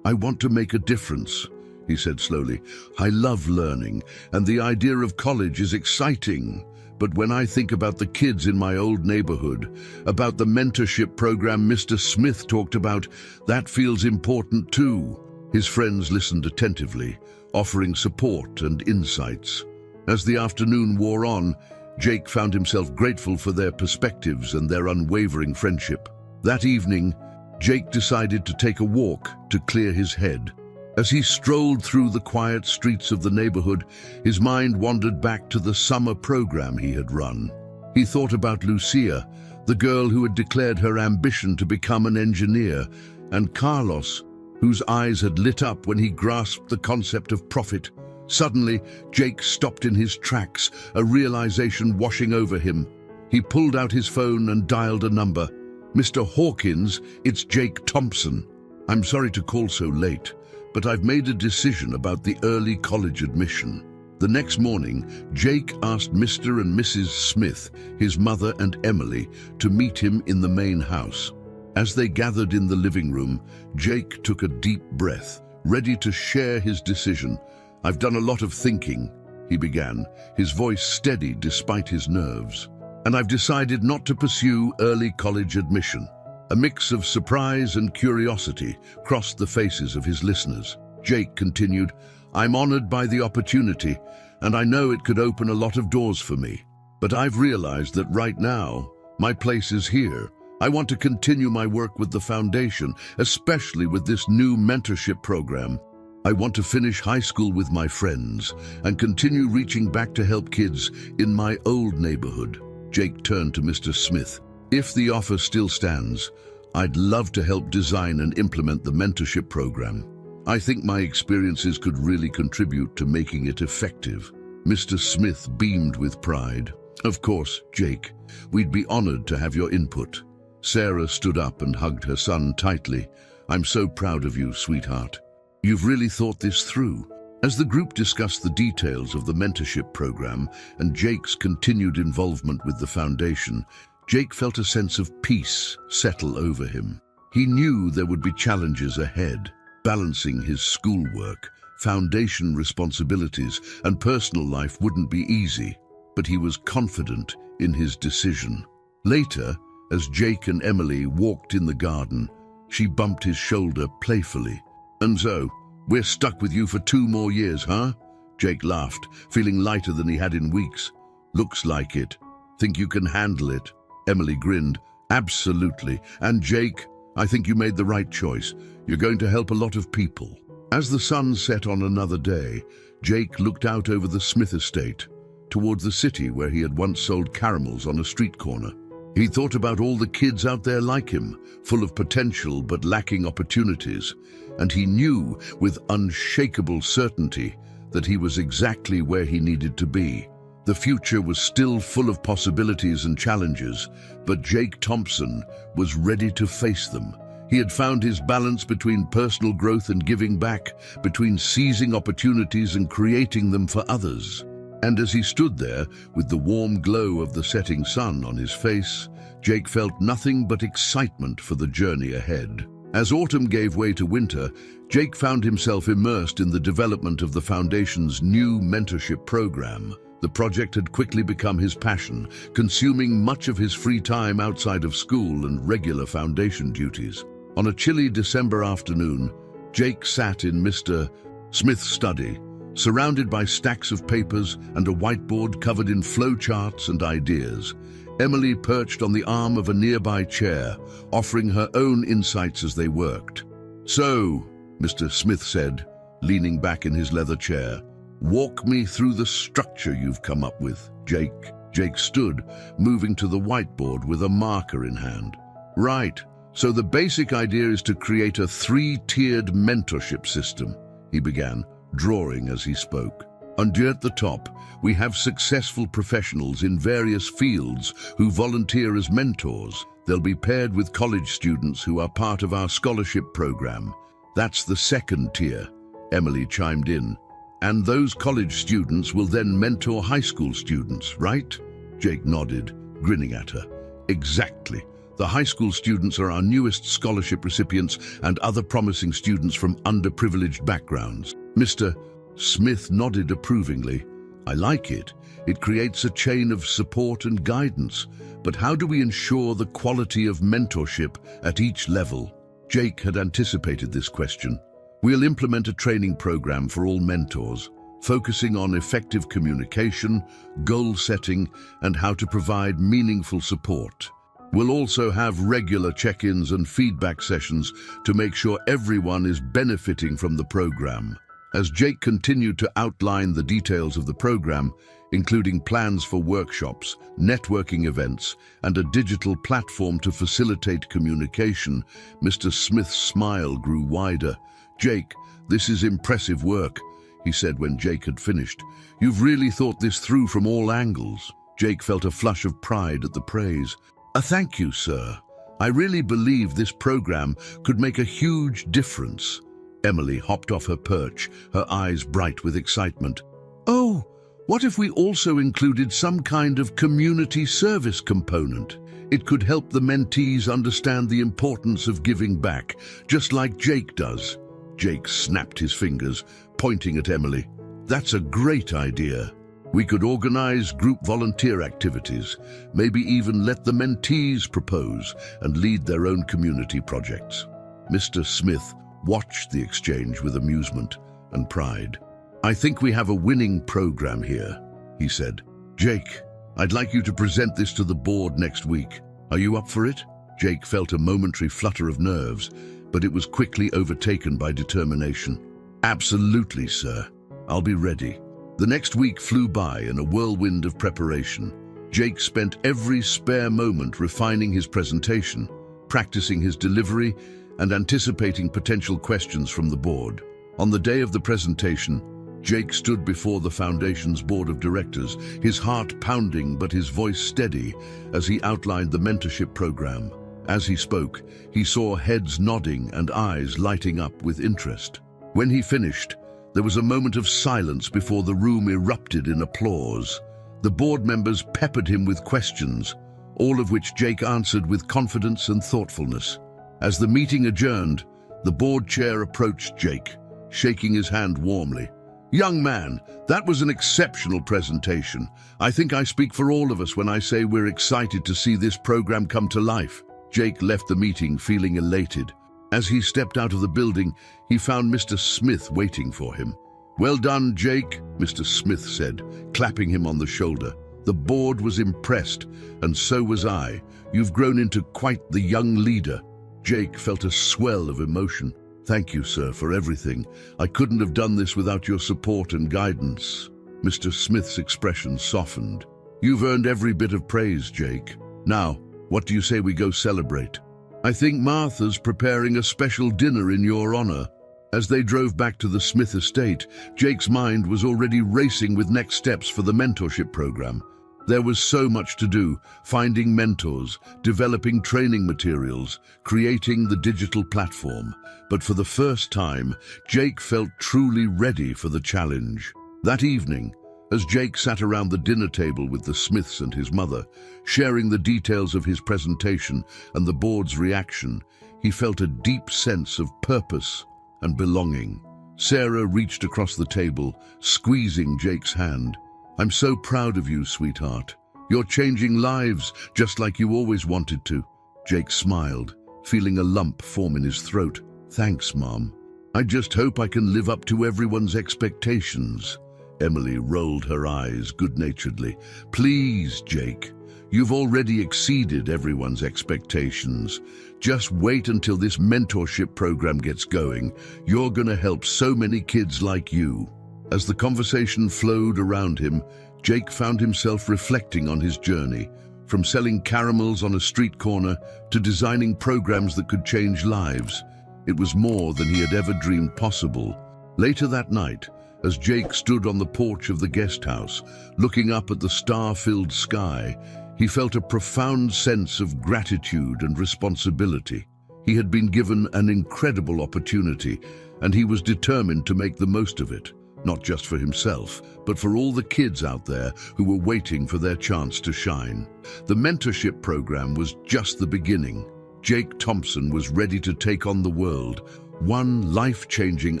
to make a difference," he said slowly. "I love learning, and the idea of college is exciting. But when I think about the kids in my old neighborhood, about the mentorship program Mr. Smith talked about, that feels important too." His friends listened attentively, offering support and insights. As the afternoon wore on, Jake found himself grateful for their perspectives and their unwavering friendship. That evening, Jake decided to take a walk to clear his head. As he strolled through the quiet streets of the neighborhood, his mind wandered back to the summer program he had run. He thought about Lucia, the girl who had declared her ambition to become an engineer, and Carlos, whose eyes had lit up when he grasped the concept of profit. Suddenly, Jake stopped in his tracks, a realization washing over him. He pulled out his phone and dialed a number. "Mr. Hawkins, it's Jake Thompson. I'm sorry to call so late, but I've made a decision about the early college admission." The next morning, Jake asked Mr. and Mrs. Smith, his mother and Emily, to meet him in the main house. As they gathered in the living room, Jake took a deep breath, ready to share his decision. "I've done a lot of thinking," he began, his voice steady despite his nerves. "And I've decided not to pursue early college admission." A mix of surprise and curiosity crossed the faces of his listeners. Jake continued, "I'm honored by the opportunity, and I know it could open a lot of doors for me. But I've realized that right now, my place is here. I want to continue my work with the foundation, especially with this new mentorship program. I want to finish high school with my friends and continue reaching back to help kids in my old neighborhood." Jake turned to Mr. Smith. "If the offer still stands, I'd love to help design and implement the mentorship program. I think my experiences could really contribute to making it effective." Mr. Smith beamed with pride. "Of course, Jake, we'd be honored to have your input." Sarah stood up and hugged her son tightly. "I'm so proud of you, sweetheart. You've really thought this through." As the group discussed the details of the mentorship program and Jake's continued involvement with the foundation, Jake felt a sense of peace settle over him. He knew there would be challenges ahead, balancing his schoolwork, foundation responsibilities, and personal life wouldn't be easy, but he was confident in his decision. Later, as Jake and Emily walked in the garden, she bumped his shoulder playfully. "And so, we're stuck with you for 2 more years, huh?" Jake laughed, feeling lighter than he had in weeks. "Looks like it. Think you can handle it?" Emily grinned. "Absolutely. And Jake, I think you made the right choice. You're going to help a lot of people." As the sun set on another day, Jake looked out over the Smith estate, towards the city where he had once sold caramels on a street corner. He thought about all the kids out there like him, full of potential but lacking opportunities, and he knew with unshakable certainty that he was exactly where he needed to be. The future was still full of possibilities and challenges, but Jake Thompson was ready to face them. He had found his balance between personal growth and giving back, between seizing opportunities and creating them for others. And as he stood there, with the warm glow of the setting sun on his face, Jake felt nothing but excitement for the journey ahead. As autumn gave way to winter, Jake found himself immersed in the development of the Foundation's new mentorship program. The project had quickly become his passion, consuming much of his free time outside of school and regular Foundation duties. On a chilly December afternoon, Jake sat in Mr. Smith's study, surrounded by stacks of papers and a whiteboard covered in flowcharts and ideas. Emily perched on the arm of a nearby chair, offering her own insights as they worked. "So," Mr. Smith said, leaning back in his leather chair, "walk me through the structure you've come up with, Jake." Jake stood, moving to the whiteboard with a marker in hand. "Right. So the basic idea is to create a 3-tiered mentorship system," he began, drawing as he spoke. "And at the top, we have successful professionals in various fields who volunteer as mentors. They'll be paired with college students who are part of our scholarship program. That's the 2nd tier," Emily chimed in. "And those college students will then mentor high school students, right?" Jake nodded, grinning at her. "Exactly. The high school students are our newest scholarship recipients and other promising students from underprivileged backgrounds." Mr. Smith nodded approvingly. "I like it. It creates a chain of support and guidance. But how do we ensure the quality of mentorship at each level?" Jake had anticipated this question. "We'll implement a training program for all mentors, focusing on effective communication, goal setting, and how to provide meaningful support. We'll also have regular check-ins and feedback sessions to make sure everyone is benefiting from the program." As Jake continued to outline the details of the program, including plans for workshops, networking events, and a digital platform to facilitate communication, Mr. Smith's smile grew wider. "Jake, this is impressive work," he said when Jake had finished. "You've really thought this through from all angles." Jake felt a flush of pride at the praise. "Thank you, sir. I really believe this program could make a huge difference." Emily hopped off her perch, her eyes bright with excitement. "Oh, what if we also included some kind of community service component? It could help the mentees understand the importance of giving back, just like Jake does." Jake snapped his fingers, pointing at Emily. "That's a great idea. We could organize group volunteer activities, maybe even let the mentees propose and lead their own community projects." Mr. Smith watched the exchange with amusement and pride. "I think we have a winning program here," he said. "Jake, I'd like you to present this to the board next week. Are you up for it?" Jake felt a momentary flutter of nerves, but it was quickly overtaken by determination. "Absolutely, sir. I'll be ready." The next week flew by in a whirlwind of preparation. Jake spent every spare moment refining his presentation, practicing his delivery, and anticipating potential questions from the board. On the day of the presentation, Jake stood before the Foundation's board of directors, his heart pounding but his voice steady as he outlined the mentorship program. As he spoke, he saw heads nodding and eyes lighting up with interest. When he finished, there was a moment of silence before the room erupted in applause. The board members peppered him with questions, all of which Jake answered with confidence and thoughtfulness. As the meeting adjourned, the board chair approached Jake, shaking his hand warmly. "Young man, that was an exceptional presentation. I think I speak for all of us when I say we're excited to see this program come to life." Jake left the meeting feeling elated. As he stepped out of the building, he found Mr. Smith waiting for him. "Well done, Jake," Mr. Smith said, clapping him on the shoulder. "The board was impressed, and so was I. You've grown into quite the young leader." Jake felt a swell of emotion. "Thank you, sir, for everything. I couldn't have done this without your support and guidance." Mr. Smith's expression softened. "You've earned every bit of praise, Jake. Now, what do you say we go celebrate? I think Martha's preparing a special dinner in your honor." As they drove back to the Smith estate, Jake's mind was already racing with next steps for the mentorship program. There was so much to do: finding mentors, developing training materials, creating the digital platform. But for the first time, Jake felt truly ready for the challenge. That evening, as Jake sat around the dinner table with the Smiths and his mother, sharing the details of his presentation and the board's reaction, he felt a deep sense of purpose and belonging. Sarah reached across the table, squeezing Jake's hand. "I'm so proud of you, sweetheart. You're changing lives just like you always wanted to." Jake smiled, feeling a lump form in his throat. "Thanks, Mom. I just hope I can live up to everyone's expectations." Emily rolled her eyes good-naturedly. "Please, Jake. You've already exceeded everyone's expectations. Just wait until this mentorship program gets going. You're gonna help so many kids like you." As the conversation flowed around him, Jake found himself reflecting on his journey, from selling caramels on a street corner to designing programs that could change lives. It was more than he had ever dreamed possible. Later that night, as Jake stood on the porch of the guest house, looking up at the star-filled sky, he felt a profound sense of gratitude and responsibility. He had been given an incredible opportunity, and he was determined to make the most of it, not just for himself, but for all the kids out there who were waiting for their chance to shine. The mentorship program was just the beginning. Jake Thompson was ready to take on the world, one life-changing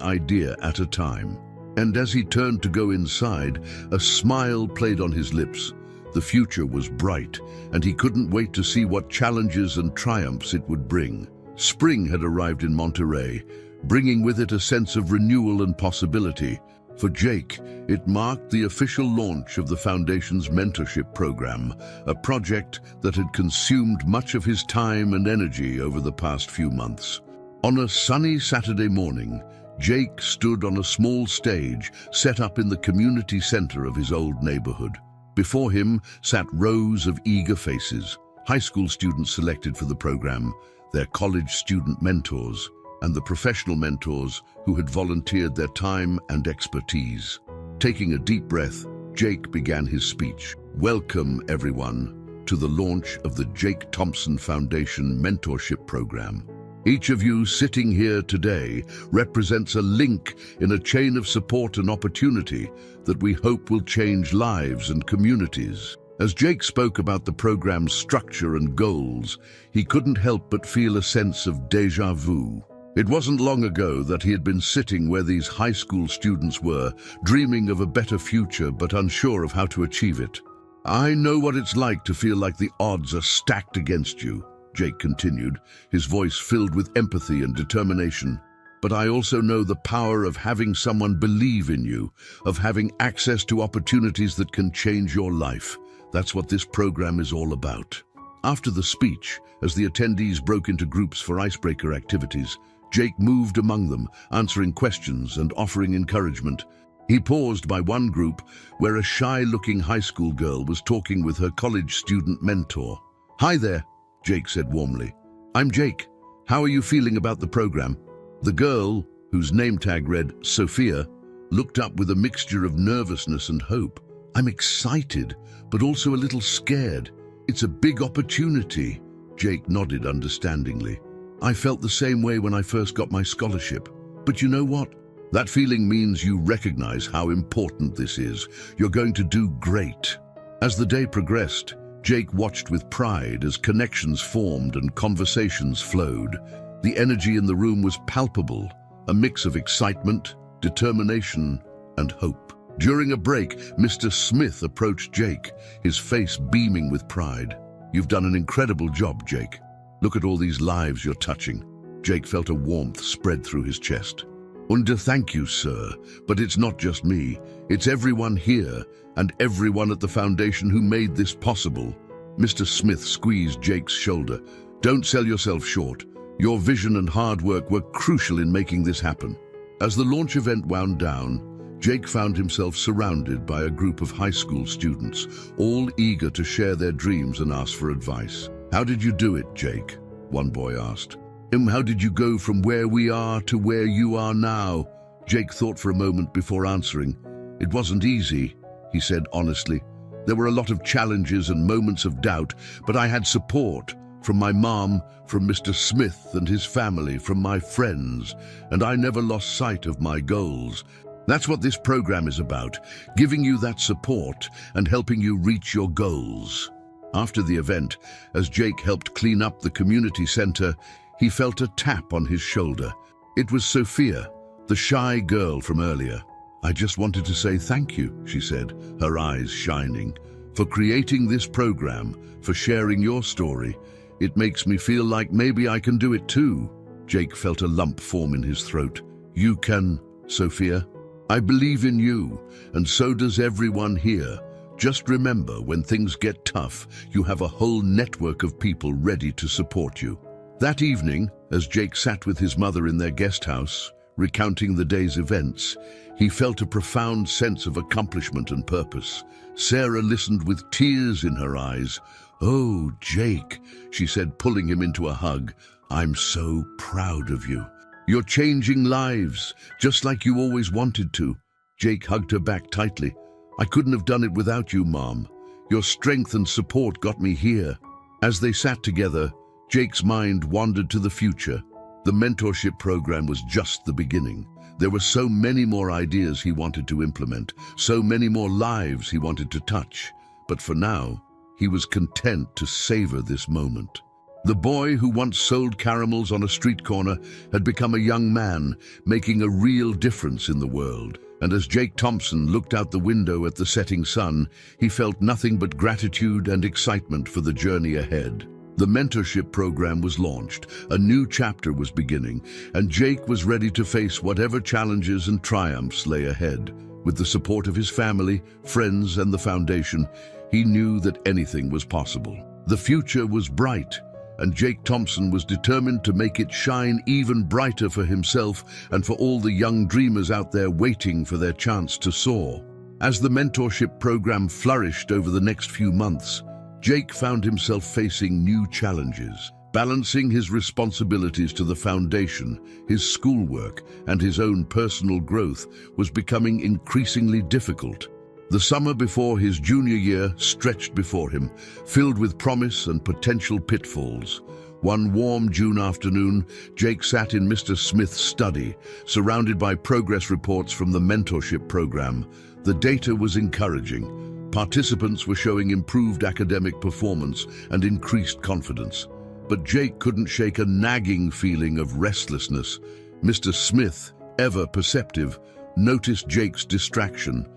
idea at a time. And as he turned to go inside, a smile played on his lips. The future was bright, and he couldn't wait to see what challenges and triumphs it would bring. Spring had arrived in Monterey, bringing with it a sense of renewal and possibility. For Jake, it marked the official launch of the Foundation's mentorship program, a project that had consumed much of his time and energy over the past few months. On a sunny Saturday morning, Jake stood on a small stage set up in the community center of his old neighborhood. Before him sat rows of eager faces, high school students selected for the program, their college student mentors, and the professional mentors who had volunteered their time and expertise. Taking a deep breath, Jake began his speech. "Welcome, everyone, to the launch of the Jake Thompson Foundation Mentorship Program. Each of you sitting here today represents a link in a chain of support and opportunity that we hope will change lives and communities." As Jake spoke about the program's structure and goals, he couldn't help but feel a sense of déjà vu. It wasn't long ago that he had been sitting where these high school students were, dreaming of a better future but unsure of how to achieve it. "I know what it's like to feel like the odds are stacked against you," Jake continued, his voice filled with empathy and determination. "But I also know the power of having someone believe in you, of having access to opportunities that can change your life. That's what this program is all about." After the speech, as the attendees broke into groups for icebreaker activities, Jake moved among them, answering questions and offering encouragement. He paused by one group where a shy-looking high school girl was talking with her college student mentor. "Hi there," Jake said warmly. "I'm Jake. How are you feeling about the program?" The girl, whose name tag read Sophia, looked up with a mixture of nervousness and hope. "I'm excited, but also a little scared. It's a big opportunity." Jake nodded understandingly. "I felt the same way when I first got my scholarship. But you know what? That feeling means you recognize how important this is. You're going to do great." As the day progressed, Jake watched with pride as connections formed and conversations flowed. The energy in the room was palpable, a mix of excitement, determination, and hope. During a break, Mr. Smith approached Jake, his face beaming with pride. "You've done an incredible job, Jake. Look at all these lives you're touching." Jake felt a warmth spread through his chest. Thank you, sir. But it's not just me. It's everyone here and everyone at the foundation who made this possible." Mr. Smith squeezed Jake's shoulder. "Don't sell yourself short. Your vision and hard work were crucial in making this happen." As the launch event wound down, Jake found himself surrounded by a group of high school students, all eager to share their dreams and ask for advice. "How did you do it, Jake?" one boy asked. How did you go from where we are to where you are now? Jake thought for a moment before answering. It wasn't easy, he said honestly. There were a lot of challenges and moments of doubt, but I had support from my mom, from Mr. Smith and his family, from my friends, and I never lost sight of my goals. That's what this program is about, giving you that support and helping you reach your goals. After the event, as Jake helped clean up the community center, he felt a tap on his shoulder. It was Sophia, the shy girl from earlier. I just wanted to say thank you, she said, her eyes shining, for creating this program, for sharing your story. It makes me feel like maybe I can do it too. Jake felt a lump form in his throat. You can, Sophia. I believe in you, and so does everyone here. Just remember, when things get tough, you have a whole network of people ready to support you. That evening, as Jake sat with his mother in their guest house, recounting the day's events, he felt a profound sense of accomplishment and purpose. Sarah listened with tears in her eyes. Oh, Jake, she said, pulling him into a hug. I'm so proud of you. You're changing lives, just like you always wanted to. Jake hugged her back tightly. I couldn't have done it without you, Mom. Your strength and support got me here. As they sat together, Jake's mind wandered to the future. The mentorship program was just the beginning. There were so many more ideas he wanted to implement, so many more lives he wanted to touch. But for now, he was content to savor this moment. The boy who once sold caramels on a street corner had become a young man, making a real difference in the world. And as Jake Thompson looked out the window at the setting sun, he felt nothing but gratitude and excitement for the journey ahead. The mentorship program was launched, a new chapter was beginning, and Jake was ready to face whatever challenges and triumphs lay ahead. With the support of his family, friends, and the foundation, he knew that anything was possible. The future was bright, and Jake Thompson was determined to make it shine even brighter for himself and for all the young dreamers out there waiting for their chance to soar. As the mentorship program flourished over the next few months, Jake found himself facing new challenges. Balancing his responsibilities to the foundation, his schoolwork, and his own personal growth was becoming increasingly difficult. The summer before his junior year stretched before him, filled with promise and potential pitfalls. One warm June afternoon, Jake sat in Mr. Smith's study, surrounded by progress reports from the mentorship program. The data was encouraging. Participants were showing improved academic performance and increased confidence. But Jake couldn't shake a nagging feeling of restlessness. Mr. Smith, ever perceptive, noticed Jake's distraction.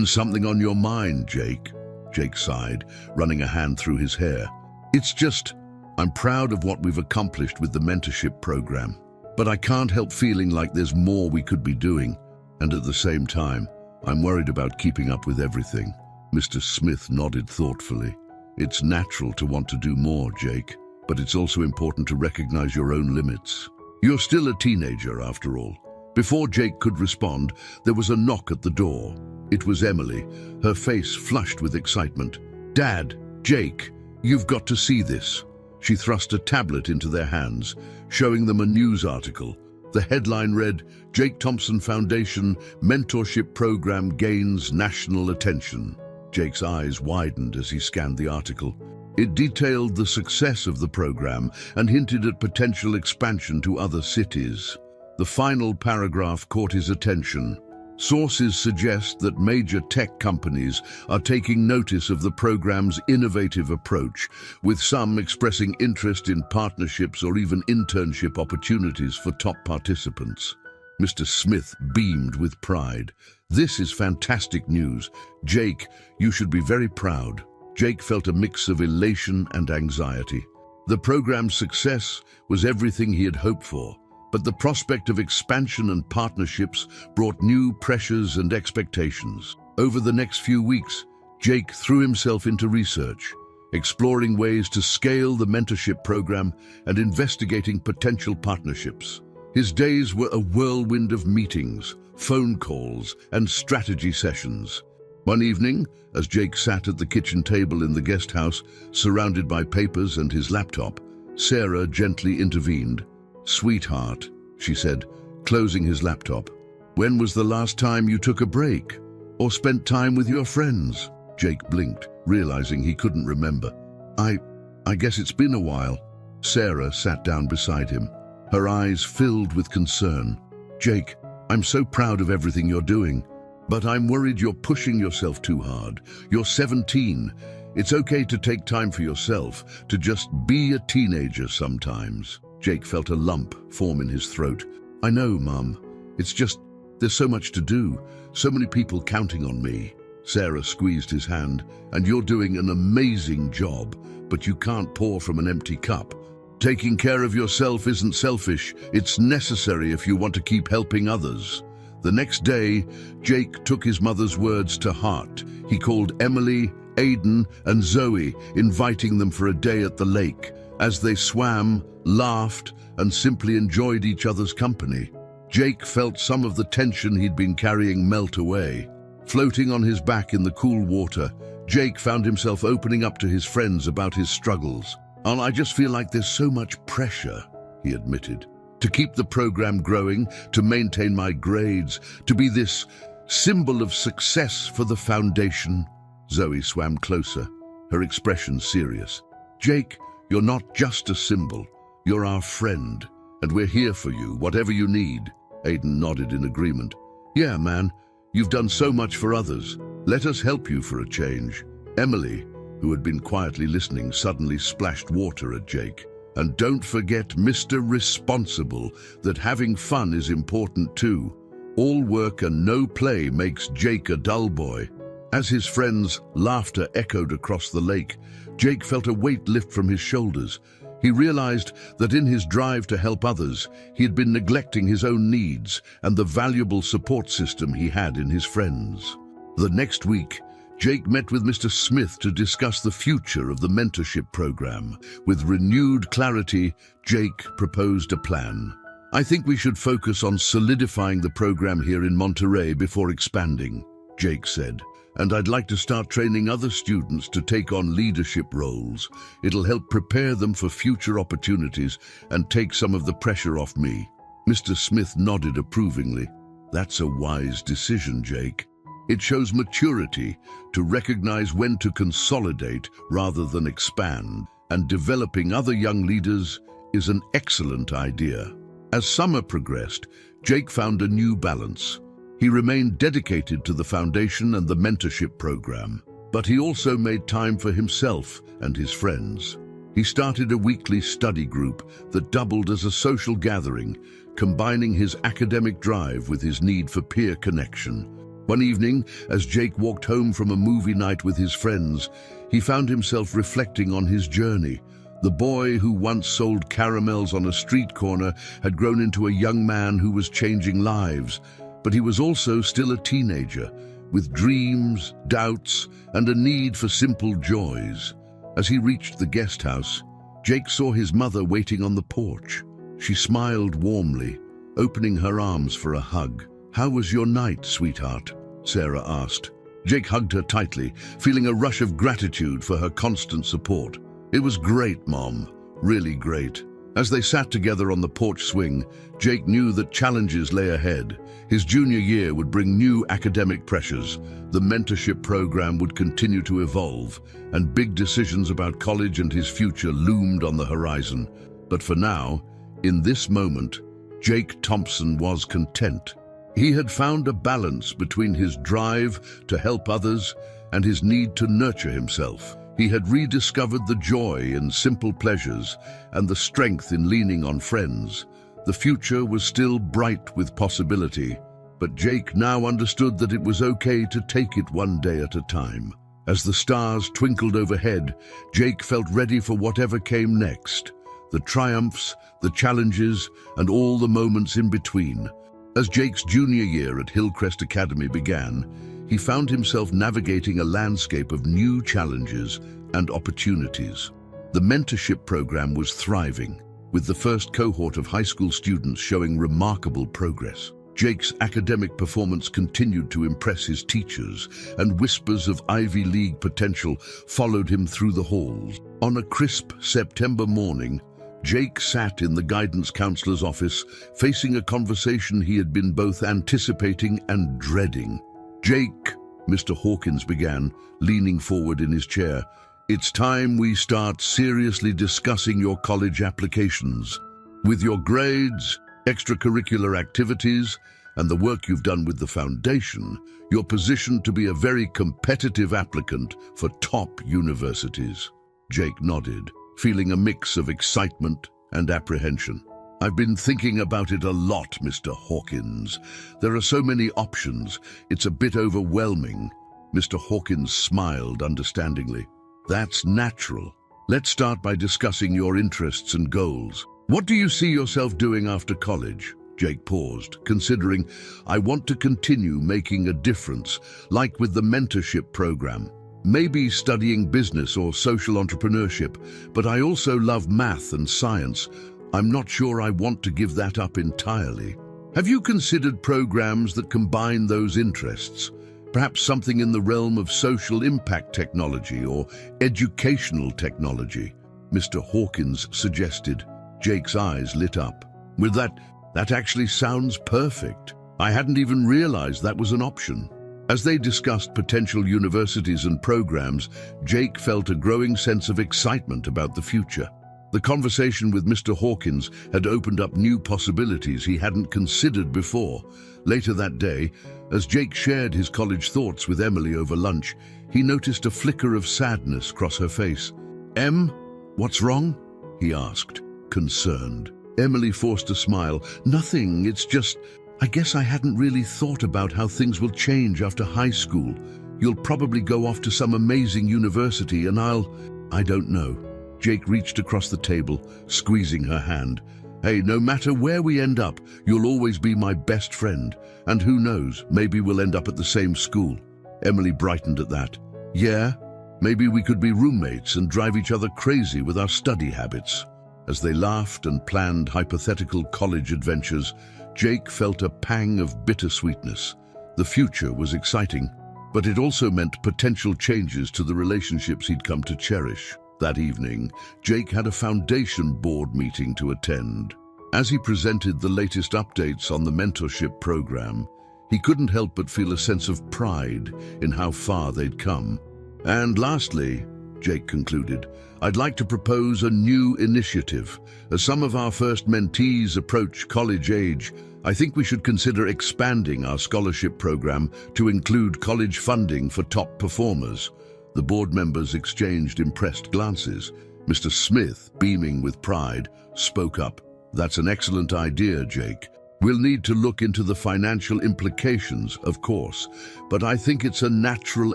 Something on your mind, Jake? Jake sighed, running a hand through his hair. It's just, I'm proud of what we've accomplished with the mentorship program, but I can't help feeling like there's more we could be doing. And at the same time, I'm worried about keeping up with everything. Mr. Smith nodded thoughtfully. It's natural to want to do more, Jake, but it's also important to recognize your own limits. You're still a teenager, after all. Before Jake could respond, there was a knock at the door. It was Emily, her face flushed with excitement. Dad, Jake, you've got to see this. She thrust a tablet into their hands, showing them a news article. The headline read, Jake Thompson Foundation Mentorship Program Gains National Attention. Jake's eyes widened as he scanned the article. It detailed the success of the program and hinted at potential expansion to other cities. The final paragraph caught his attention. Sources suggest that major tech companies are taking notice of the program's innovative approach, with some expressing interest in partnerships or even internship opportunities for top participants. Mr. Smith beamed with pride. This is fantastic news. Jake, you should be very proud. Jake felt a mix of elation and anxiety. The program's success was everything he had hoped for, but the prospect of expansion and partnerships brought new pressures and expectations. Over the next few weeks, Jake threw himself into research, exploring ways to scale the mentorship program and investigating potential partnerships. His days were a whirlwind of meetings, phone calls, and strategy sessions. One evening, as Jake sat at the kitchen table in the guest house, surrounded by papers and his laptop, Sarah gently intervened. "Sweetheart," she said, closing his laptop. "When was the last time you took a break? Or spent time with your friends?" Jake blinked, realizing he couldn't remember. I guess it's been a while." Sarah sat down beside him, her eyes filled with concern. "Jake, I'm so proud of everything you're doing, but I'm worried you're pushing yourself too hard. You're 17. It's okay to take time for yourself, to just be a teenager sometimes." Jake felt a lump form in his throat. "I know, Mum. It's just, there's so much to do, so many people counting on me." Sarah squeezed his hand. "And you're doing an amazing job, but you can't pour from an empty cup. Taking care of yourself isn't selfish, it's necessary if you want to keep helping others." The next day, Jake took his mother's words to heart. He called Emily, Aiden, and Zoe, inviting them for a day at the lake. As they swam, laughed, and simply enjoyed each other's company, Jake felt some of the tension he'd been carrying melt away. Floating on his back in the cool water, Jake found himself opening up to his friends about his struggles. "And I just feel like there's so much pressure," he admitted, "to keep the program growing, to maintain my grades, to be this symbol of success for the foundation." Zoe swam closer, her expression serious. "Jake, you're not just a symbol, you're our friend, and we're here for you, whatever you need." Aiden nodded in agreement. "Yeah, man, you've done so much for others. Let us help you for a change." Emily, who had been quietly listening, suddenly splashed water at Jake. "And don't forget, Mr. Responsible, that having fun is important too. All work and no play makes Jake a dull boy." As his friends' laughter echoed across the lake, Jake felt a weight lift from his shoulders. He realized that in his drive to help others, he had been neglecting his own needs and the valuable support system he had in his friends. The next week, Jake met with Mr. Smith to discuss the future of the mentorship program. With renewed clarity, Jake proposed a plan. "I think we should focus on solidifying the program here in Monterey before expanding," Jake said. "And I'd like to start training other students to take on leadership roles. It'll help prepare them for future opportunities and take some of the pressure off me." Mr. Smith nodded approvingly. "That's a wise decision, Jake. It shows maturity to recognize when to consolidate rather than expand, and developing other young leaders is an excellent idea." As summer progressed, Jake found a new balance. He remained dedicated to the foundation and the mentorship program, but he also made time for himself and his friends. He started a weekly study group that doubled as a social gathering, combining his academic drive with his need for peer connection. One evening, as Jake walked home from a movie night with his friends, he found himself reflecting on his journey. The boy who once sold caramels on a street corner had grown into a young man who was changing lives, but he was also still a teenager, with dreams, doubts, and a need for simple joys. As he reached the guest house, Jake saw his mother waiting on the porch. She smiled warmly, opening her arms for a hug. "How was your night, sweetheart?" Sarah asked. Jake hugged her tightly, feeling a rush of gratitude for her constant support. "It was great, Mom. Really great." As they sat together on the porch swing, Jake knew that challenges lay ahead. His junior year would bring new academic pressures, the mentorship program would continue to evolve, and big decisions about college and his future loomed on the horizon. But for now, in this moment, Jake Thompson was content. He had found a balance between his drive to help others and his need to nurture himself. He had rediscovered the joy in simple pleasures and the strength in leaning on friends. The future was still bright with possibility, but Jake now understood that it was okay to take it one day at a time. As the stars twinkled overhead, Jake felt ready for whatever came next. The triumphs, the challenges, and all the moments in between. As Jake's junior year at Hillcrest Academy began, he found himself navigating a landscape of new challenges and opportunities. The mentorship program was thriving, with the first cohort of high school students showing remarkable progress. Jake's academic performance continued to impress his teachers, and whispers of Ivy League potential followed him through the halls. On a crisp September morning, Jake sat in the guidance counselor's office, facing a conversation he had been both anticipating and dreading. "Jake," Mr. Hawkins began, leaning forward in his chair, "it's time we start seriously discussing your college applications. With your grades, extracurricular activities, and the work you've done with the foundation, you're positioned to be a very competitive applicant for top universities." Jake nodded, feeling a mix of excitement and apprehension. "I've been thinking about it a lot, Mr. Hawkins. There are so many options, it's a bit overwhelming." Mr. Hawkins smiled understandingly. "That's natural. Let's start by discussing your interests and goals. What do you see yourself doing after college?" Jake paused, considering, "I want to continue making a difference, like with the mentorship program. Maybe studying business or social entrepreneurship, but I also love math and science. I'm not sure I want to give that up entirely." "Have you considered programs that combine those interests? Perhaps something in the realm of social impact technology or educational technology?" Mr. Hawkins suggested. Jake's eyes lit up. "With that actually sounds perfect. I hadn't even realized that was an option." As they discussed potential universities and programs, Jake felt a growing sense of excitement about the future. The conversation with Mr. Hawkins had opened up new possibilities he hadn't considered before. Later that day, as Jake shared his college thoughts with Emily over lunch, he noticed a flicker of sadness cross her face. "Em, what's wrong?" he asked, concerned. Emily forced a smile. "Nothing, it's just, I guess I hadn't really thought about how things will change after high school. You'll probably go off to some amazing university and I don't know." Jake reached across the table, squeezing her hand. "Hey, no matter where we end up, you'll always be my best friend. And who knows, maybe we'll end up at the same school." Emily brightened at that. "Yeah, maybe we could be roommates and drive each other crazy with our study habits." As they laughed and planned hypothetical college adventures, Jake felt a pang of bittersweetness. The future was exciting, but it also meant potential changes to the relationships he'd come to cherish. That evening, Jake had a foundation board meeting to attend. As he presented the latest updates on the mentorship program, he couldn't help but feel a sense of pride in how far they'd come. "And lastly," Jake concluded, "I'd like to propose a new initiative. As some of our first mentees approach college age, I think we should consider expanding our scholarship program to include college funding for top performers." The board members exchanged impressed glances. Mr. Smith, beaming with pride, spoke up. "That's an excellent idea, Jake. We'll need to look into the financial implications, of course, but I think it's a natural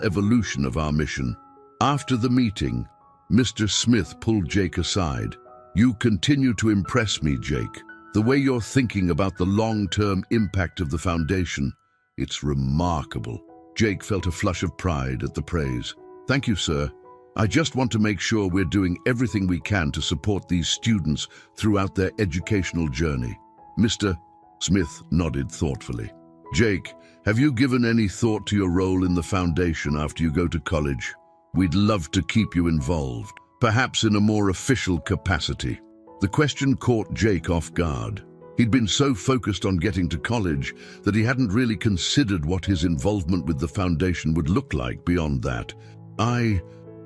evolution of our mission." After the meeting, Mr. Smith pulled Jake aside. "You continue to impress me, Jake. The way you're thinking about the long-term impact of the foundation, it's remarkable." Jake felt a flush of pride at the praise. "Thank you, sir. I just want to make sure we're doing everything we can to support these students throughout their educational journey." Mr. Smith nodded thoughtfully. "Jake, have you given any thought to your role in the foundation after you go to college? We'd love to keep you involved, perhaps in a more official capacity." The question caught Jake off guard. He'd been so focused on getting to college that he hadn't really considered what his involvement with the foundation would look like beyond that.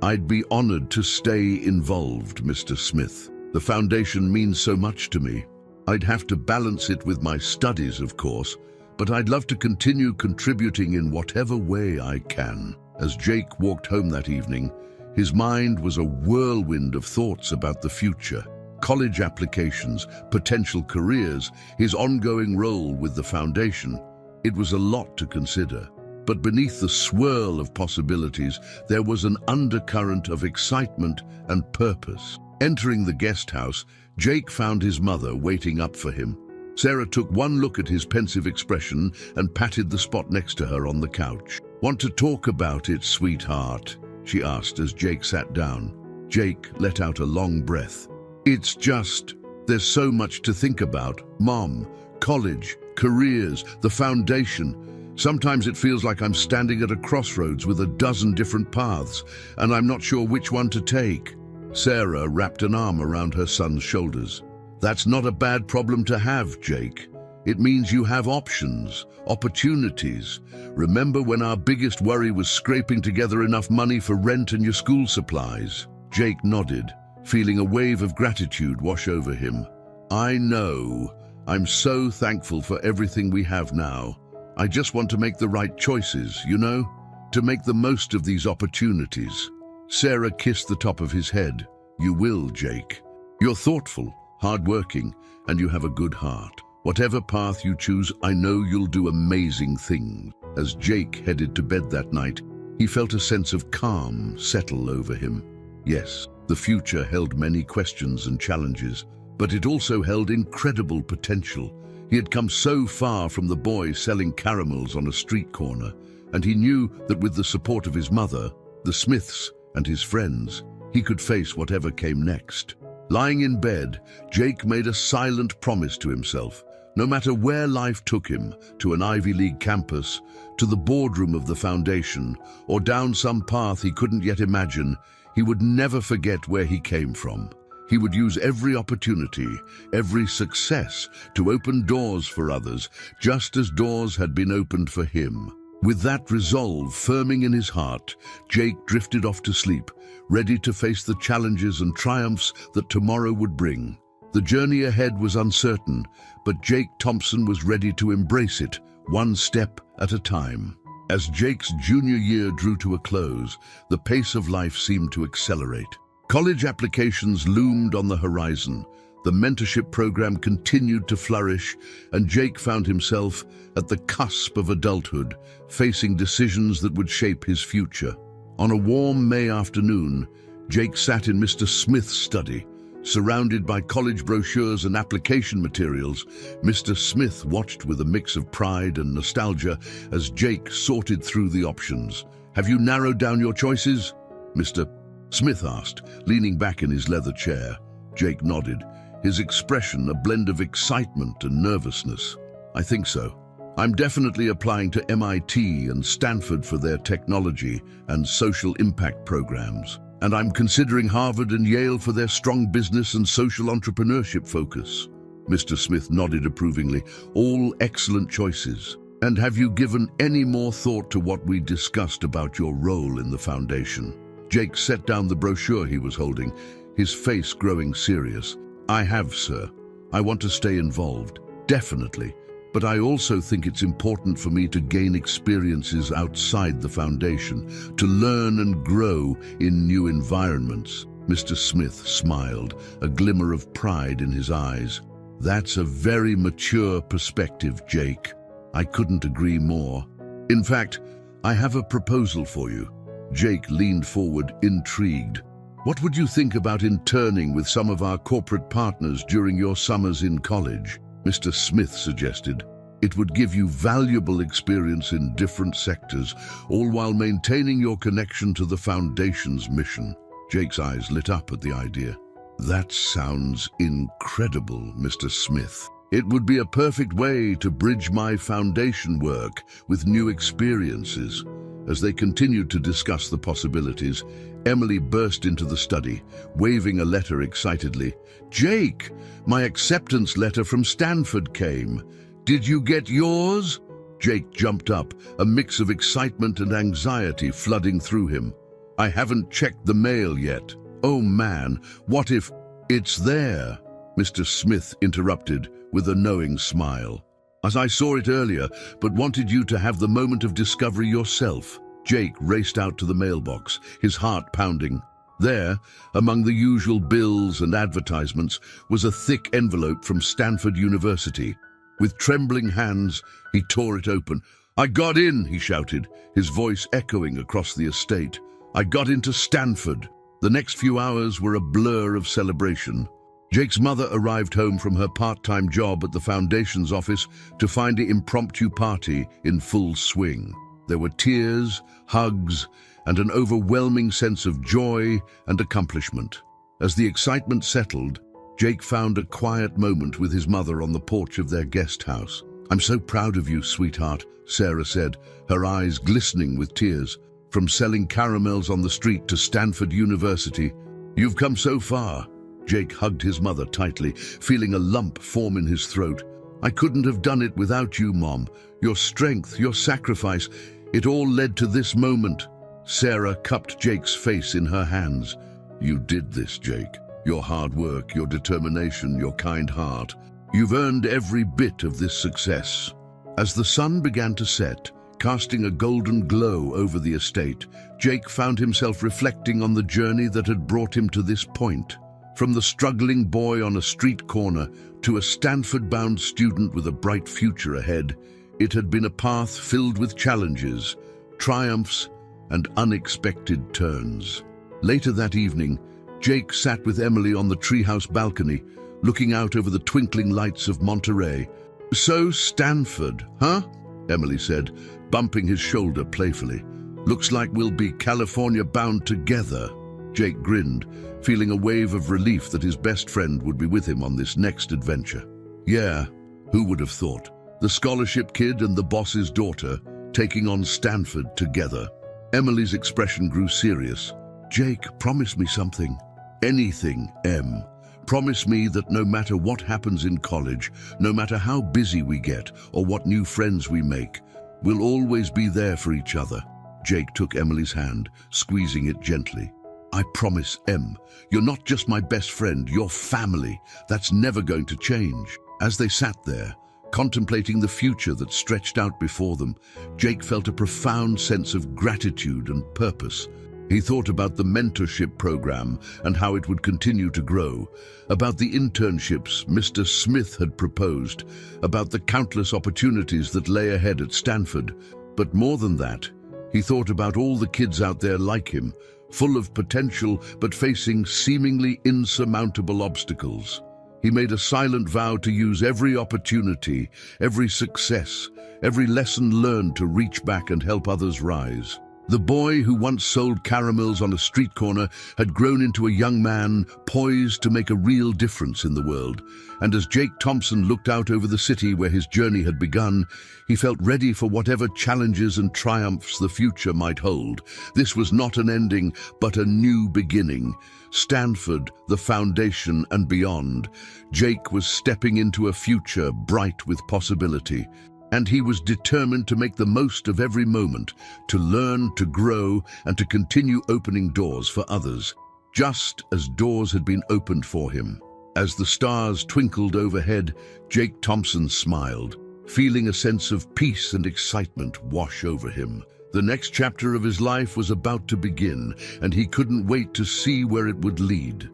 I'd be honored to stay involved, Mr. Smith. The foundation means so much to me. I'd have to balance it with my studies, of course, but I'd love to continue contributing in whatever way I can." As Jake walked home that evening, his mind was a whirlwind of thoughts about the future. College applications, potential careers, his ongoing role with the foundation. It was a lot to consider. But beneath the swirl of possibilities, there was an undercurrent of excitement and purpose. Entering the guest house, Jake found his mother waiting up for him. Sarah took one look at his pensive expression and patted the spot next to her on the couch. "Want to talk about it, sweetheart?" she asked as Jake sat down. Jake let out a long breath. "It's just, there's so much to think about. Mom, college, careers, the foundation. Sometimes it feels like I'm standing at a crossroads with a dozen different paths, and I'm not sure which one to take." Sarah wrapped an arm around her son's shoulders. That's not a bad problem to have, Jake. It means you have options, opportunities. Remember when our biggest worry was scraping together enough money for rent and your school supplies? Jake nodded, feeling a wave of gratitude wash over him. I know. I'm so thankful for everything we have now. I just want to make the right choices, you know? To make the most of these opportunities. Sarah kissed the top of his head. You will, Jake. You're thoughtful, hardworking, and you have a good heart. Whatever path you choose, I know you'll do amazing things. As Jake headed to bed that night, he felt a sense of calm settle over him. Yes, the future held many questions and challenges, but it also held incredible potential. He had come so far from the boy selling caramels on a street corner, and he knew that with the support of his mother, the Smiths, and his friends, he could face whatever came next. Lying in bed, Jake made a silent promise to himself. No matter where life took him, to an Ivy League campus, to the boardroom of the foundation, or down some path he couldn't yet imagine, he would never forget where he came from. He would use every opportunity, every success, to open doors for others, just as doors had been opened for him. With that resolve firming in his heart, Jake drifted off to sleep, ready to face the challenges and triumphs that tomorrow would bring. The journey ahead was uncertain, but Jake Thompson was ready to embrace it, one step at a time. As Jake's junior year drew to a close, the pace of life seemed to accelerate. College applications loomed on the horizon. The mentorship program continued to flourish, and Jake found himself at the cusp of adulthood, facing decisions that would shape his future. On a warm May afternoon, Jake sat in Mr. Smith's study. Surrounded by college brochures and application materials, Mr. Smith watched with a mix of pride and nostalgia as Jake sorted through the options. Have you narrowed down your choices? Mr. Smith asked, leaning back in his leather chair. Jake nodded, his expression a blend of excitement and nervousness. I think so. I'm definitely applying to MIT and Stanford for their technology and social impact programs. And I'm considering Harvard and Yale for their strong business and social entrepreneurship focus. Mr. Smith nodded approvingly. All excellent choices. And have you given any more thought to what we discussed about your role in the foundation? Jake set down the brochure he was holding, his face growing serious. I have, sir. I want to stay involved, definitely. But I also think it's important for me to gain experiences outside the foundation, to learn and grow in new environments. Mr. Smith smiled, a glimmer of pride in his eyes. That's a very mature perspective, Jake. I couldn't agree more. In fact, I have a proposal for you. Jake leaned forward, intrigued. What would you think about interning with some of our corporate partners during your summers in college? Mr. Smith suggested. It would give you valuable experience in different sectors, all while maintaining your connection to the Foundation's mission. Jake's eyes lit up at the idea. That sounds incredible, Mr. Smith. It would be a perfect way to bridge my foundation work with new experiences. As they continued to discuss the possibilities, Emily burst into the study, waving a letter excitedly. Jake, my acceptance letter from Stanford came. Did you get yours? Jake jumped up, a mix of excitement and anxiety flooding through him. I haven't checked the mail yet. Oh man, what if it's there? Mr. Smith interrupted with a knowing smile. As I saw it earlier, but wanted you to have the moment of discovery yourself. Jake raced out to the mailbox, his heart pounding. There, among the usual bills and advertisements, was a thick envelope from Stanford University. With trembling hands, he tore it open. I got in, he shouted, his voice echoing across the estate. I got into Stanford. The next few hours were a blur of celebration. Jake's mother arrived home from her part-time job at the Foundation's office to find the impromptu party in full swing. There were tears, hugs, and an overwhelming sense of joy and accomplishment. As the excitement settled, Jake found a quiet moment with his mother on the porch of their guest house. I'm so proud of you, sweetheart, Sarah said, her eyes glistening with tears. From selling caramels on the street to Stanford University, You've come so far. Jake hugged his mother tightly, feeling a lump form in his throat. I couldn't have done it without you, Mom. Your strength, your sacrifice, it all led to this moment. Sarah cupped Jake's face in her hands. You did this, Jake. Your hard work, your determination, your kind heart. You've earned every bit of this success. As the sun began to set, casting a golden glow over the estate, Jake found himself reflecting on the journey that had brought him to this point. From the struggling boy on a street corner to a Stanford-bound student with a bright future ahead, it had been a path filled with challenges, triumphs, and unexpected turns. Later that evening, Jake sat with Emily on the treehouse balcony, looking out over the twinkling lights of Monterey. So Stanford, huh? Emily said, bumping his shoulder playfully. Looks like we'll be California-bound together. Jake grinned, feeling a wave of relief that his best friend would be with him on this next adventure. Yeah, who would have thought? The scholarship kid and the boss's daughter taking on Stanford together. Emily's expression grew serious. Jake, promise me something. Anything, Em. Promise me that no matter what happens in college, no matter how busy we get or what new friends we make, we'll always be there for each other. Jake took Emily's hand, squeezing it gently. I promise, Em. You're not just my best friend, you're family. That's never going to change. As they sat there, contemplating the future that stretched out before them, Jake felt a profound sense of gratitude and purpose. He thought about the mentorship program and how it would continue to grow, about the internships Mr. Smith had proposed, about the countless opportunities that lay ahead at Stanford. But more than that, he thought about all the kids out there like him, full of potential but facing seemingly insurmountable obstacles. He made a silent vow to use every opportunity, every success, every lesson learned to reach back and help others rise. The boy who once sold caramels on a street corner had grown into a young man poised to make a real difference in the world. And as Jake Thompson looked out over the city where his journey had begun, he felt ready for whatever challenges and triumphs the future might hold. This was not an ending, but a new beginning. Stanford, the foundation and beyond. Jake was stepping into a future bright with possibility. And he was determined to make the most of every moment, to learn, to grow, and to continue opening doors for others, just as doors had been opened for him. As the stars twinkled overhead, Jake Thompson smiled, feeling a sense of peace and excitement wash over him. The next chapter of his life was about to begin, and he couldn't wait to see where it would lead.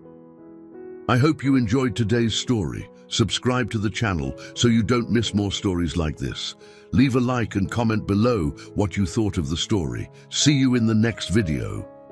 I hope you enjoyed today's story. Subscribe to the channel so you don't miss more stories like this. Leave a like and comment below what you thought of the story. See you in the next video.